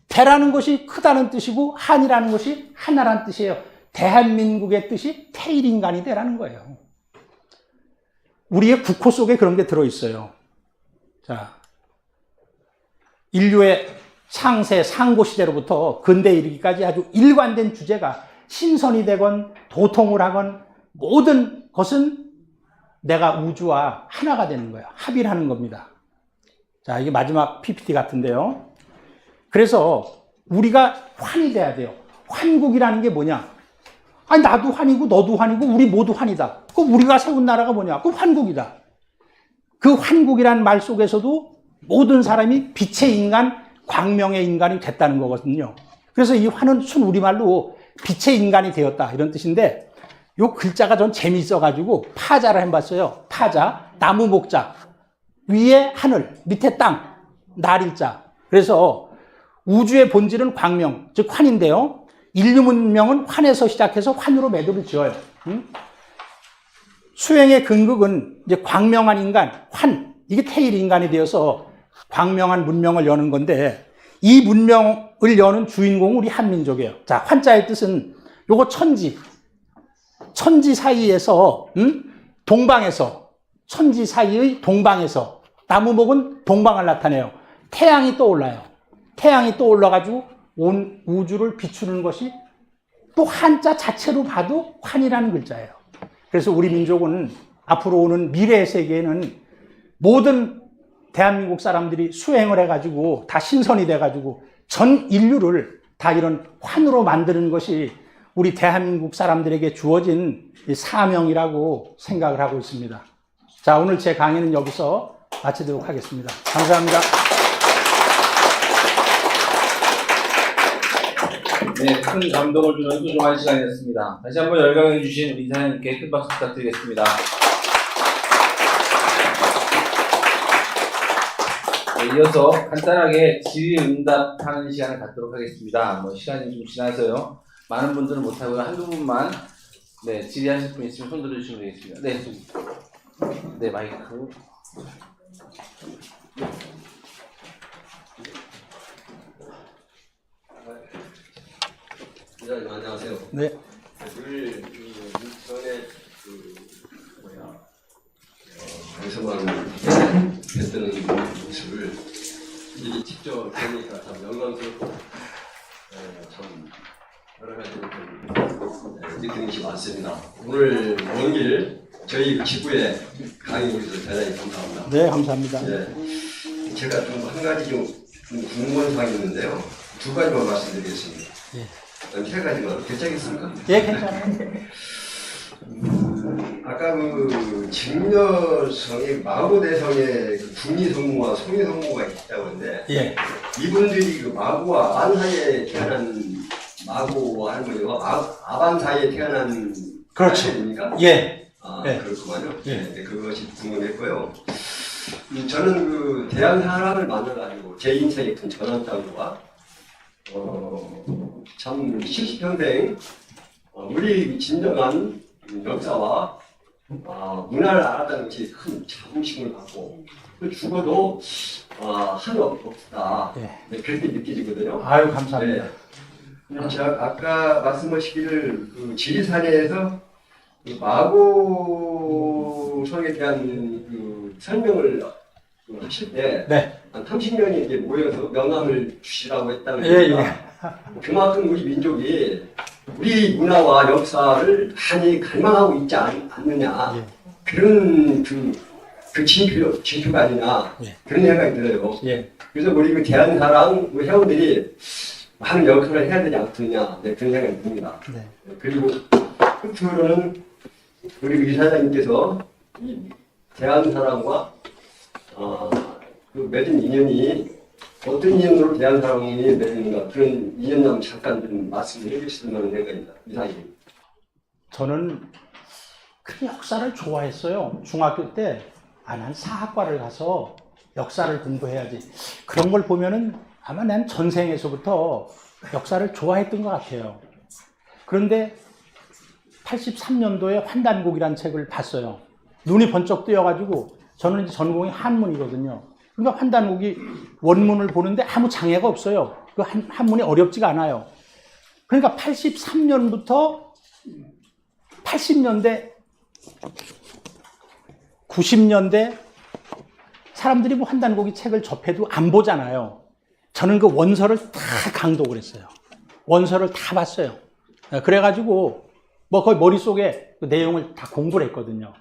대라는 것이 크다는 뜻이고 한이라는 것이 하나라는 뜻이에요. 대한민국의 뜻이 태일인간이 되라는 거예요. 우리의 국호 속에 그런 게 들어있어요. 자, 인류의 창세, 상고 시대로부터 근대에 이르기까지 아주 일관된 주제가 신선이 되건 도통을 하건 모든 것은 내가 우주와 하나가 되는 거예요. 합의를 하는 겁니다. 자, 이게 마지막 PPT 같은데요. 그래서 우리가 환이 돼야 돼요. 환국이라는 게 뭐냐? 아니, 나도 환이고 너도 환이고 우리 모두 환이다. 그럼 우리가 세운 나라가 뭐냐? 그럼 환국이다. 그 환국이라는 말 속에서도 모든 사람이 빛의 인간, 광명의 인간이 됐다는 거거든요. 그래서 이 환은 순 우리말로 빛의 인간이 되었다 이런 뜻인데, 요 글자가 전 재미있어가지고 파자를 해봤어요. 파자, 나무 목자, 위에 하늘, 밑에 땅, 날일자. 그래서 우주의 본질은 광명, 즉 환인데요. 인류 문명은 환에서 시작해서 환으로 매듭을 지어요. 수행의 근극은 이제 광명한 인간, 환, 이게 태일 인간이 되어서 광명한 문명을 여는 건데, 이 문명을 여는 주인공은 우리 한민족이에요. 자, 환자의 뜻은 요거 천지 사이에서, 동방에서, 천지 사이의 동방에서, 나무목은 동방을 나타내요. 태양이 떠올라요. 태양이 떠올라가지고 온 우주를 비추는 것이 또 한자 자체로 봐도 환이라는 글자예요. 그래서 우리 민족은 앞으로 오는 미래의 세계에는 모든 대한민국 사람들이 수행을 해가지고 다 신선이 돼가지고 전 인류를 다 이런 환으로 만드는 것이 우리 대한민국 사람들에게 주어진 사명이라고 생각을 하고 있습니다. 자, 오늘 제 강의는 여기서 마치도록 하겠습니다. 감사합니다. 네, 큰 감동을 주는 소중한 시간이었습니다. 다시 한번 열강해주신 우리 이사장님께 큰 박수 부탁드리겠습니다. 네, 이어서 간단하게 질의응답하는 시간을 갖도록 하겠습니다. 시간이 좀 지나서요. 많은 분들은 못하고요. 한두 분만 네, 질의하실 분 있으면 손 들어주시면 되겠습니다. 네, 네 마이크. 기자님 안녕하세요. 네. 늘 인터넷 방송만 했던 모습을 이 직접 보니까 참 영광스럽고 참 여러 가지 느끼는 것이 많습니다. 오늘 먼 길 저희 그 지구에 강의 오셔서 대단히 감사합니다. 네, 감사합니다. 네, 제가 좀 한 가지 좀 궁금한 사항이 있는데요. 두 가지만 말씀드리겠습니다. 세 가지만 괜찮겠습니까? 예, 괜찮아요. 아까 그 직녀성이 마고대성의 그 중리성모와 송리성모가 있다고 하는데 예. 이분들이 그 마고와 아반 사이에 태어난 마고 할머니와 아반 사이에 태어난 그렇죠. 아들입니까? 예. 아, 예. 그렇구만요. 예. 네, 그것이 궁금했고요. 저는 그 대한 사람을 만나가지고 제 인생의 큰 전환점과 참 70평생 우리 진정한 역사와 문화를 알았다는 것이 큰 자부심을 갖고 죽어도 한이 없다. 예. 네, 그렇게 느껴지거든요. 아유, 감사합니다. 네. 제가 아까 말씀하시기를 그 지리산에서 그 마고 성에 대한 그 설명을 하실 때 네. 한 30년이 이제 모여서 명함을 주시라고 했다는 예, 얘기가 그만큼 우리 민족이 우리 문화와 역사를 많이 갈망하고 있지 않느냐 예. 그런 그 진표가 아니냐 예. 그런 생각이 들어요. 예. 그래서 우리 그 대한사랑 우리 회원들이 많은 역할을 해야 되지 않겠느냐 네, 그런 생각이 듭니다. 네. 그리고 끝으로는 우리 의사장님께서 이 대한사랑과 그 맺은 인연이 어떤 인연으로 대한사랑이 맺는가 그런 인연남 잠깐 좀 말씀을 해주시면 생각입니다. 이상입니다. 저는 그 역사를 좋아했어요. 중학교 때, 난 사학과를 가서 역사를 공부해야지. 그런 걸 보면은 아마 난 전생에서부터 역사를 좋아했던 것 같아요. 그런데 83년도에 환단곡이라는 책을 봤어요. 눈이 번쩍 뜨여가지고 저는 이제 전공이 한문이거든요. 그러니까 환단곡이 원문을 보는데 아무 장애가 없어요. 그 한문이 어렵지가 않아요. 그러니까 83년부터 80년대, 90년대 사람들이 뭐 환단곡이 책을 접해도 안 보잖아요. 저는 그 원서를 다 강독을 했어요. 원서를 다 봤어요. 그래가지고 뭐 거의 머릿속에 그 내용을 다 공부를 했거든요.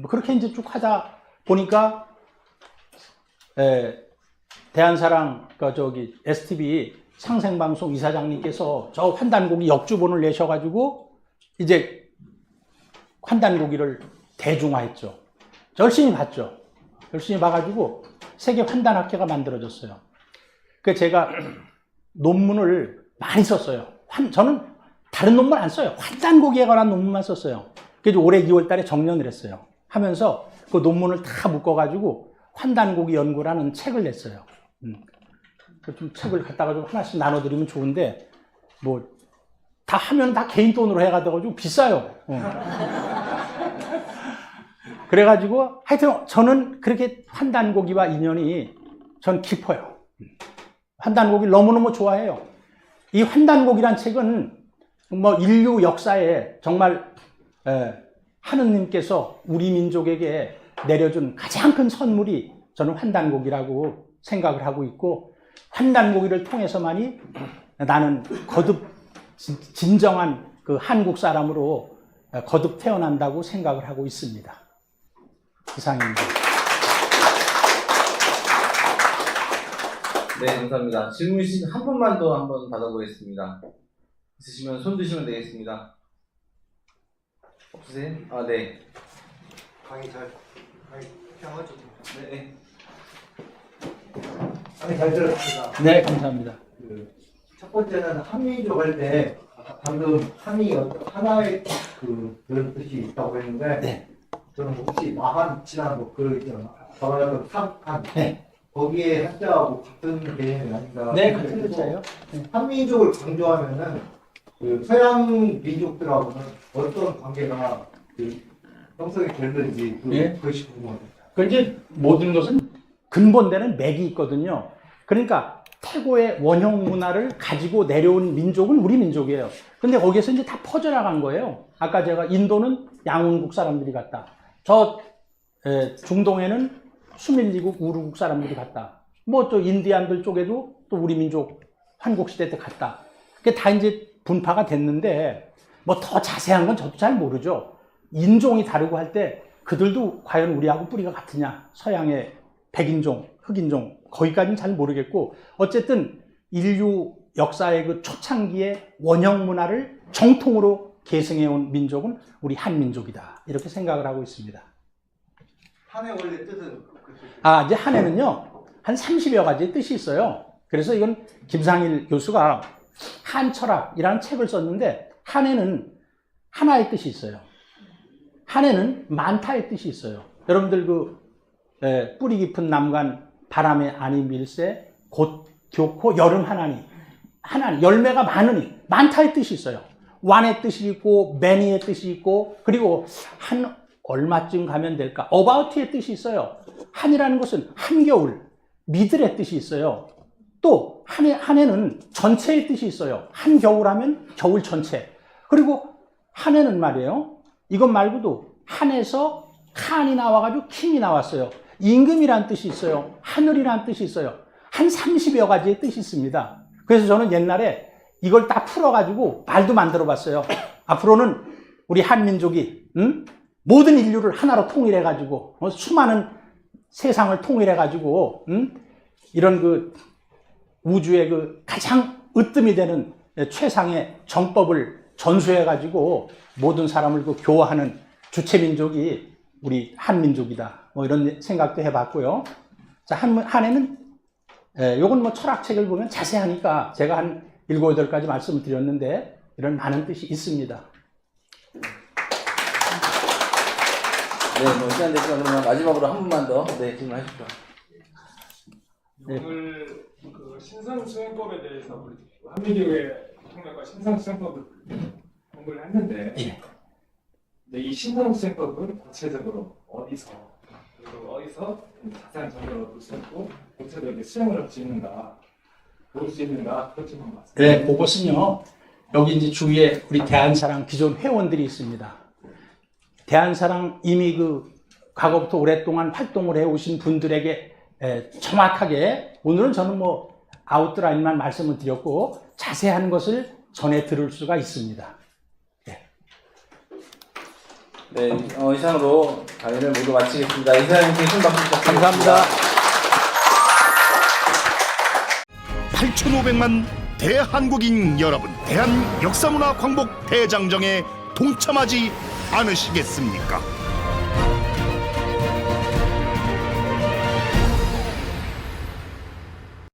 그렇게 이제 쭉 하다 보니까 대한사랑 STV 상생방송 이사장님께서 저 환단고기 역주본을 내셔가지고 이제 환단고기를 대중화했죠. 열심히 봤죠. 열심히 봐가지고 세계 환단학회가 만들어졌어요. 그래서 제가 논문을 많이 썼어요. 저는 다른 논문 안 써요. 환단고기에 관한 논문만 썼어요. 그래서 올해 2월 달에 정년을 했어요. 하면서 그 논문을 다 묶어가지고 환단고기 연구라는 책을 냈어요. 좀 책을 갖다가 좀 하나씩 나눠드리면 좋은데, 뭐, 다 하면 다 개인 돈으로 해가지고 비싸요. 그래가지고, 하여튼 저는 그렇게 환단고기와 인연이 전 깊어요. 환단고기를 너무너무 좋아해요. 이 환단고기란 책은 뭐 인류 역사에 정말, 하느님께서 우리 민족에게 내려준 가장 큰 선물이 저는 환단곡이라고 생각을 하고 있고, 환단곡이를 통해서만이 나는 거듭 진정한 그 한국 사람으로 거듭 태어난다고 생각을 하고 있습니다. 이상입니다. 네, 감사합니다. 질문 있으시면 한 분만 더 한번 받아보겠습니다. 있으시면 손 드시면 되겠습니다. 없으세요? 네. 강의 평하죠. 네. 강의 잘 들었습니다. 네, 감사합니다. 첫 번째는 한민족 할 때 방금 한이 하나의 그런 뜻이 있다고 했는데 네. 저는 혹시 마한이라는 그 있잖아. 바로 삼한 네. 거기에 한자하고 같은 개념이 아닌가. 네, 같은 글자예요. 한민족을 강조하면은 그 서양 민족들하고는 어떤 관계가 형성이 됐는지 예. 그것이 궁금합니다. 그 이제 모든 것은 근본되는 맥이 있거든요. 그러니까 태고의 원형 문화를 가지고 내려온 민족은 우리 민족이에요. 근데 거기에서 이제 다 퍼져나간 거예요. 아까 제가 인도는 양운국 사람들이 갔다. 저 중동에는 수밀리국 우루국 사람들이 갔다. 뭐 또 인디안들 쪽에도 또 우리 민족 한국 시대 때 갔다. 그게 다 이제 분파가 됐는데 뭐 더 자세한 건 저도 잘 모르죠. 인종이 다르고 할 때 그들도 과연 우리하고 뿌리가 같으냐. 서양의 백인종, 흑인종 거기까지는 잘 모르겠고 어쨌든 인류 역사의 그 초창기의 원형 문화를 정통으로 계승해온 민족은 우리 한민족이다. 이렇게 생각을 하고 있습니다. 한의 원래 뜻은 이제 한해는요, 한 30여 가지의 뜻이 있어요. 그래서 이건 김상일 교수가 한철학이라는 책을 썼는데, 한해는 하나의 뜻이 있어요. 한해는 많다의 뜻이 있어요. 여러분들 뿌리 깊은 남간 바람에 아니 밀새 곧 교코 여름 하나니 열매가 많으니 많다의 뜻이 있어요. 완의 뜻이 있고 매니의 뜻이 있고 그리고 한 얼마쯤 가면 될까? about의 뜻이 있어요. 한이라는 것은 한겨울, 미들의 뜻이 있어요. 또 한해는 전체의 뜻이 있어요. 한겨울 하면 겨울 전체. 그리고 한해는 말이에요. 이것 말고도 한에서 칸이 나와가지고 킹이 나왔어요. 임금이란 뜻이 있어요. 하늘이란 뜻이 있어요. 한 30여 가지의 뜻이 있습니다. 그래서 저는 옛날에 이걸 다 풀어가지고 말도 만들어 봤어요. 앞으로는 우리 한민족이 모든 인류를 하나로 통일해가지고 수많은 세상을 통일해가지고 이런 우주의 가장 으뜸이 되는 최상의 정법을 전수해가지고 모든 사람을 교화하는 주체민족이 우리 한민족이다. 이런 생각도 해봤고요. 자, 한해는 요건 철학책을 보면 자세하니까 제가 한 7, 8가지 말씀을 드렸는데 이런 많은 뜻이 있습니다. 네, 시간 되시면 그러면 마지막으로 한 분만 더 질문하십시오. 네. 오늘 신상수행법에 대해서 한민족의 대통령과 신상수행법을 공부를 했는데 예. 근데 이 신상수행법은 구체적으로 어디서 자세한 정보를 얻을 수 있고 구체적으로 수행을 할 수 있는가 볼 수 있는가 그렇지만 맞습니다. 네, 그것은요. 여기 이제 주위에 우리 대한사랑 기존 회원들이 있습니다. 대한사랑 이미 과거부터 오랫동안 활동을 해오신 분들에게 정확하게 오늘은 저는 아웃라인만 말씀을 드렸고 자세한 것을 전해 들을 수가 있습니다. 네, 이상으로 강의를 모두 마치겠습니다. 이사장님께 큰 박수 부탁드립니다. 감사합니다. 8,500만 대한국인 여러분, 대한 역사문화 광복 대장정에 동참하지 않으시겠습니까?